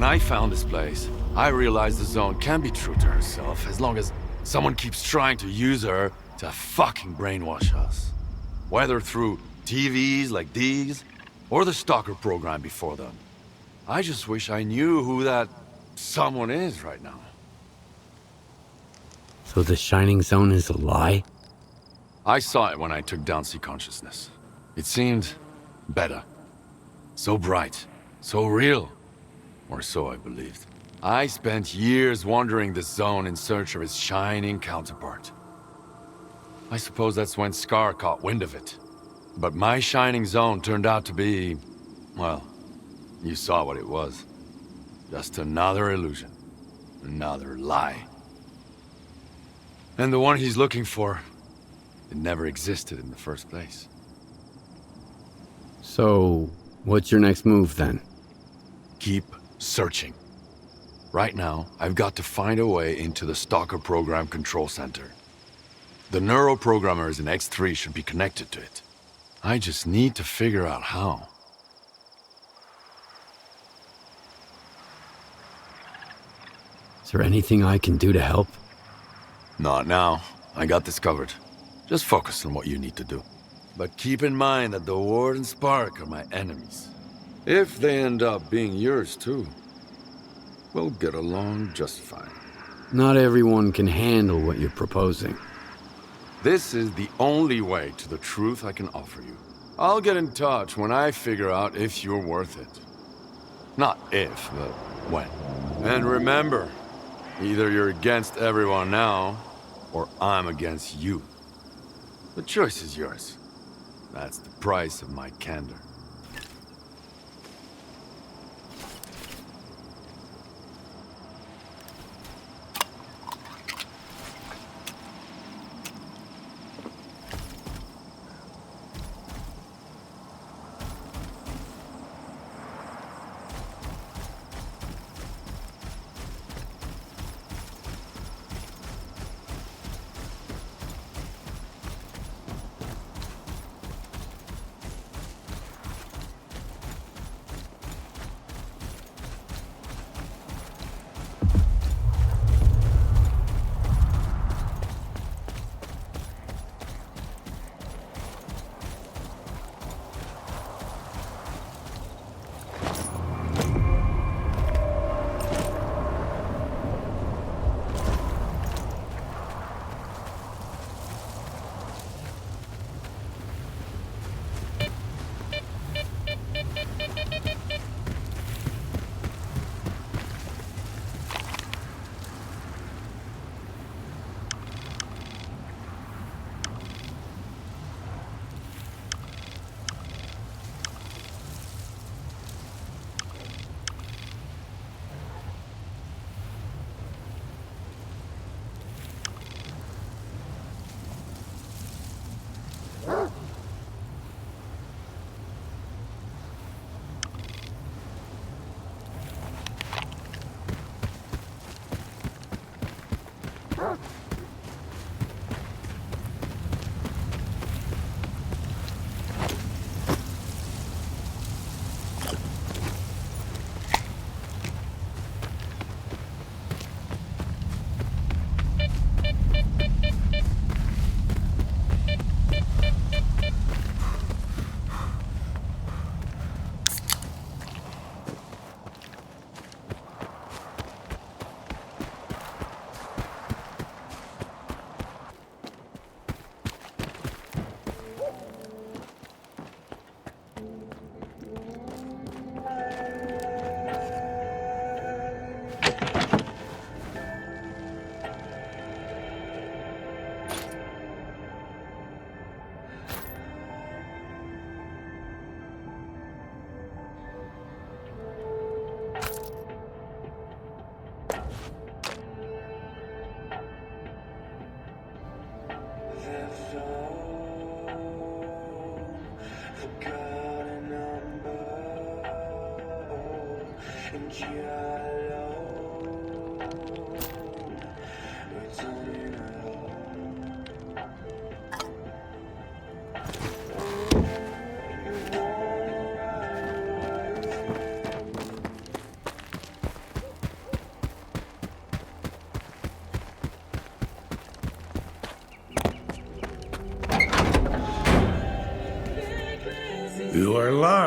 I found this place, I realized the Zone can be true to herself as long as someone keeps trying to use her to fucking brainwash us. Whether through TVs like these, or the Stalker program before them. I just wish I knew who that someone is right now. So the Shining Zone is a lie? I saw it when I took down Sea Consciousness. It seemed better. So bright, so real. Or so I believed. I spent years wandering this zone in search of its shining counterpart. I suppose that's when S.T.A.L.K.E.R caught wind of it. But my shining zone turned out to be... well, you saw what it was. Just another illusion. Another lie. And the one he's looking for, it never existed in the first place. So, what's your next move then? Keep searching. Right now, I've got to find a way into the Stalker program control center. The neuroprogrammers in X3 should be connected to it. I just need to figure out how. Is there anything I can do to help? Not now. I got this covered. Just focus on what you need to do. But keep in mind that the Ward and Spark are my enemies. If they end up being yours too, we'll get along just fine. Not everyone can handle what you're proposing. This is the only way to the truth I can offer you. I'll get in touch when I figure out if you're worth it. Not if, but when. And remember, either you're against everyone now, or I'm against you. The choice is yours. That's the price of my candor.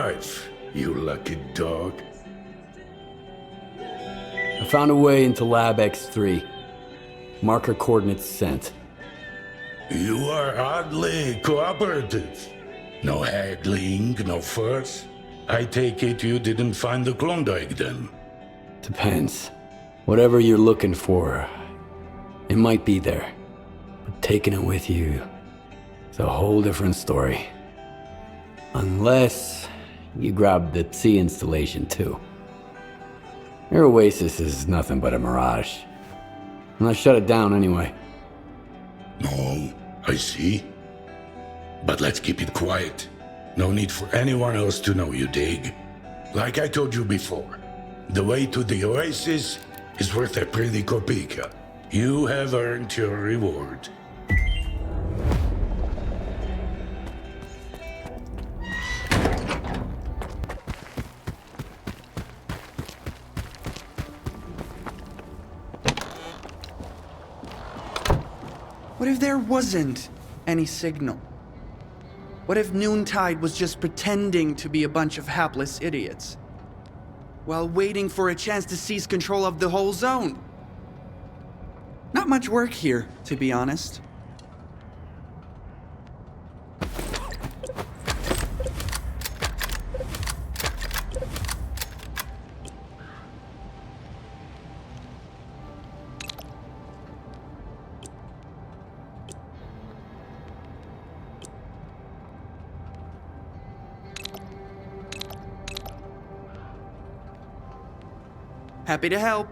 alive, you lucky dog. I found a way into Lab X3. Marker coordinates sent. You are oddly cooperative. No haggling, no fuss. I take it you didn't find the Klondike then? Depends. Whatever you're looking for, it might be there. But taking it with you, it's a whole different story. Unless you grab the C installation too. Your Oasis is nothing but a mirage. And I shut it down anyway. No, I see. But let's keep it quiet. No need for anyone else to know, you dig? Like I told you before, the way to the Oasis is worth a pretty kopika. You have earned your reward. What if there wasn't any signal? What if Noontide was just pretending to be a bunch of hapless idiots, while waiting for a chance to seize control of the whole zone? Not much work here, to be honest. Happy to help.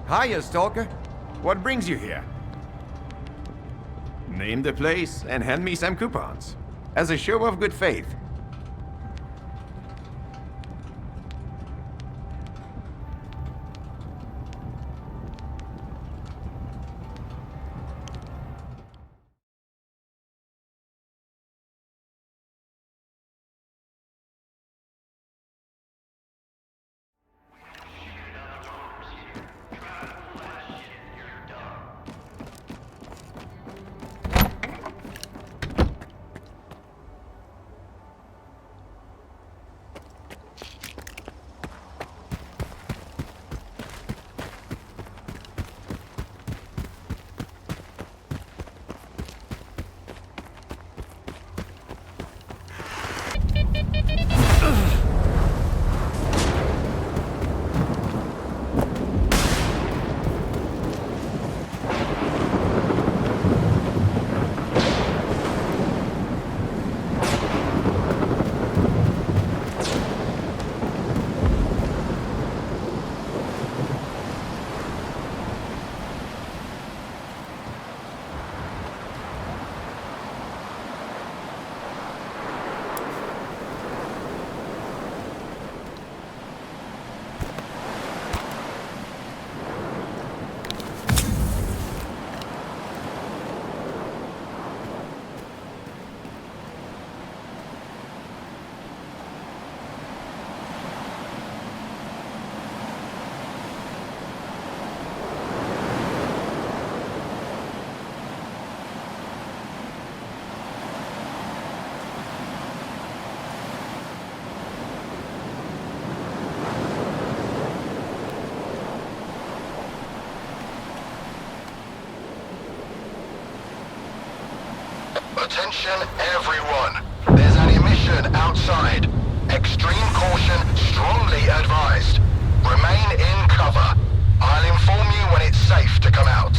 Hiya, Stalker. What brings you here? Name the place and hand me some coupons. As a show of good faith. Attention everyone. There's an emission outside. Extreme caution strongly advised. Remain in cover. I'll inform you when it's safe to come out.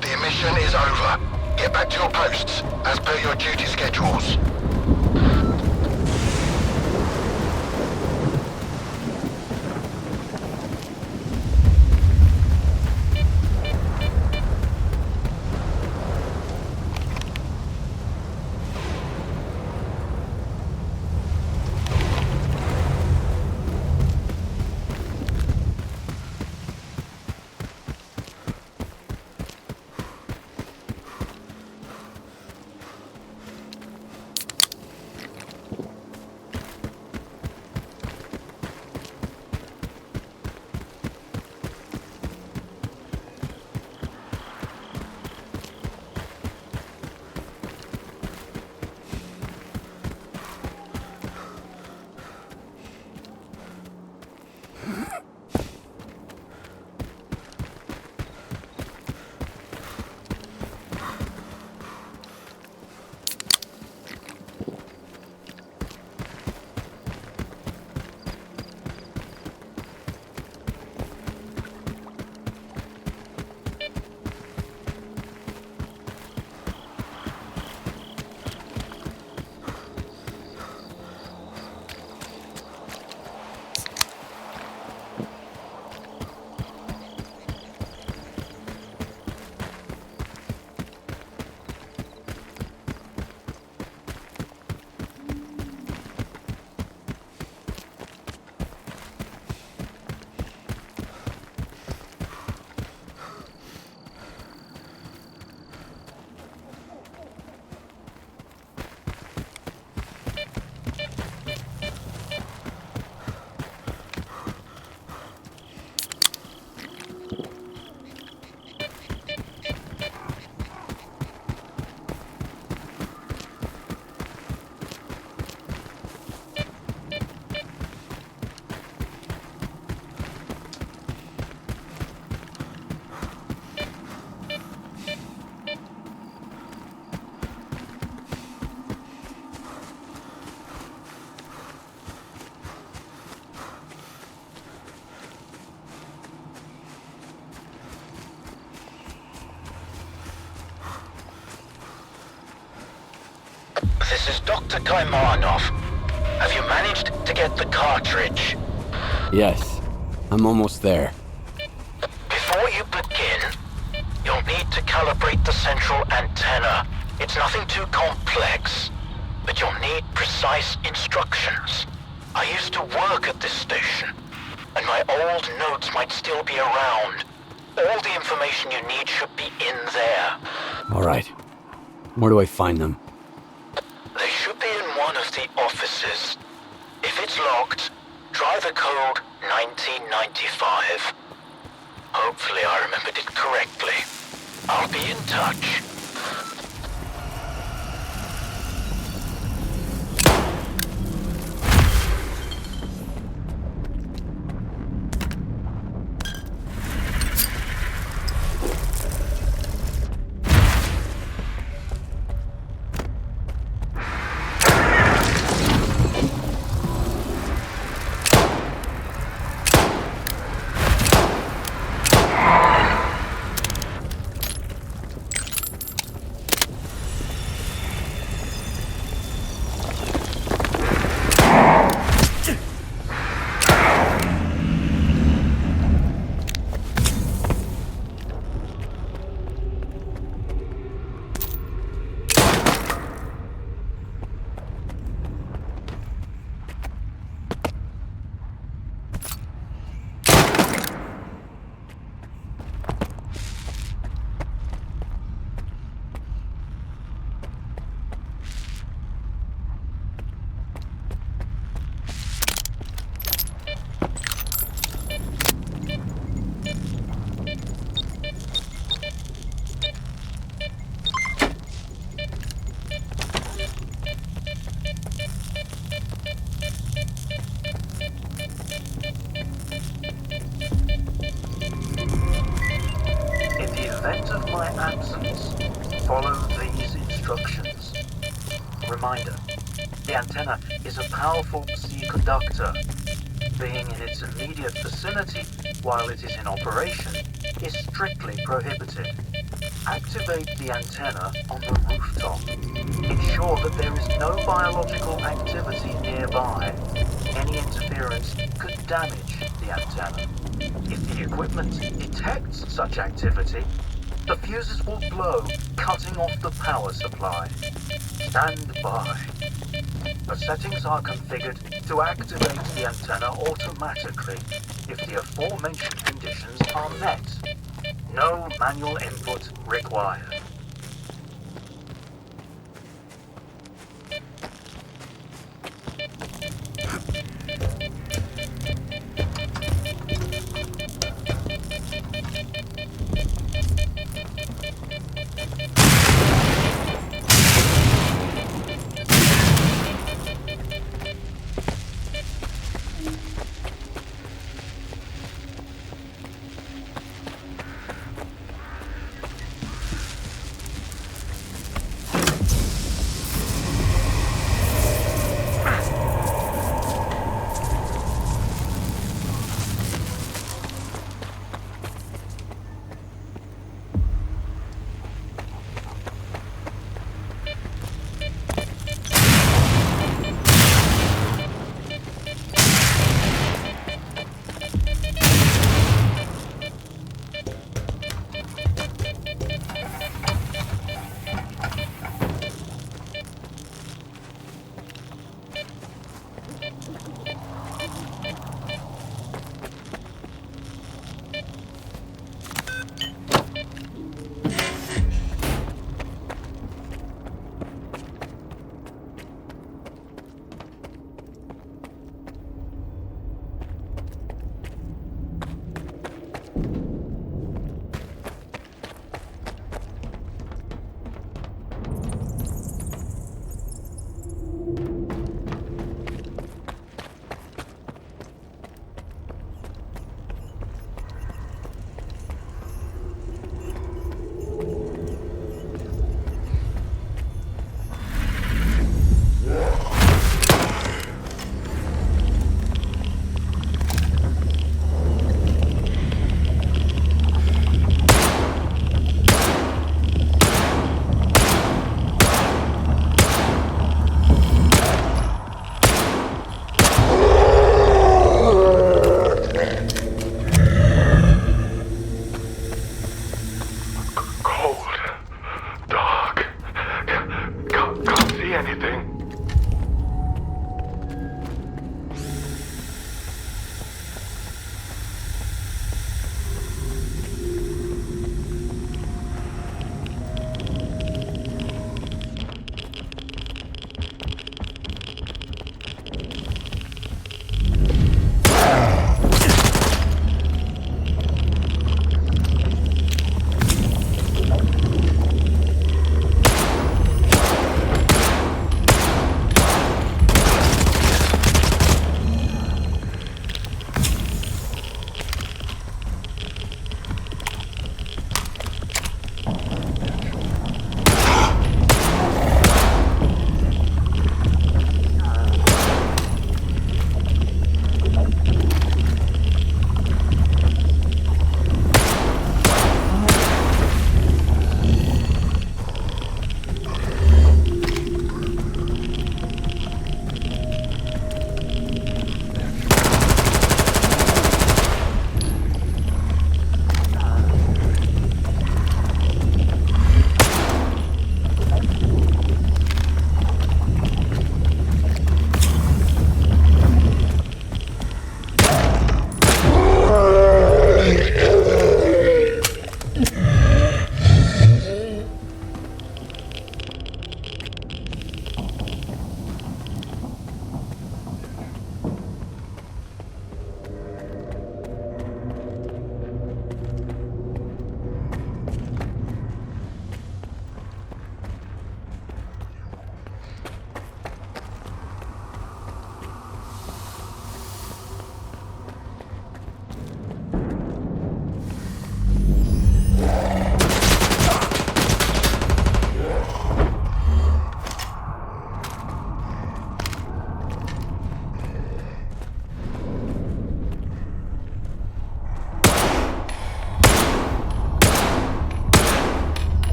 The mission is over. Get back to your posts, as per your duty schedules. This is Dr. Kaimanov. Have you managed to get the cartridge? Yes, I'm almost there. Before you begin, you'll need to calibrate the central antenna. It's nothing too complex, but you'll need precise instructions. I used to work at this station, and my old notes might still be around. All the information you need should be in there. All right. Where do I find them? They should be in one of the offices. If it's locked, try the code 1995. Hopefully I remembered it correctly. I'll be in touch. my absence, follow these instructions. Reminder, the antenna is a powerful Psi conductor. Being in its immediate vicinity while it is in operation is strictly prohibited. Activate the antenna on the rooftop. Ensure that there is no biological activity nearby. Any interference could damage the antenna. If the equipment detects such activity, the fuses will blow, cutting off the power supply. Stand by. The settings are configured to activate the antenna automatically if the aforementioned conditions are met. No manual input required.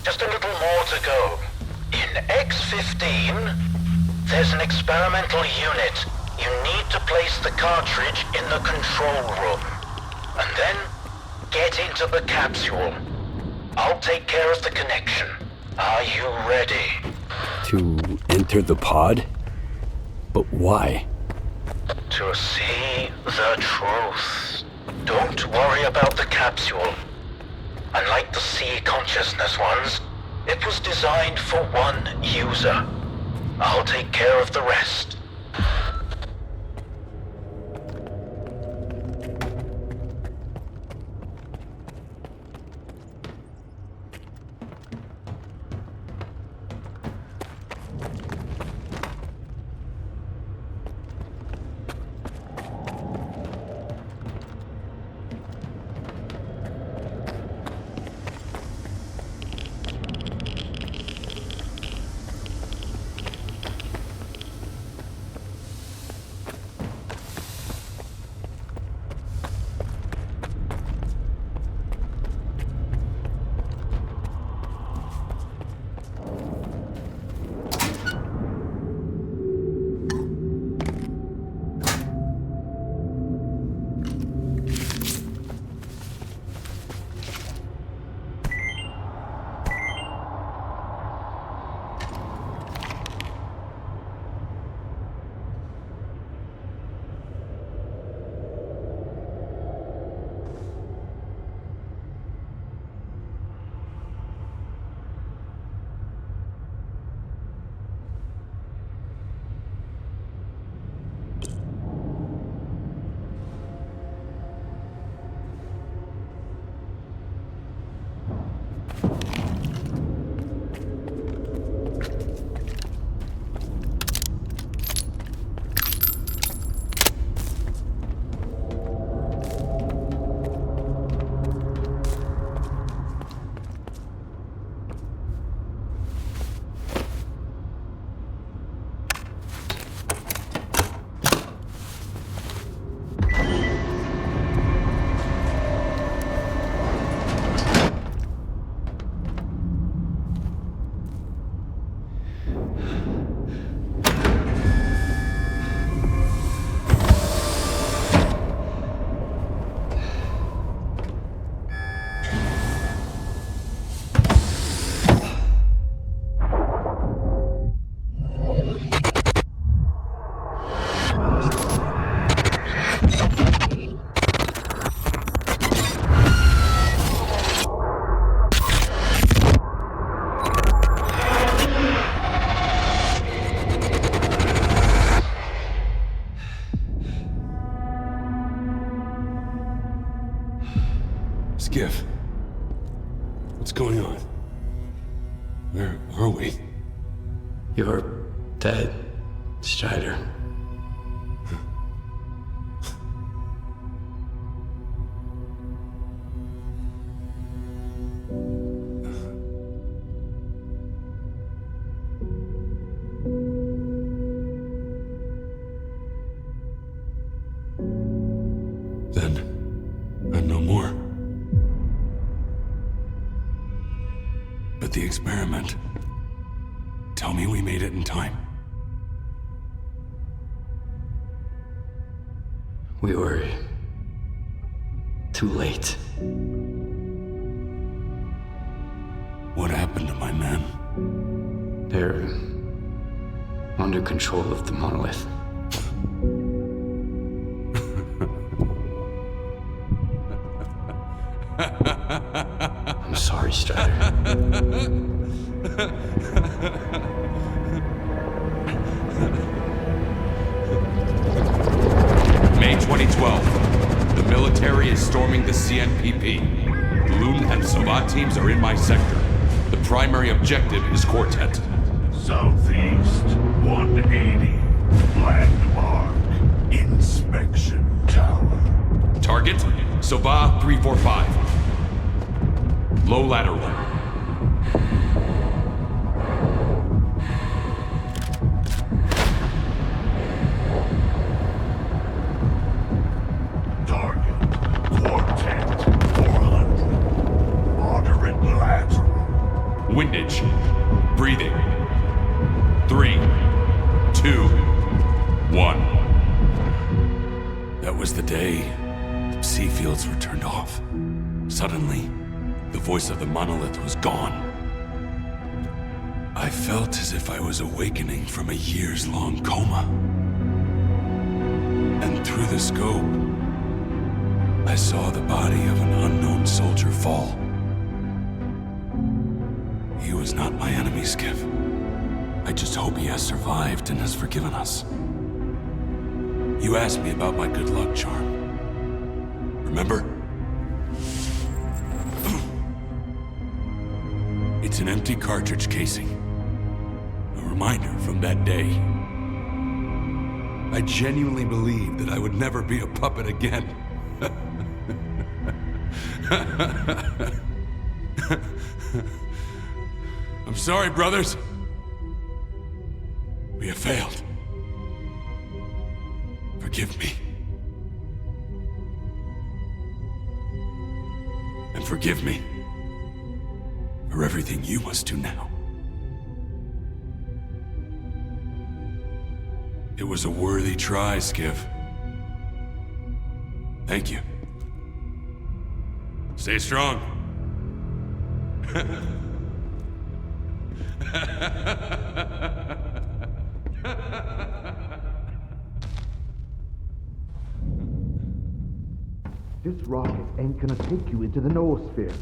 Just a little more to go. In X15, there's an experimental unit. You need to place the cartridge in the control room. And then, get into the capsule. I'll take care of the connection. Are you ready? To enter the pod? But why? To see the truth. Don't worry about the capsule. Unlike the sea consciousness ones, it was designed for one user. I'll take care of the rest. Skiff. What's going on? Where are we? You're dead, Strider. Then, I'm no more. But the experiment. Tell me we made it in time. We were too late. What happened to my men? They're under control of the monolith. I'm sorry, Strider. May 2012. The military is storming the CNPP. Loon and Savat teams are in my sector. The primary objective is Quartet. Southeast 180. Landmark. Inspection Tower. Target, Savat 345. Low lateral. Target, Quartet 400. Moderate lateral. Windage. Breathing. 3, 2, 1. That was the day the sea fields were turned off. Suddenly, the voice of the monolith was gone. I felt as if I was awakening from a years-long coma. And through the scope, I saw the body of an unknown soldier fall. He was not my enemy, Skiff. I just hope he has survived and has forgiven us. You asked me about my good luck charm. Remember? It's an empty cartridge casing. A reminder from that day. I genuinely believed that I would never be a puppet again. I'm sorry, brothers. We have failed. Forgive me. And forgive me for everything you must do now. It was a worthy try, Skiff. Thank you. Stay strong. This rocket ain't gonna take you into the noosphere.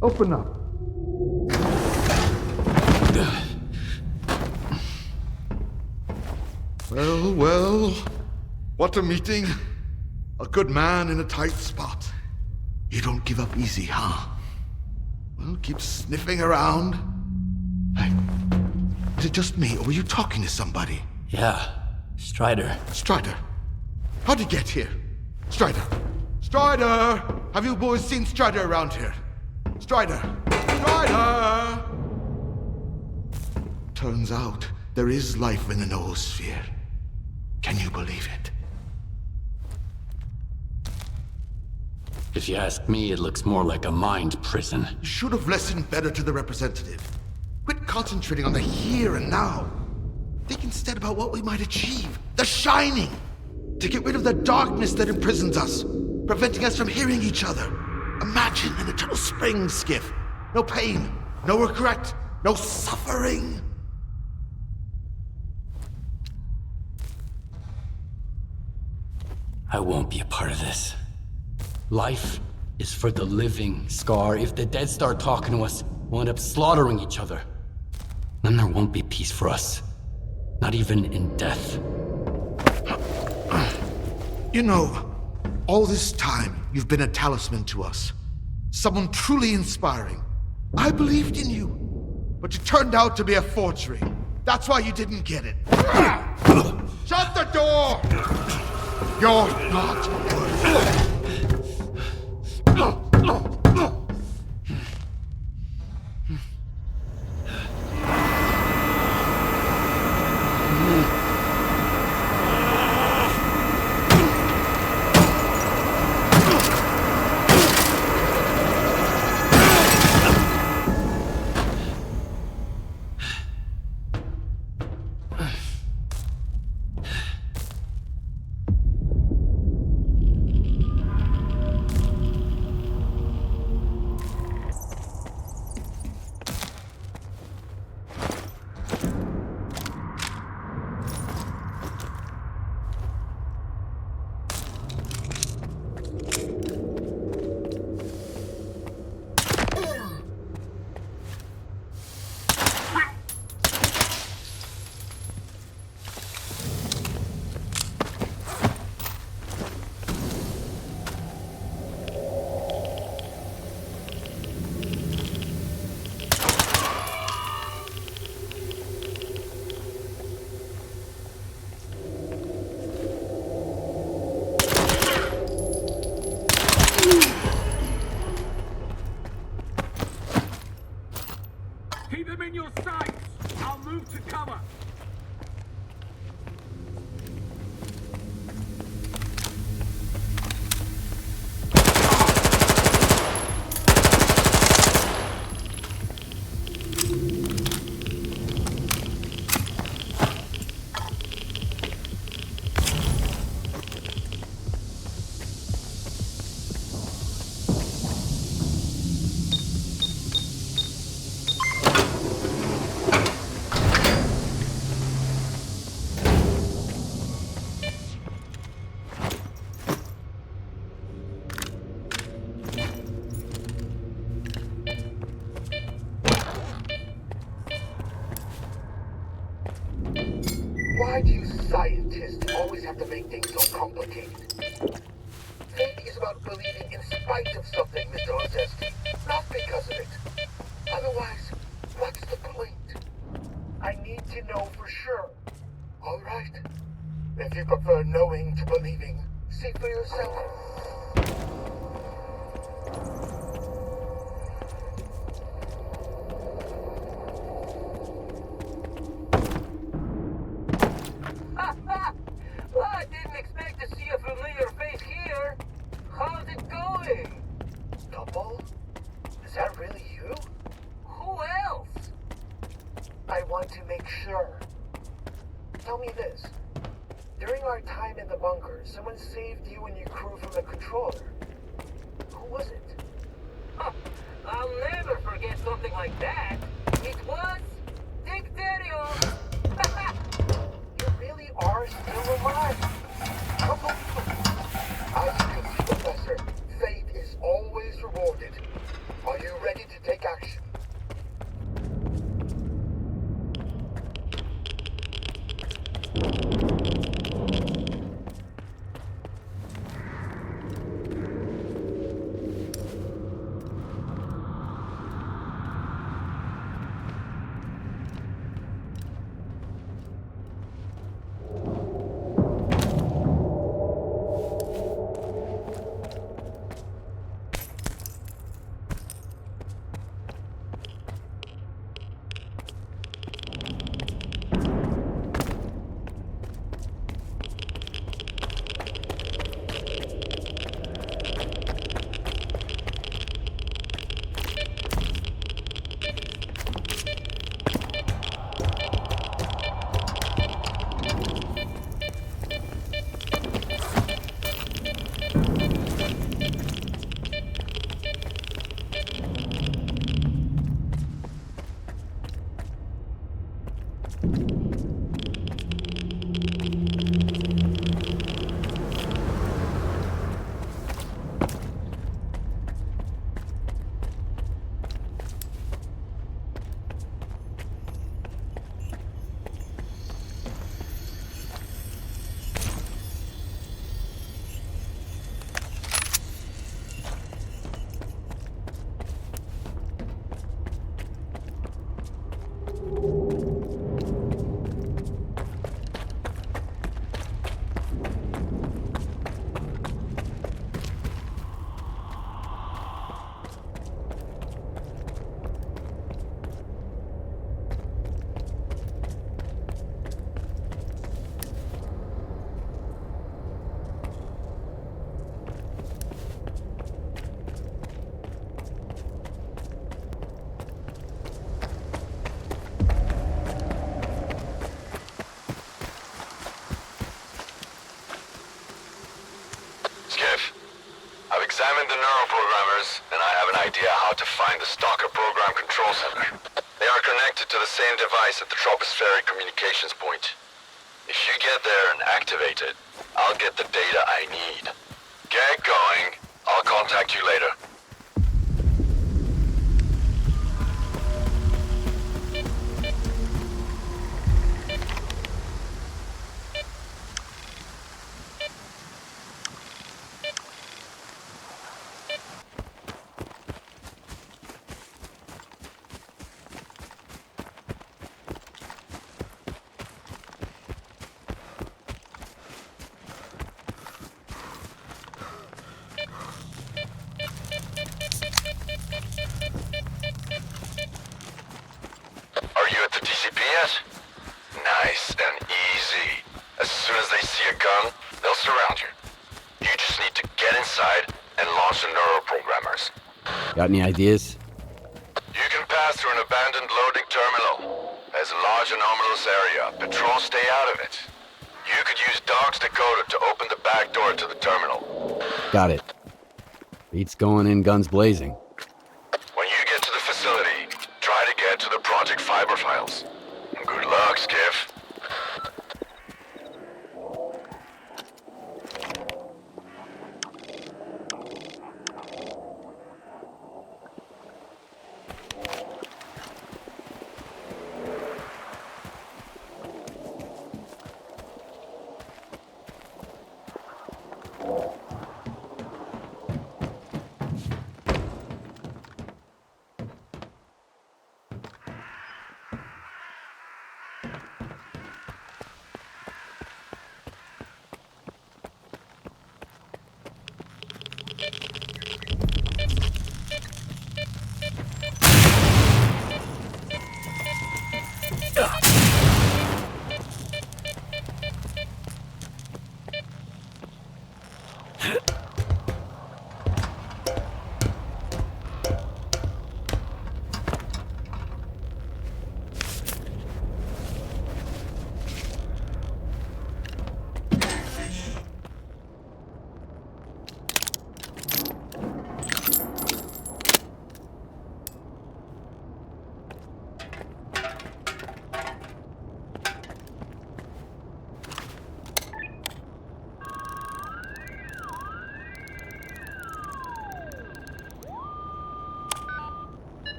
Open up. Well, well. What a meeting. A good man in a tight spot. You don't give up easy, huh? Well, keep sniffing around. Hey, is it just me, or were you talking to somebody? Yeah, Strider. Strider? How'd he get here? Strider! Strider! Have you boys seen Strider around here? Strider! Strider! Turns out there is life in the noosphere. Can you believe it? If you ask me, it looks more like a mind prison. You should have listened better to the representative. Quit concentrating on the here and now. Think instead about what we might achieve. The Shining! To get rid of the darkness that imprisons us, preventing us from hearing each other. Imagine an eternal spring, Skiff. No pain, no regret, no suffering. I won't be a part of this. Life is for the living, Scar. If the dead start talking to us, we'll end up slaughtering each other. Then there won't be peace for us. Not even in death. You know, all this time, you've been a talisman to us. Someone truly inspiring. I believed in you. But you turned out to be a forgery. That's why you didn't get it. Shut the door! You're not worth Why do you scientists always have to make things so complicated? Faith is about believing in spite of something, Mr. Oasis, not because of it. Otherwise, what's the point? I need to know for sure. All right. If you prefer knowing to believing, see for yourself. Well, I didn't expect to see a familiar face here. How's it going? Double? Is that really you? Who else? I want to make sure. Tell me this. During our time in the bunker, someone saved you and your crew from the controller. Who was it? Huh. I'll never forget something like that. It was Dicterio. You really are still alive. Come on. As you can see, Professor, faith is always rewarded. Are you ready to take action? Examined the neuroprogrammers, and I have an idea how to find the Stalker program control center. They are connected to the same device at the Troposphere communications point. If you get there and activate it, I'll get the data I need. Get going. I'll contact you later. Nice and easy. As soon as they see a gun, they'll surround you. You just need to get inside and launch the neuroprogrammers. Got any ideas? You can pass through an abandoned loading terminal. There's a large anomalous area. Patrol stay out of it. You could use Dog's decoder to open the back door to the terminal. Got it. Beats going in guns blazing. When you get to the facility, try to get to the project fiber files. Good luck, Skiff.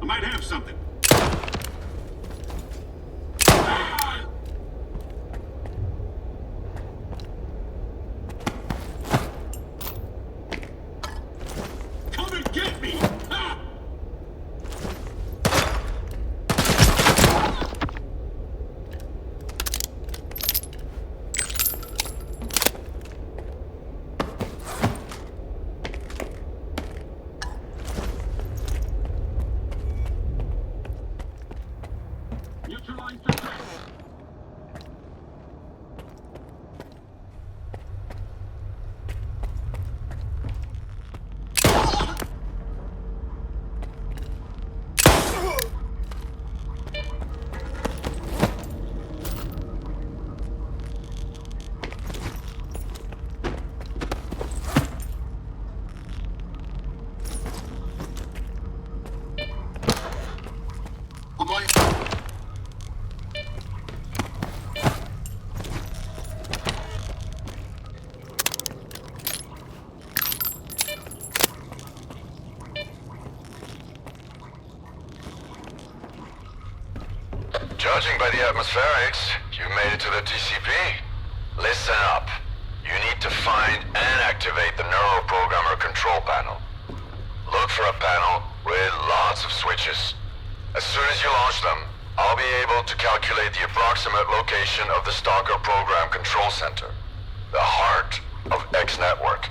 Might have something. Come and get me! Ah! Judging by the atmospherics, you made it to the TCP. Listen up. You need to find and activate the neuroprogrammer control panel. Look for a panel with lots of switches. As soon as you launch them, I'll be able to calculate the approximate location of the Stalker program control center, the heart of X Network.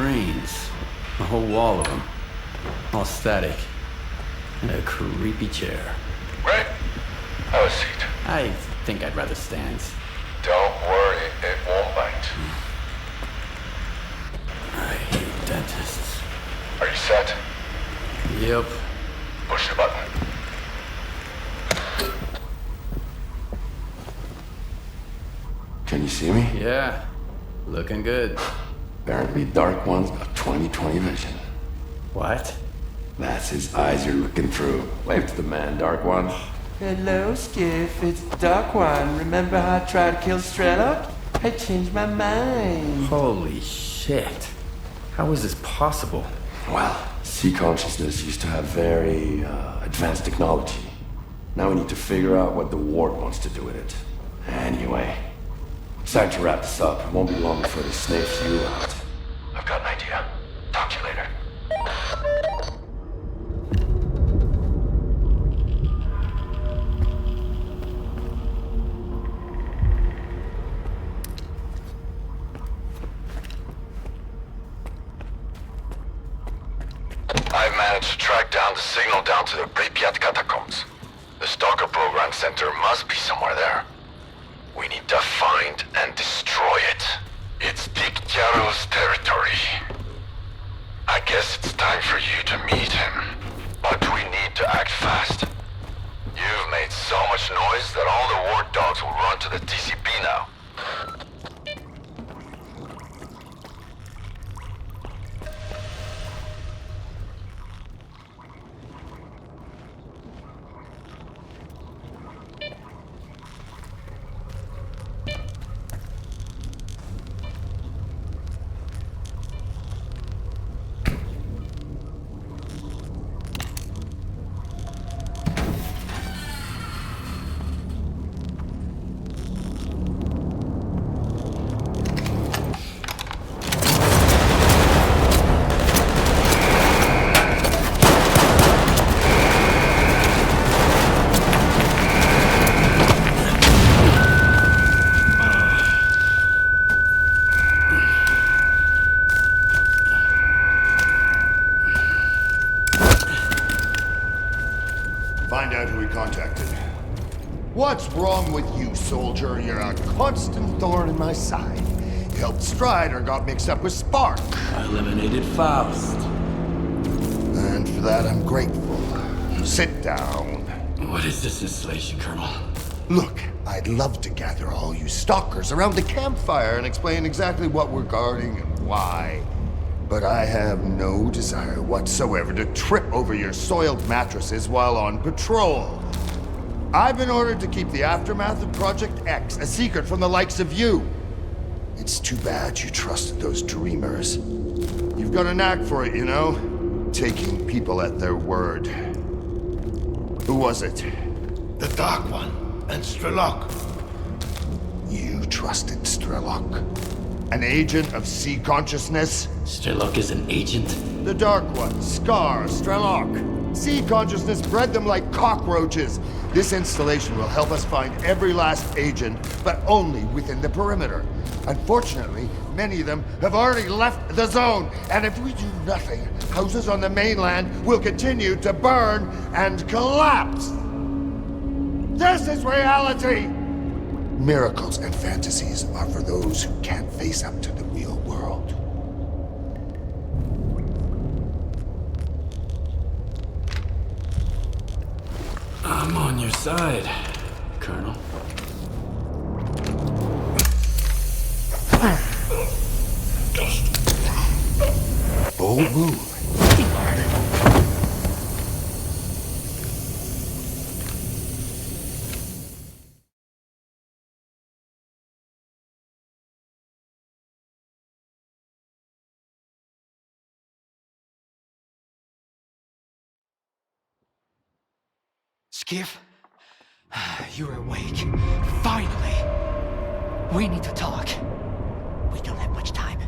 screens. A whole wall of them. All static. And a creepy chair. Right? Have a seat. I think I'd rather stand. Don't worry, it won't bite. I hate dentists. Are you set? Yep. Push the button. Can you see me? Yeah. Looking good. Apparently Dark One's got 20/20 vision. What? That's his eyes you're looking through. Wave to the man, Dark One. Hello, Skiff. It's Dark One. Remember how I tried to kill S.T.A.L.K.E.R? I changed my mind. Holy shit. How is this possible? Well, sea consciousness used to have very advanced technology. Now we need to figure out what the ward wants to do with it. Anyway, it's time to wrap this up. It won't be long before they sniff you out. I've got an idea. Talk to you later. I've managed to track down the signal down to the Prypiat catacombs. The Stalker program center must be somewhere there. We need to find and destroy it. It's Big Yaro's territory. I guess it's time for you to meet him. But we need to act fast. You've made so much noise that all the ward dogs will run to the TCP now. Find out who he contacted. What's wrong with you, soldier? You're a constant thorn in my side. You helped Strider, got mixed up with Spark. I eliminated Faust. And for that, I'm grateful. Sit down. What is this installation, Colonel? Look, I'd love to gather all you stalkers around the campfire and explain exactly what we're guarding and why. But I have no desire whatsoever to trip over your soiled mattresses while on patrol. I've been ordered to keep the aftermath of Project X a secret from the likes of you. It's too bad you trusted those dreamers. You've got a knack for it, you know? Taking people at their word. Who was it? The Dark One and S.T.A.L.K.E.R. You trusted S.T.A.L.K.E.R? An agent of sea consciousness? S.T.A.L.K.E.R is an agent? The Dark One, S.C.A.R, S.T.A.L.K.E.R. Sea consciousness bred them like cockroaches. This installation will help us find every last agent, but only within the perimeter. Unfortunately, many of them have already left the zone, and if we do nothing, houses on the mainland will continue to burn and collapse. This is reality! Miracles and fantasies are for those who can't face up to the real world. I'm on your side, Colonel. Bold move. Skiff, you're awake. Finally! We need to talk. We don't have much time.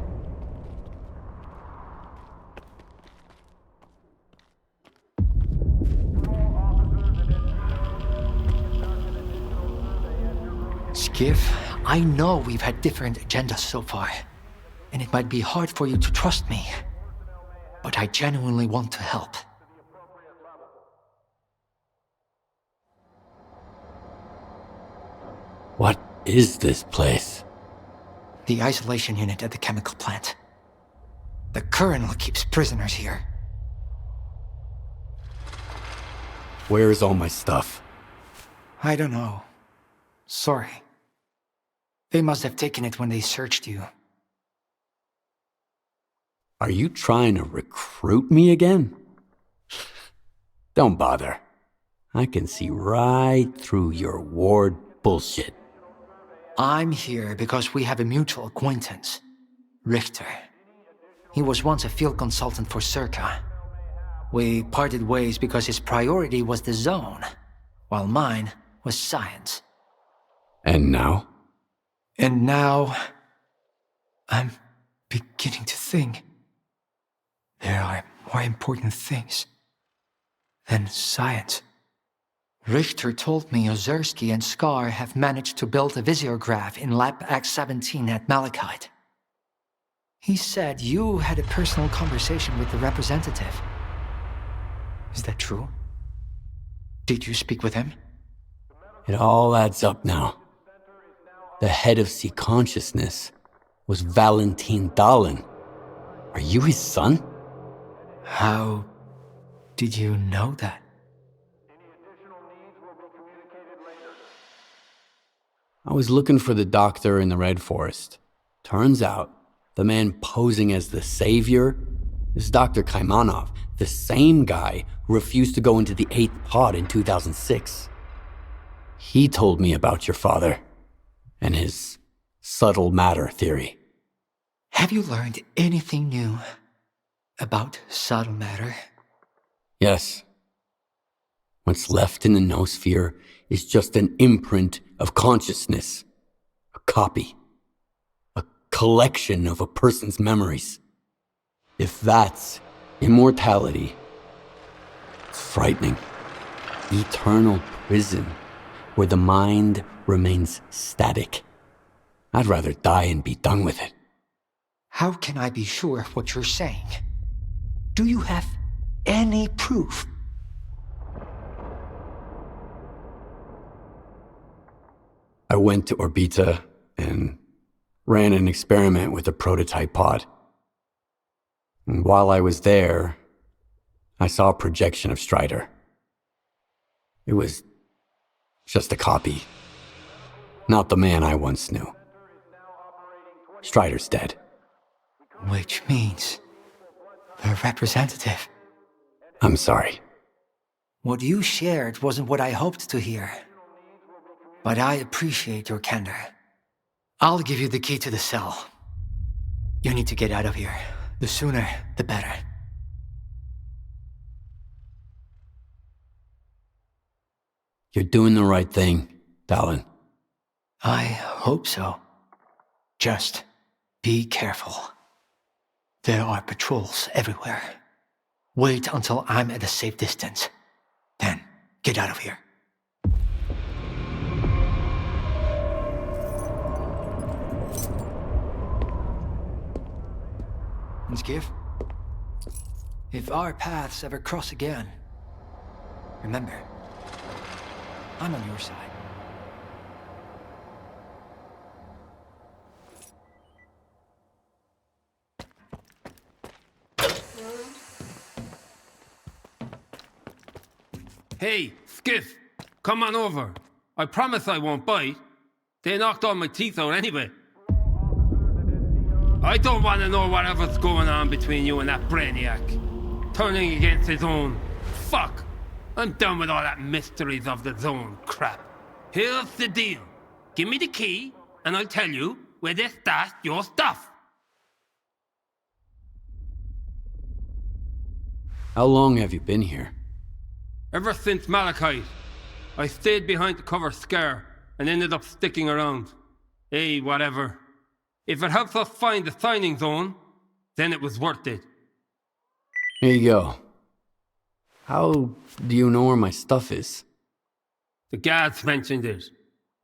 Skiff, I know we've had different agendas so far. and it might be hard for you to trust me, but I genuinely want to help. What is this place? The isolation unit at the chemical plant. The Colonel keeps prisoners here. Where is all my stuff? I don't know. Sorry. They must have taken it when they searched you. Are you trying to recruit me again? Don't bother. I can see right through your ward bullshit. I'm here because we have a mutual acquaintance, Richter. He was once a field consultant for S.T.A.L.K.E.R. We parted ways because his priority was the zone, while mine was science. And now? And now, I'm beginning to think there are more important things than science. Richter told me Ozersky and S.T.A.L.K.E.R have managed to build a visiograph in Lab X15 at Malachite. He said you had a personal conversation with the representative. Is that true? Did you speak with him? It all adds up now. The head of C Consciousness was Valentin Dahlen. Are you his son? How did you know that? I was looking for the doctor in the Red Forest. Turns out, the man posing as the savior is Dr. Kaimanov, the same guy who refused to go into the 8th pod in 2006. He told me about your father and his subtle matter theory. Have you learned anything new about subtle matter? Yes. What's left in the noosphere is just an imprint of consciousness, a copy, a collection of a person's memories. If that's immortality, it's frightening. Eternal prison where the mind remains static. I'd rather die and be done with it. How can I be sure of what you're saying? Do you have any proof? I went to Orbita and ran an experiment with a prototype pod. And while I was there, I saw a projection of Strider. It was just a copy. Not the man I once knew. Strider's dead. Which means the representative. I'm sorry. What you shared wasn't what I hoped to hear. But I appreciate your candor. I'll give you the key to the cell. You need to get out of here. The sooner, the better. You're doing the right thing, Dahlen. I hope so. Just be careful. There are patrols everywhere. Wait until I'm at a safe distance. Then, get out of here. Skiff, if our paths ever cross again, remember, I'm on your side. Hey, Skiff, come on over. I promise I won't bite. They knocked all my teeth out anyway. I don't want to know whatever's going on between you and that brainiac. Turning against his own. Fuck. I'm done with all that mysteries of the zone crap. Here's the deal. Give me the key, and I'll tell you where they stashed your stuff. How long have you been here? Ever since Malachite. I stayed behind to cover S.T.A.L.K.E.R. and ended up sticking around. Hey, whatever. If it helps us find the signing zone, then it was worth it. Here you go. How do you know where my stuff is? The guards mentioned it.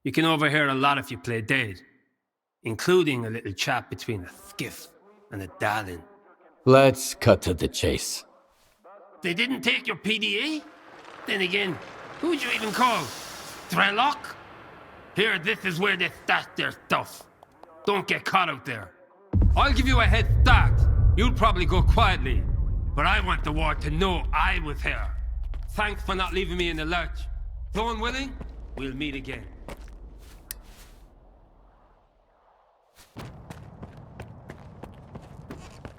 You can overhear a lot if you play dead, including a little chat between a skiff and a darling. Let's cut to the chase. They didn't take your PDA? Then again, who'd you even call? Strelok? Here, this is where they stash their stuff. Don't get caught out there. I'll give you a head start. You'll probably go quietly. But I want the war to know I was here. Thanks for not leaving me in the lurch. Thorn willing, we'll meet again.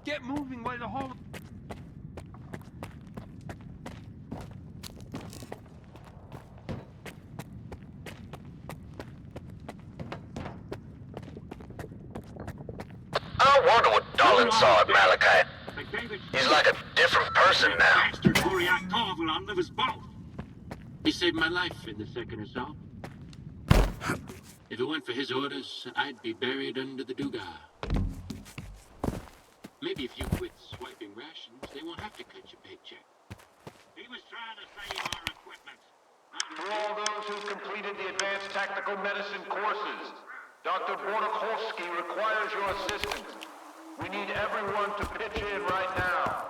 Get moving while the whole... I wonder what Dolan saw at Malachite. He's like a different person now. He saved my life in the second assault. If it weren't for his orders, I'd be buried under the Duga. Maybe if you quit swiping rations, they won't have to cut your paycheck. He was trying to save our equipment. For all those who've completed the advanced tactical medicine courses, Dr. Bordokovsky requires your assistance. We need everyone to pitch in right now.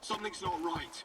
Something's not right.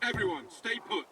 Everyone, stay put.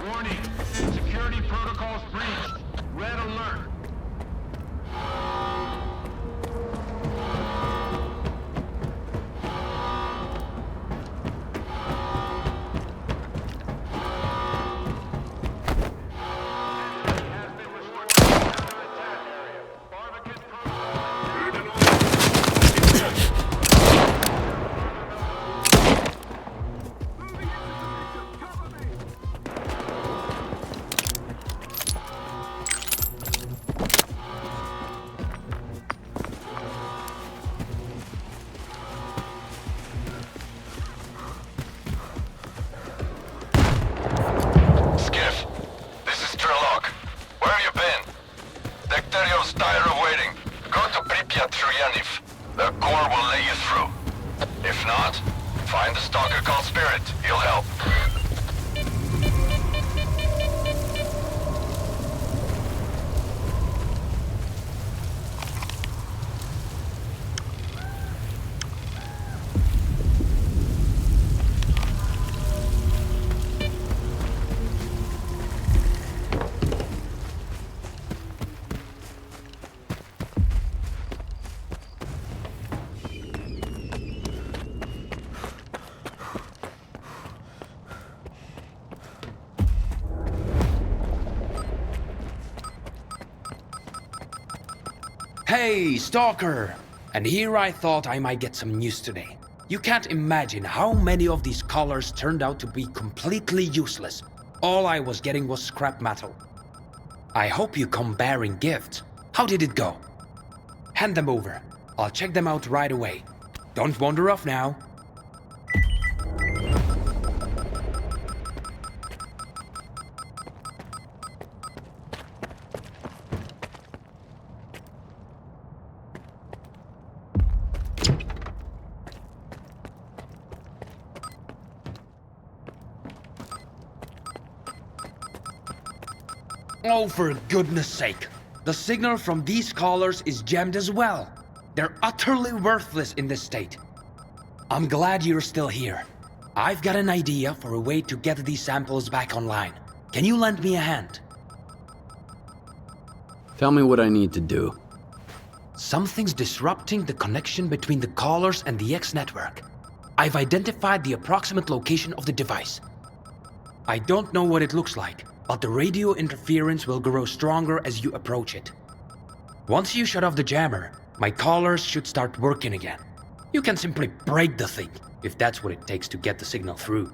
Warning! Security protocols breached. Red alert. not, find the stalker called Spirit. He'll help. Hey, Stalker! And here I thought I might get some news today. You can't imagine how many of these collars turned out to be completely useless. All I was getting was scrap metal. I hope you come bearing gifts. How did it go? Hand them over. I'll check them out right away. Don't wander off now. Oh, for goodness sake. The signal from these collars is jammed as well. They're utterly worthless in this state. I'm glad you're still here. I've got an idea for a way to get these samples back online. Can you lend me a hand? Tell me what I need to do. Something's disrupting the connection between the collars and the X network. I've identified the approximate location of the device. I don't know what it looks like, but the radio interference will grow stronger as you approach it. Once you shut off the jammer, my collars should start working again. You can simply break the thing, if that's what it takes to get the signal through.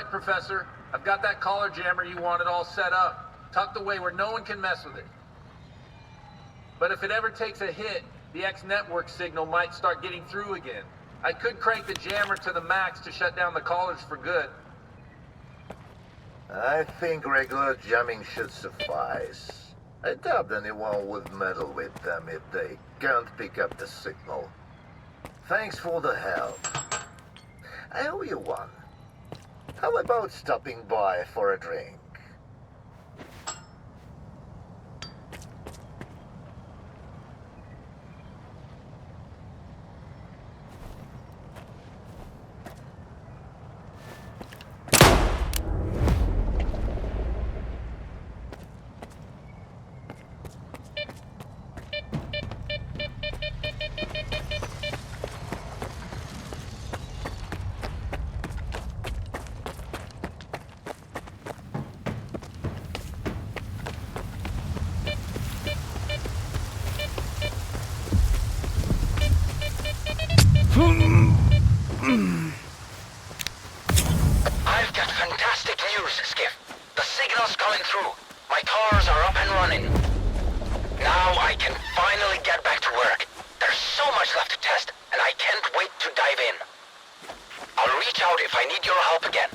right, Professor. I've got that collar jammer you wanted all set up, tucked away where no one can mess with it. But if it ever takes a hit, the X network signal might start getting through again. I could crank the jammer to the max to shut down the collars for good. I think regular jamming should suffice. I doubt anyone would meddle with them if they can't pick up the signal. Thanks for the help. I owe you one. How about stopping by for a drink? I've got fantastic news, Skiff. The signal's coming through. My cars are up and running. Now I can finally get back to work. There's so much left to test, and I can't wait to dive in. I'll reach out if I need your help again.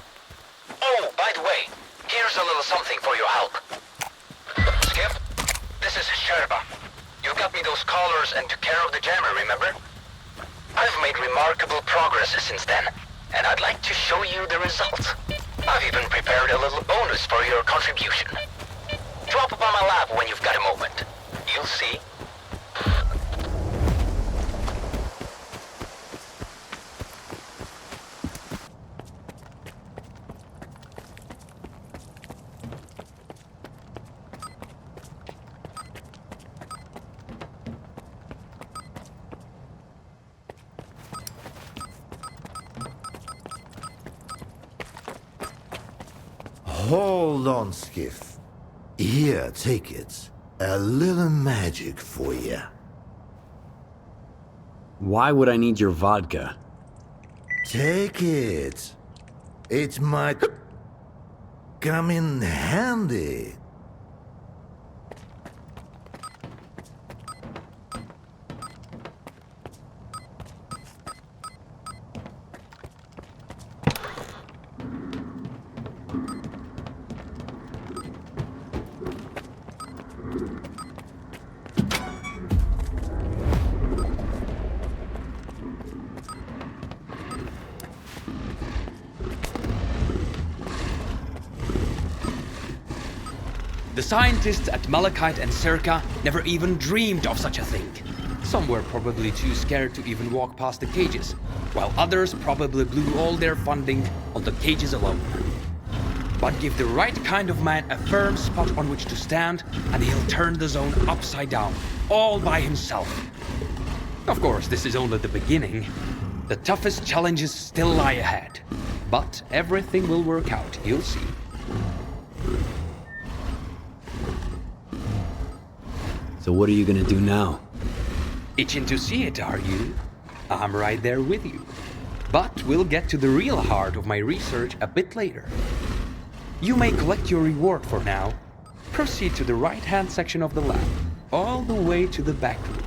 Oh, by the way, here's a little something for your help. Skiff, this is Sherba. You got me those collars and took care of the jammer, remember? I've made remarkable progress since then, and I'd like to show you the results. I've even prepared a little bonus for your contribution. Drop by my lab when you've got a moment. You'll see. Hold on, Skiff. Here, take it. A little magic for you. Why would I need your vodka? Take it. It might come in handy. The scientists at Malachite and S.T.A.L.K.E.R never even dreamed of such a thing. Some were probably too scared to even walk past the cages, while others probably blew all their funding on the cages alone. But give the right kind of man a firm spot on which to stand, and he'll turn the zone upside down, all by himself. Of course, this is only the beginning. The toughest challenges still lie ahead. But everything will work out, you'll see. So what are you gonna do now? Itching to see it, are you? I'm right there with you. But we'll get to the real heart of my research a bit later. You may collect your reward for now. Proceed to the right-hand section of the lab, all the way to the back room.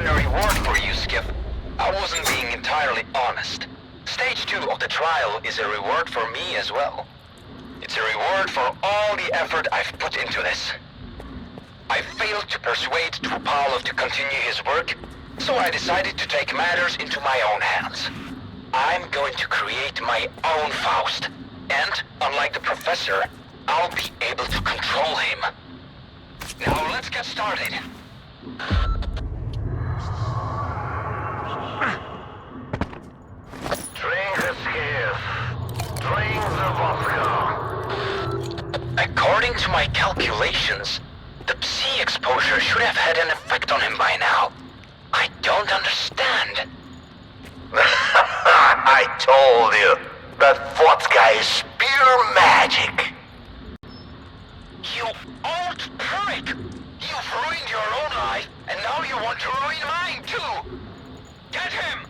A reward for you, Skip. I wasn't being entirely honest. Stage 2 of the trial is a reward for me as well. It's a reward for all the effort I've put into this. I failed to persuade Troposphere to continue his work, so I decided to take matters into my own hands. I'm going to create my own Faust, and, unlike the Professor, I'll be able to control him. Now let's get started. Drink the skiff. Drink the vodka. According to my calculations, The Psi exposure should have had an effect on him by now. I don't understand. I told you, that vodka is pure magic. You old prick! You've ruined your own life, and now you want to ruin mine too! Get him!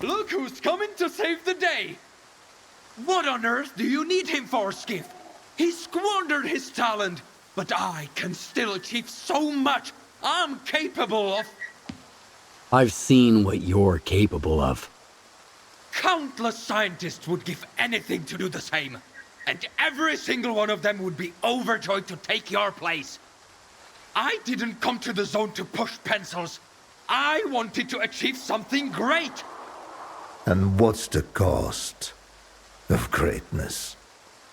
Look who's coming to save the day! What on earth do you need him for, Skiff? He squandered his talent, but I can still achieve so much I'm capable of. I've seen what you're capable of. Countless scientists would give anything to do the same, and every single one of them would be overjoyed to take your place. I didn't come to the zone to push pencils. I wanted to achieve something great. And what's the cost of greatness?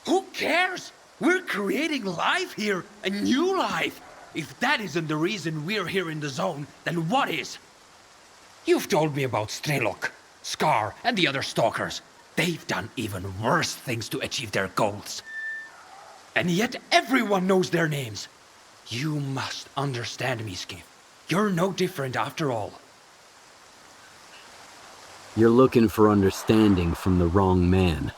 Who cares? We're creating life here, a new life. If that isn't the reason we're here in the zone, then what is? You've told me about S.T.A.L.K.E.R, S.K.E.R, and the other Stalkers. They've done even worse things to achieve their goals. And yet everyone knows their names. You must understand me, Skiff. You're no different after all. You're looking for understanding from the wrong man.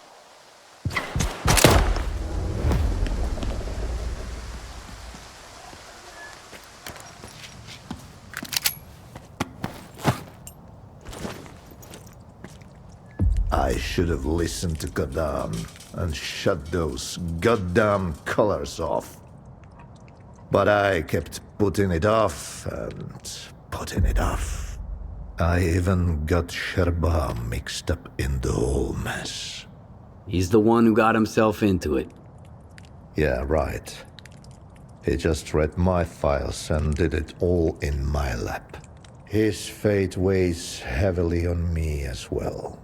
I should have listened to Goddam and shut those goddamn colors off. But I kept putting it off and putting it off. I even got Sherba mixed up in the whole mess. He's the one who got himself into it. Yeah, right. He just read my files and did it all in my lap. His fate weighs heavily on me as well.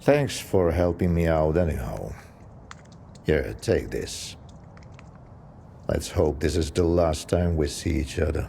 Thanks for helping me out anyhow. Here, take this. Let's hope this is the last time we see each other.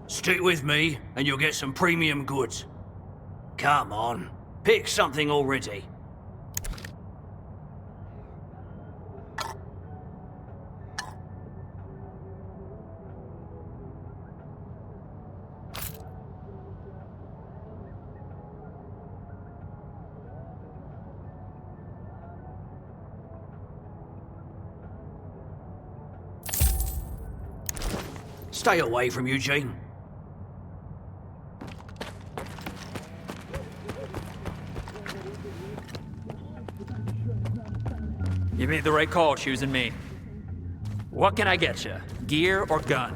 Stick with me, and you'll get some premium goods. Come on, pick something already. Stay away from Eugene. You made the right call choosing me. What can I get you? Gear or gun?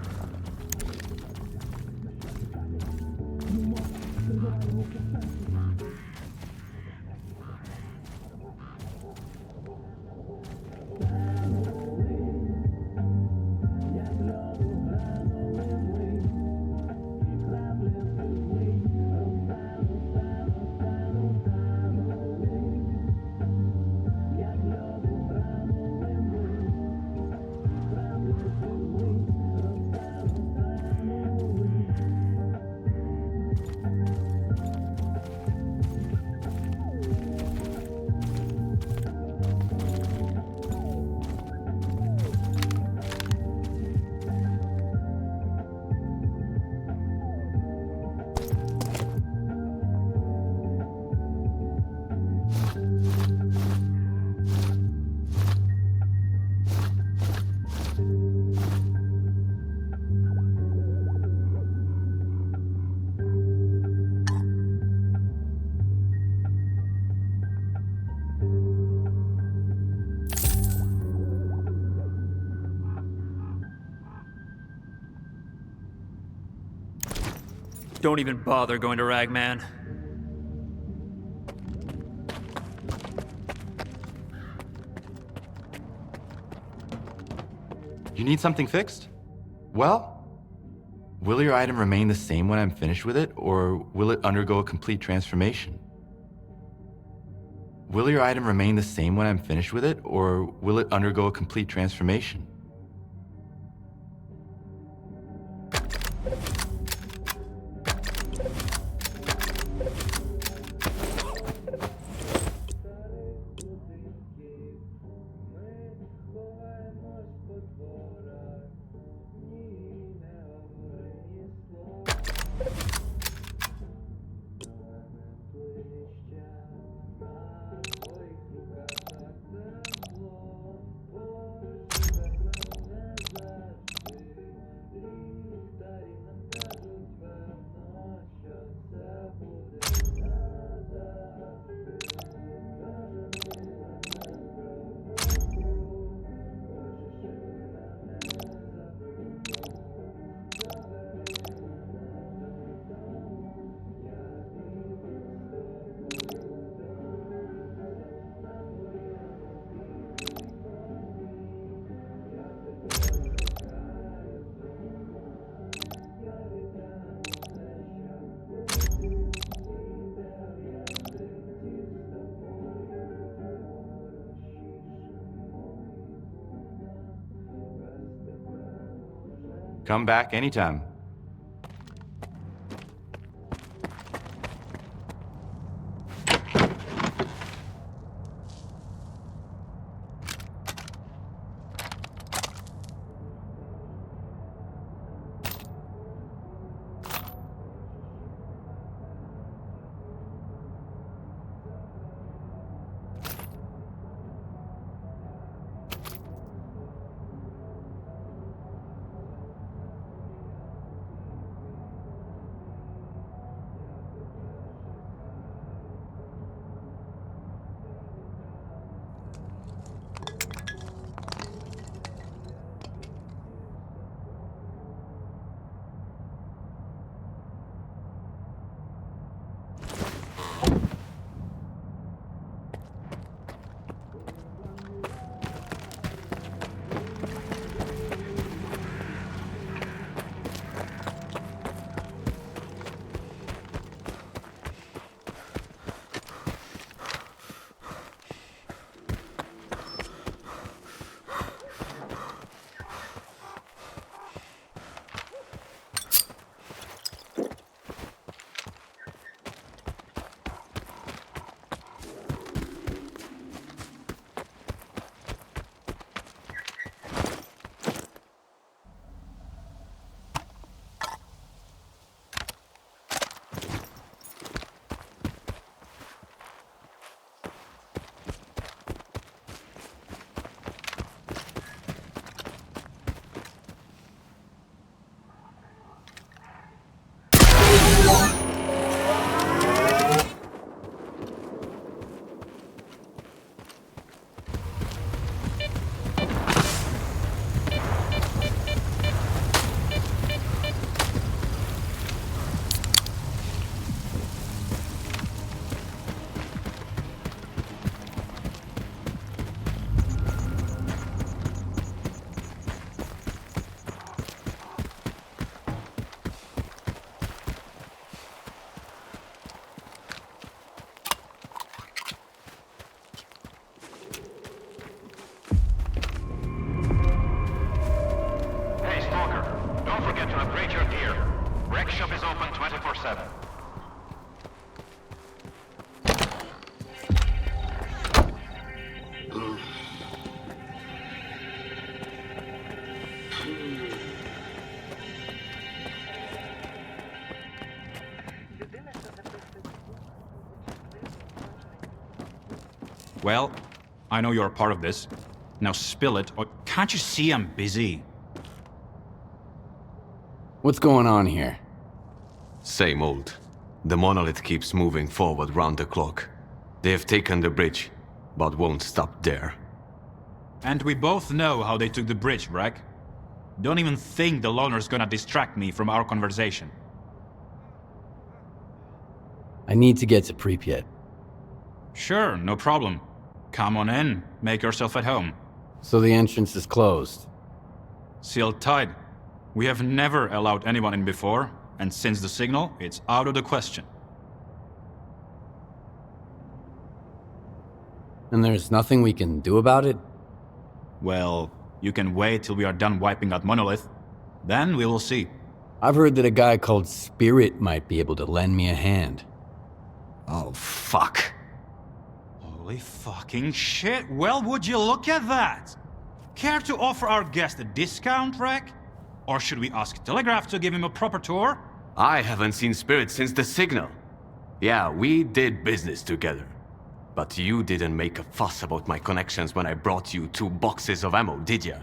Don't even bother going to Ragman. You need something fixed? Well, will your item remain the same when I'm finished with it, or will it undergo a complete transformation? Will your item remain the same when I'm finished with it, or will it undergo a complete transformation? Come back anytime. Hey, Stalker, don't forget to upgrade your gear. Wreck shop is open 24/7. Well, I know you're a part of this. Now spill it, or can't you see I'm busy? What's going on here? Same old. The monolith keeps moving forward round the clock. They have taken the bridge, but won't stop there. And we both know how they took the bridge, Wreck. Don't even think the loner's gonna distract me from our conversation. I need to get to Prypiat. Sure, no problem. Come on in, make yourself at home. So the entrance is closed? Sealed tight. We have never allowed anyone in before, and since the signal, it's out of the question. And there's nothing we can do about it? Well, you can wait till we are done wiping out Monolith. Then we will see. I've heard that a guy called Spirit might be able to lend me a hand. Oh, fuck. Holy fucking shit, well, would you look at that? Care to offer our guest a discount, Wreck? Or should we ask Telegraph to give him a proper tour? I haven't seen Spirit since the signal. Yeah, we did business together. But you didn't make a fuss about my connections when I brought you 2 boxes of ammo, did ya?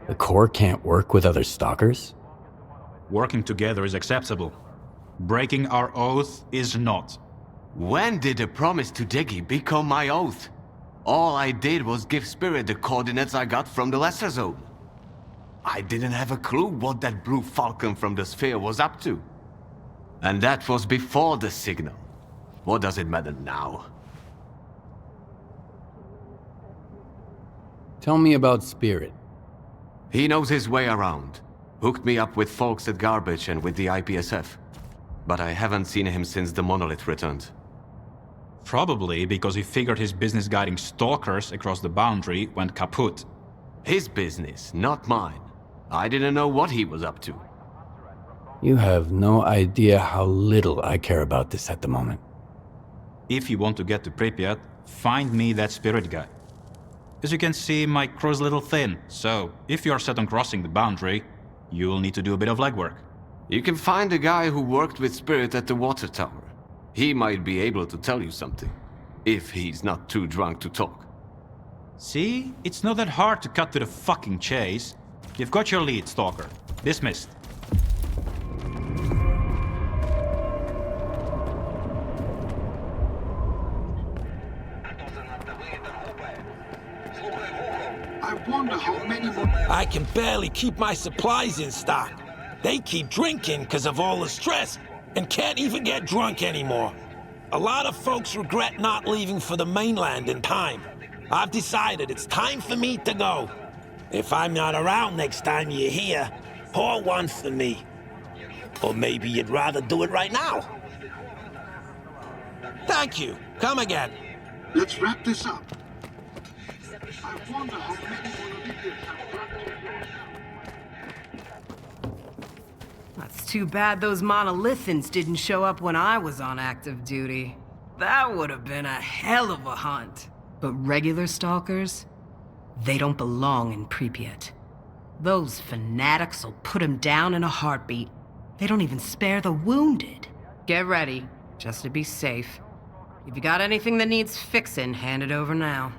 The Corps can't work with other stalkers? Working together is acceptable. Breaking our oath is not. When did the promise to Diggy become my oath? All I did was give Spirit the coordinates I got from the Lesser Zone. I didn't have a clue what that blue falcon from the sphere was up to. And that was before the signal. What does it matter now? Tell me about Spirit. He knows his way around. Hooked me up with folks at Garbage and with the IPSF. But I haven't seen him since the Monolith returned. Probably because he figured his business guiding stalkers across the boundary went kaput. His business, not mine. I didn't know what he was up to. You have no idea how little I care about this at the moment. If you want to get to Prypiat, find me that spirit guy. As you can see, my crew's a little thin, so if you're set on crossing the boundary, you'll need to do a bit of legwork. You can find a guy who worked with Spirit at the water tower. He might be able to tell you something, if he's not too drunk to talk. See? It's not that hard to cut to the fucking chase. You've got your lead, Stalker. Dismissed. I wonder how many more... I can barely keep my supplies in stock. They keep drinking because of all the stress and can't even get drunk anymore. A lot of folks regret not leaving for the mainland in time. I've decided it's time for me to go. If I'm not around next time you're here, pour one for me. Or maybe you'd rather do it right now. Thank you. Come again. Let's wrap this up. I wonder how many more Libyans have brought to you. That's too bad those monolithans didn't show up when I was on active duty. That would have been a hell of a hunt. But regular stalkers, they don't belong in Prypiat. Those fanatics will put them down in a heartbeat. They don't even spare the wounded. Get ready, just to be safe. If you got anything that needs fixing, hand it over now.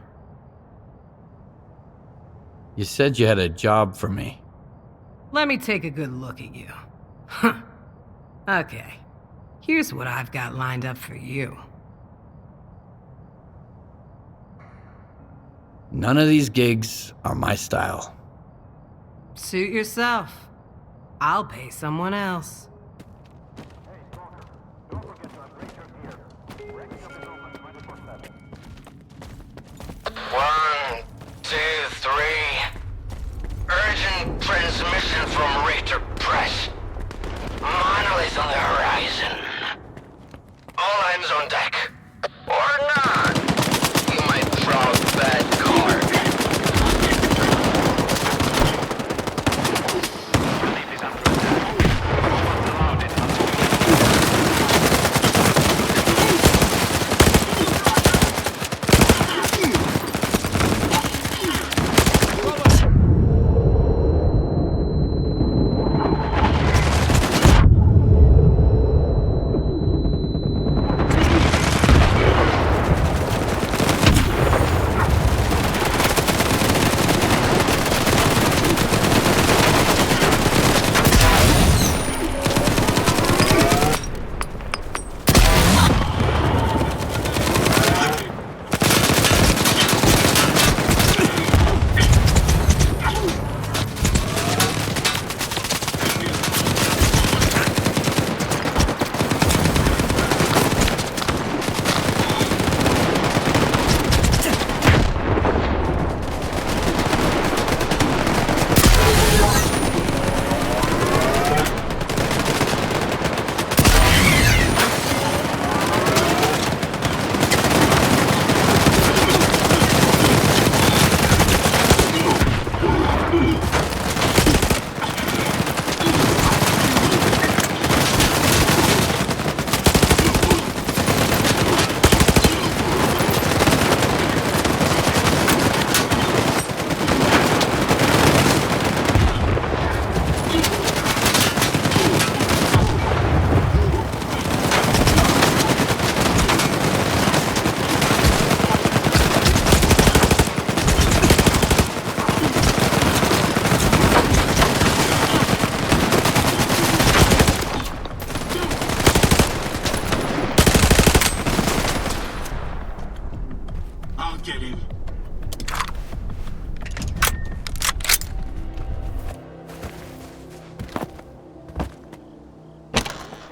You said you had a job for me. Let me take a good look at you. Huh. Okay. Here's what I've got lined up for you. None of these gigs are my style. Suit yourself. I'll pay someone else. One, two, three. Urgent transmission from Rater Press. Monolith on the horizon. All hands on deck. Or not. You might draw a bad card.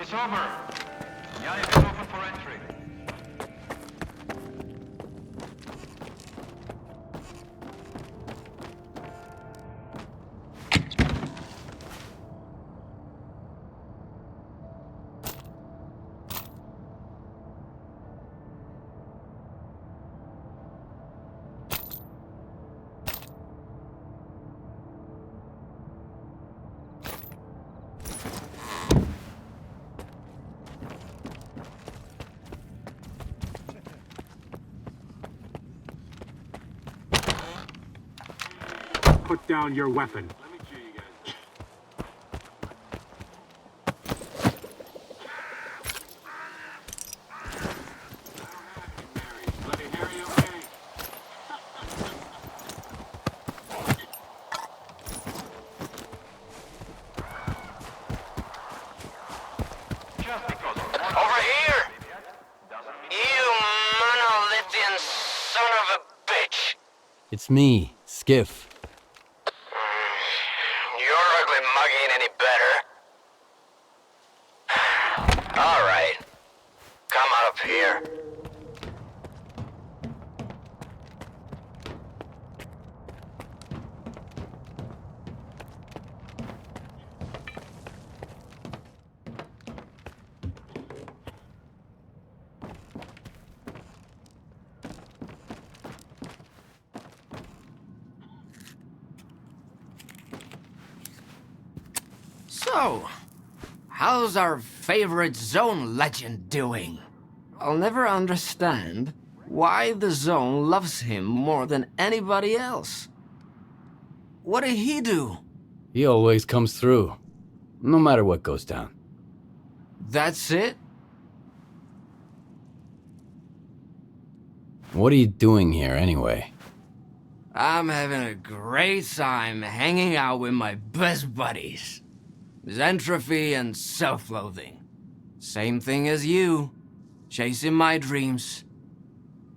It's over. Yaniv is open for entry. put down your weapon. Over here! You monolithian son of a bitch! It's me, Skiff. Your ugly mug ain't any better. Alright. Come on up here. So, how's our favorite zone legend doing? I'll never understand why the zone loves him more than anybody else. What did he do? He always comes through, no matter what goes down. That's it? What are you doing here, anyway? I'm having a great time hanging out with my best buddies. Entropy and self-loathing. Same thing as you. Chasing my dreams.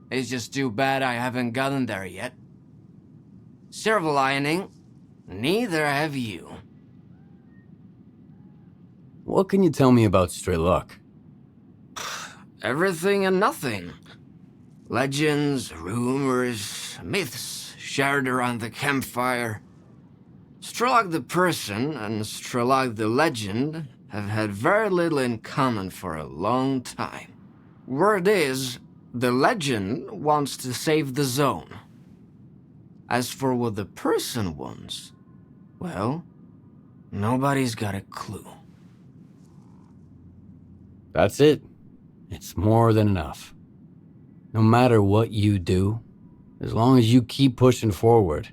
It's just too bad I haven't gotten there yet. Silver lining, neither have you. What can you tell me about S.T.A.L.K.E.R? Everything and nothing. Legends, rumors, myths shared around the campfire. S.T.A.L.K.E.R the person and S.T.A.L.K.E.R the legend have had very little in common for a long time. Word is, the legend wants to save the zone. As for what the person wants, well, nobody's got a clue. That's it. It's more than enough. No matter what you do, as long as you keep pushing forward,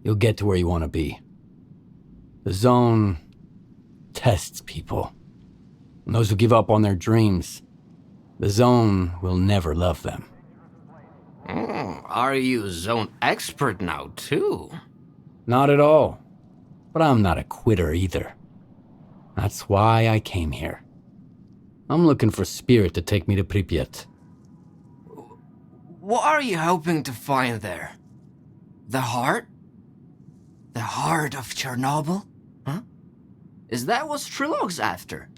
you'll get to where you want to be. The zone tests people. And those who give up on their dreams, the zone will never love them. Are you zone expert now, too? Not at all. But I'm not a quitter either. That's why I came here. I'm looking for Spirit to take me to Prypiat. What are you hoping to find there? The heart? The heart of Chernobyl? Huh? Is that what S.T.A.L.K.E.'r's after?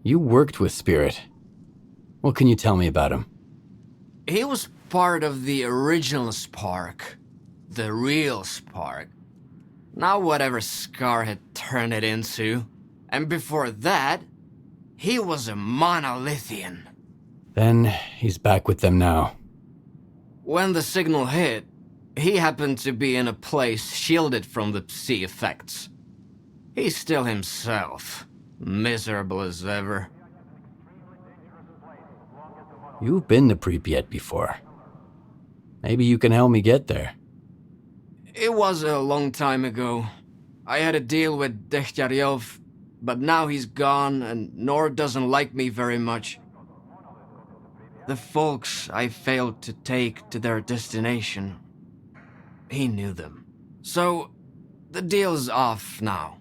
You worked with Spirit. What can you tell me about him? He was part of the original Spark. The real Spark. Not whatever S.T.A.L.K.E.R had turned it into. And before that, he was a monolithian. Then he's back with them now. When the signal hit, he happened to be in a place shielded from the sea effects. He's still himself, miserable as ever. You've been to Prypiat before. Maybe you can help me get there. It was a long time ago. I had a deal with Dechtyarov, but now he's gone and Nord doesn't like me very much. The folks I failed to take to their destination, he knew them. So, the deal's off now.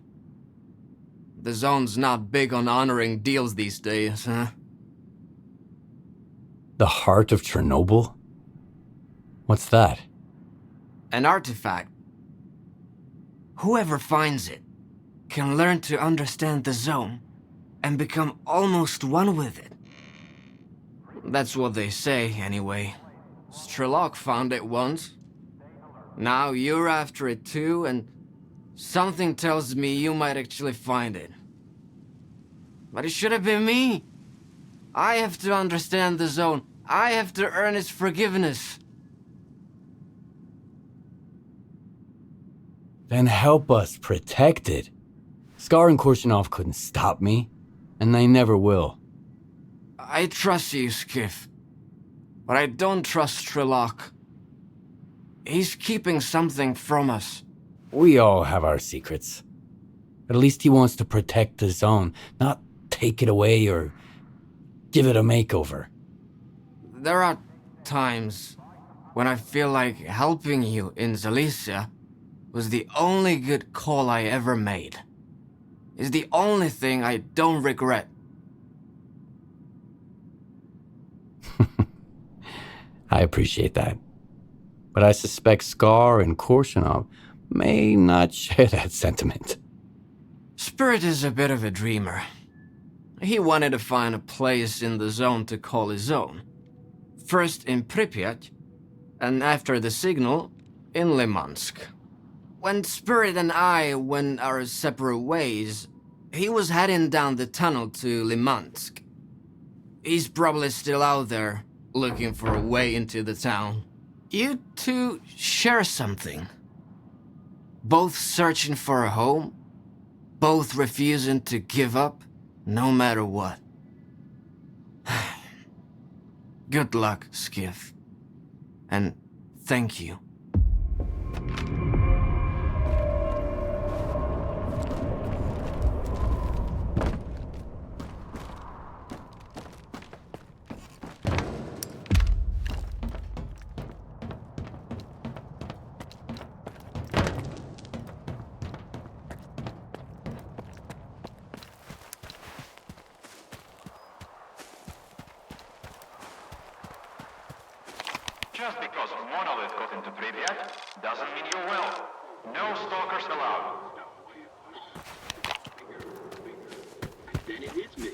The zone's not big on honoring deals these days, huh? The heart of Chernobyl? What's that? An artifact. Whoever finds it can learn to understand the zone and become almost one with it. That's what they say, anyway. S.T.A.L.K.E.R found it once. Now you're after it too, and something tells me you might actually find it. But it should have been me. I have to understand the zone. I have to earn its forgiveness. Then help us protect it. S.T.A.L.K.E.R and Korshunov couldn't stop me, and they never will. I trust you, Skiff. But I don't trust S.T.A.L.K.E.R. He's keeping something from us. We all have our secrets. At least he wants to protect the zone, not take it away or give it a makeover. There are times when I feel like helping you in Zalicia was the only good call I ever made. It's the only thing I don't regret. I appreciate that. But I suspect S.T.A.L.K.E.R and Korshunov may not share that sentiment. Spirit is a bit of a dreamer. He wanted to find a place in the zone to call his own. First in Prypiat, and after the signal, in Lymansk. When Spirit and I went our separate ways, he was heading down the tunnel to Lymansk. He's probably still out there, looking for a way into the town. You two share something. Both searching for a home, both refusing to give up, no matter what. Good luck, Skiff. And thank you. Just because Monolith got into Prypiat doesn't mean you will. No stalkers allowed. Then it is me.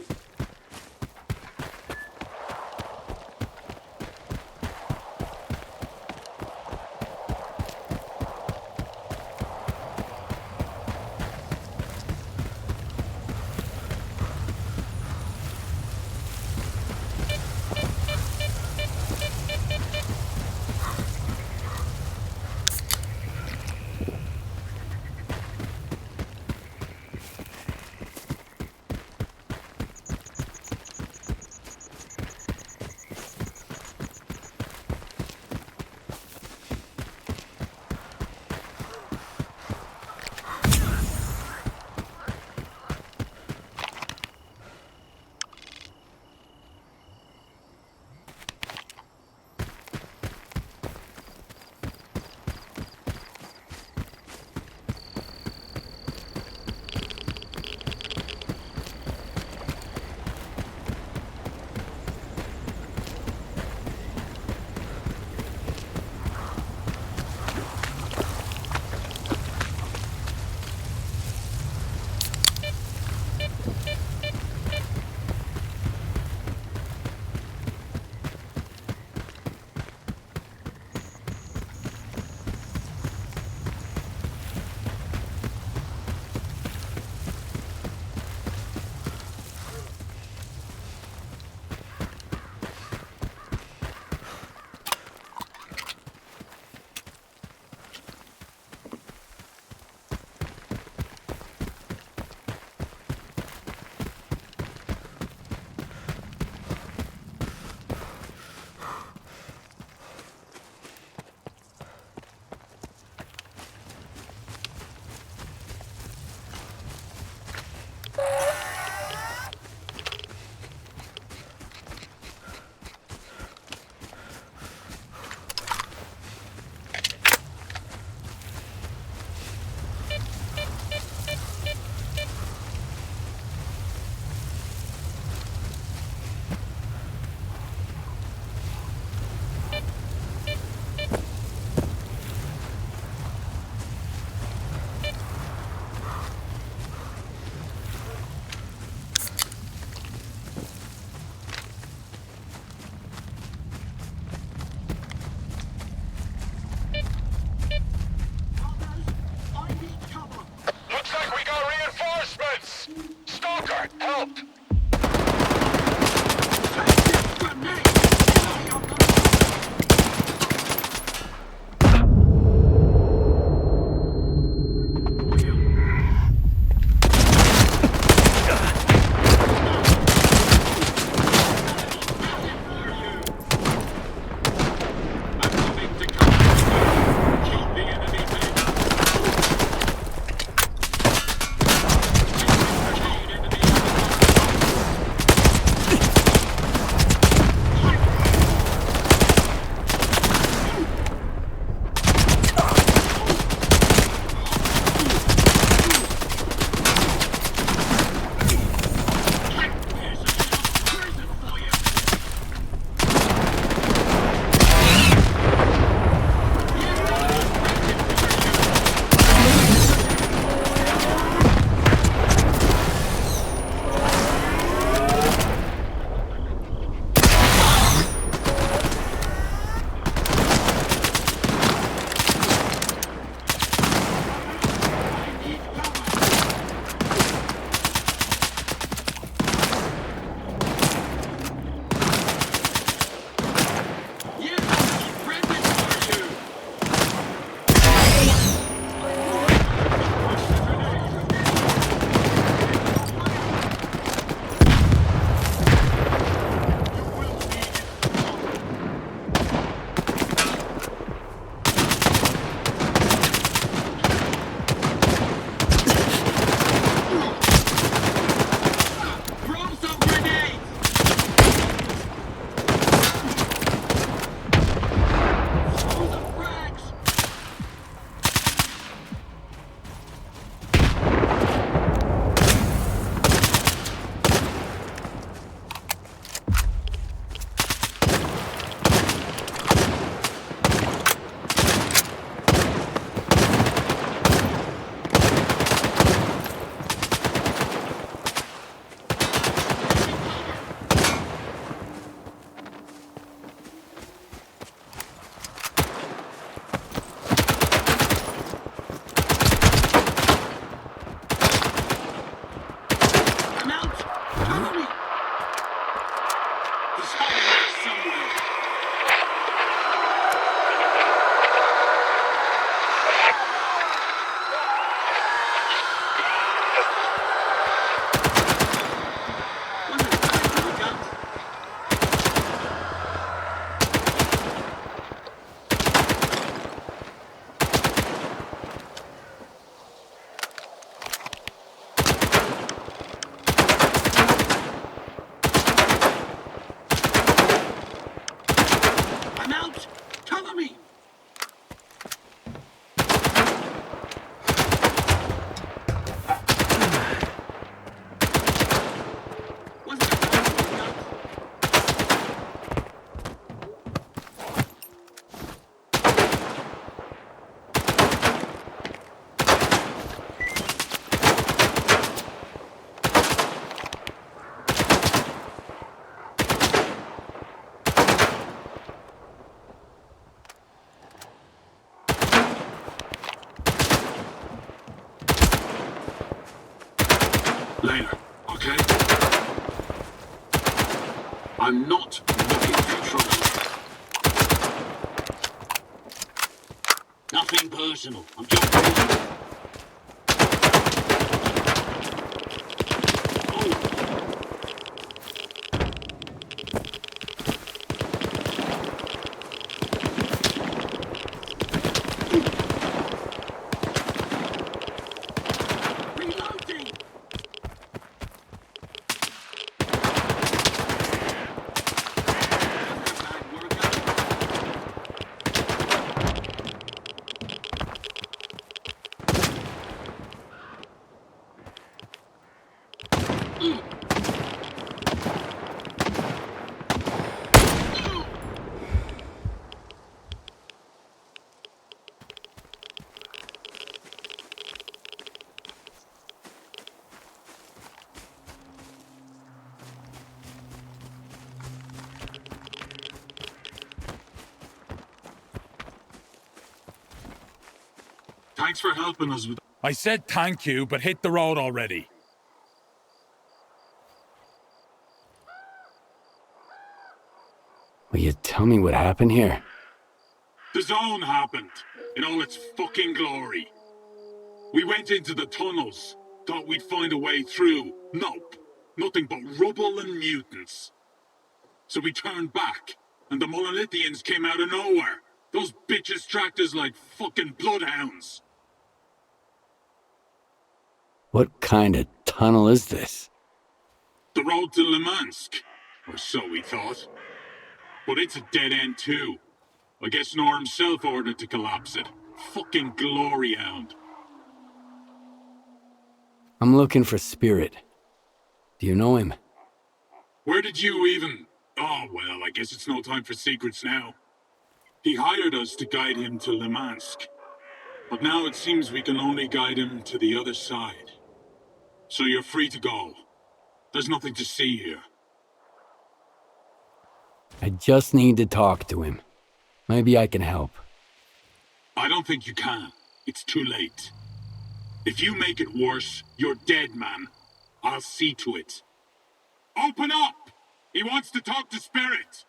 I'm not looking for trouble. Nothing personal. I'm just... Thanks for helping us with... I said thank you, but hit the road already. Will you tell me what happened here? The zone happened, in all its fucking glory. We went into the tunnels, thought we'd find a way through. Nope. Nothing but rubble and mutants. So we turned back, and the Monolithians came out of nowhere. Those bitches tracked us like fucking bloodhounds. What kind of tunnel is this? The road to Lymansk, or so we thought. But it's a dead end too. I guess Nor himself ordered to collapse it. Fucking glory hound. I'm looking for Spirit. Do you know him? Where did you even... Oh, well, I guess it's no time for secrets now. He hired us to guide him to Lymansk. But now it seems we can only guide him to the other side. So you're free to go. There's nothing to see here. I just need to talk to him. Maybe I can help. I don't think you can. It's too late. If you make it worse, you're dead, man. I'll see to it. Open up! He wants to talk to Spirit!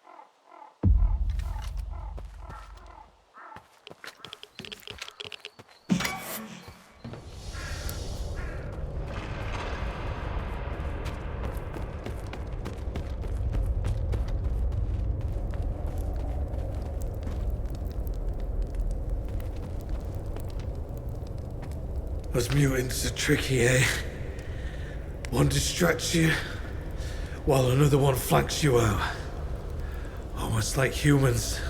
Those mutants are tricky, eh? One distracts you, while another one flanks you out. Almost like humans.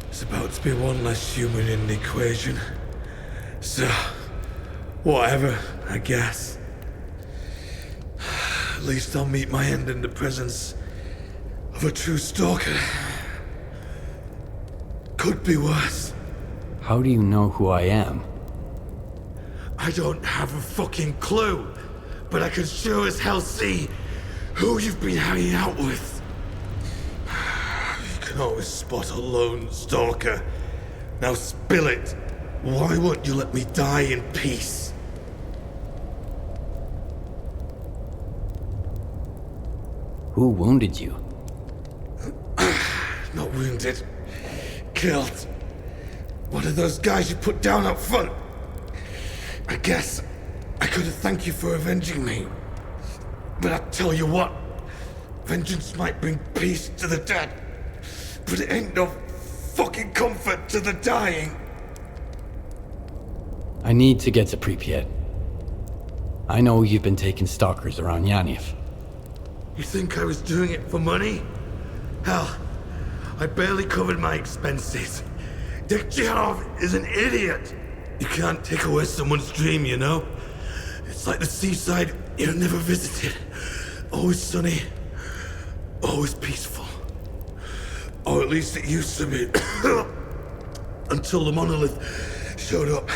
It's about to be one less human in the equation. So, whatever, I guess. At least I'll meet my end in the presence of a true stalker. Could be worse. How do you know who I am? I don't have a fucking clue, but I can sure as hell see who you've been hanging out with. You can always spot a lone stalker. Now spill it. Why won't you let me die in peace? Who wounded you? Not wounded. Killed. One of those guys you put down up front. I guess I could have thanked you for avenging me. But I tell you what, vengeance might bring peace to the dead, but it ain't no fucking comfort to the dying. I need to get to Prypiat. I know you've been taking stalkers around Yaniv. You think I was doing it for money? Hell, I barely covered my expenses. Dekhtcharov is an idiot. You can't take away someone's dream, you know? It's like the seaside you never visited. Always sunny, always peaceful. Or at least it used to be. Until the monolith showed up.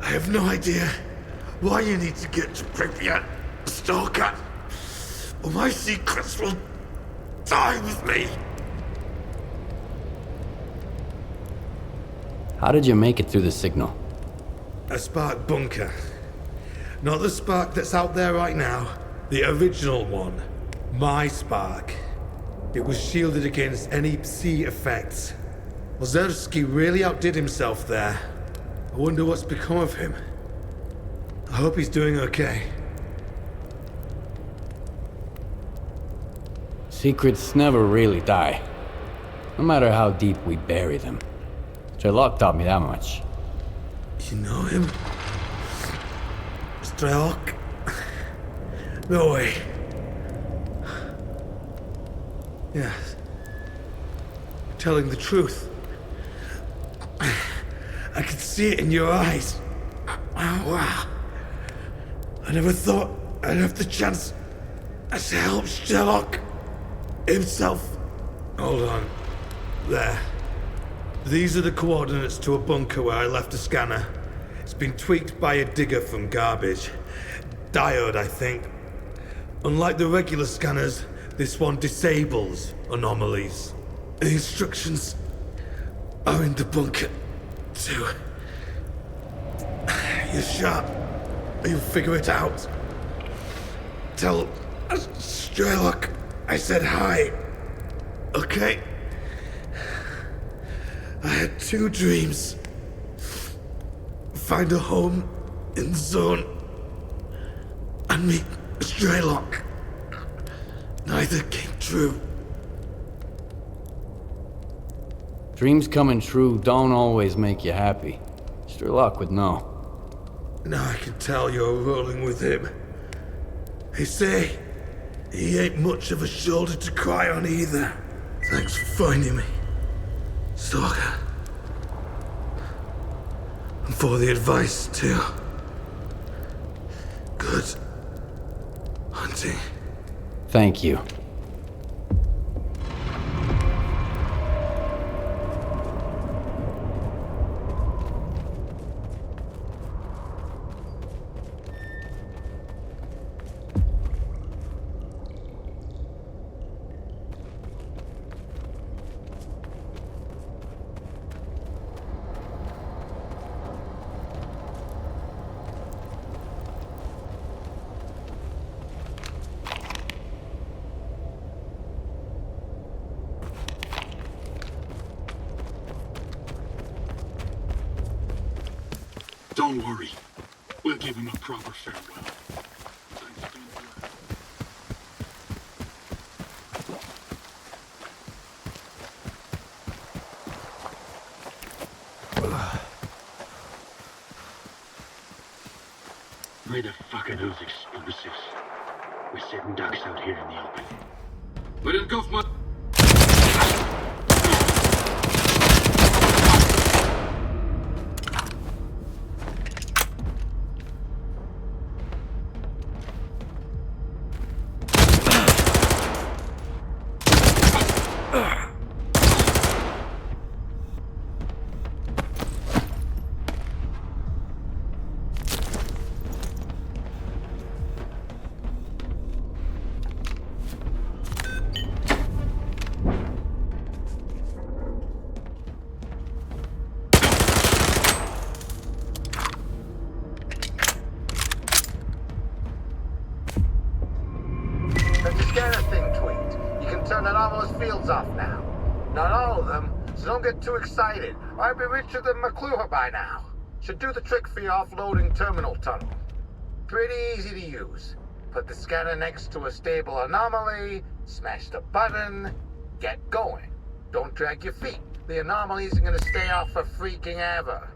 I have no idea why you need to get to Prypiat, Stalker. Or my secrets will die with me. How did you make it through the signal? A spark bunker. Not the spark that's out there right now. The original one. My spark. It was shielded against any Psi effects. Ozerski really outdid himself there. I wonder what's become of him. I hope he's doing okay. Secrets never really die. No matter how deep we bury them. J-Lock taught me that much. You know him? S.T.A.L.K.E.R? No way. Yes. You're telling the truth. I can see it in your eyes. Oh, wow. I never thought I'd have the chance to help Sherlock himself. Hold on. There. These are the coordinates to a bunker where I left a scanner. It's been tweaked by a digger from garbage. Diode, I think. Unlike the regular scanners, this one disables anomalies. The instructions are in the bunker, too. You're sharp. You'll figure it out. Tell Sherlock I said hi. Okay? I had 2 dreams. Find a home in the zone and meet Sherlock. Neither came true. Dreams coming true don't always make you happy. Sherlock would know. Now I can tell you're rolling with him. They say he ain't much of a shoulder to cry on either. Thanks for finding me, Stalker. And for the advice, too. Good hunting. Thank you. Don't worry. We'll give him a proper farewell. Where the fuck are those explosives? We're sitting ducks out here in the open. But in Kaufman... Too excited. I'd be richer than McClure by now. Should do the trick for your offloading terminal tunnel. Pretty easy to use. Put the scanner next to a stable anomaly, smash the button, get going. Don't drag your feet. The anomaly isn't gonna stay off for freaking ever.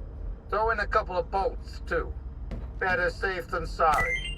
Throw in a couple of bolts, too. Better safe than sorry.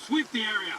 Sweep the area.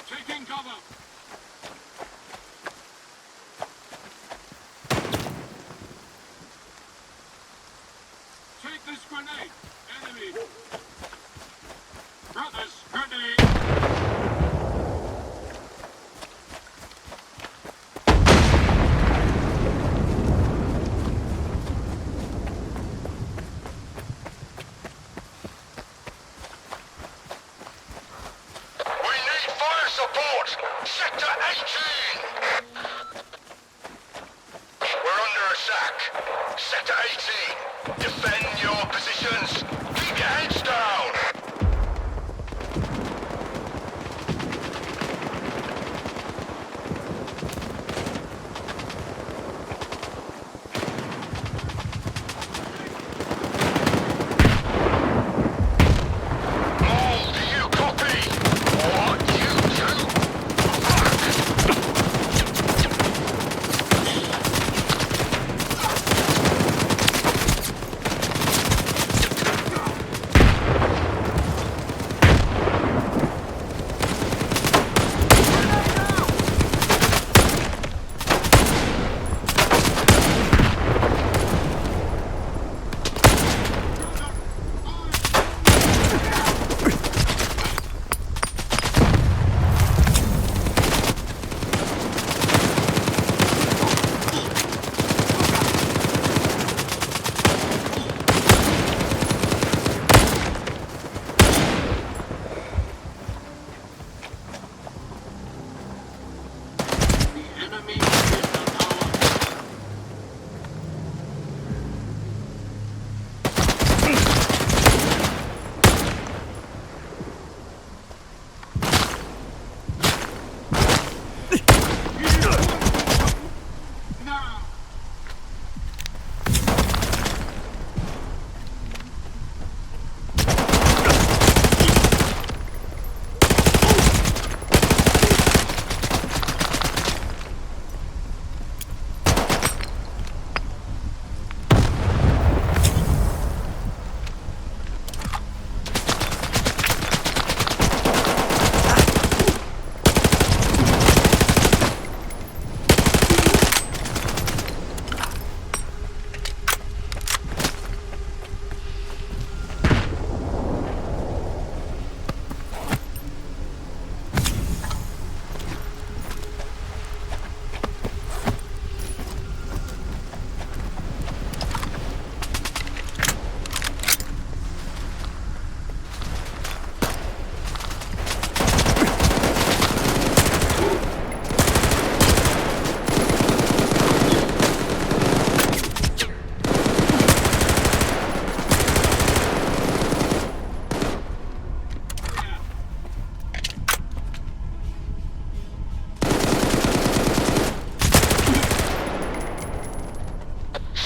Taking cover! Take this grenade! Enemy! Brothers, grenade! Support! Sector 18! We're under attack. Sector 18, defend your positions. Keep your heads down!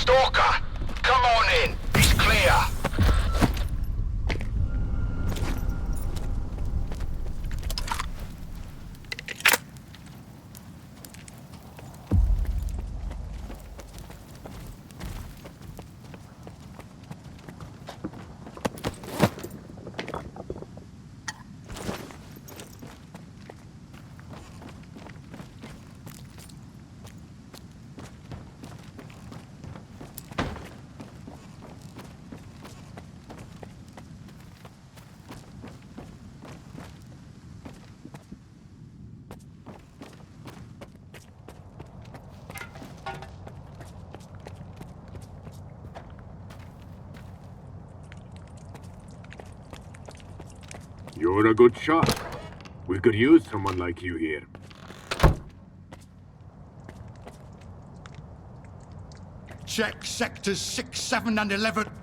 Stalker, come on in. It's clear. You're a good shot. We could use someone like you here. Check sectors 6, 7, and 11.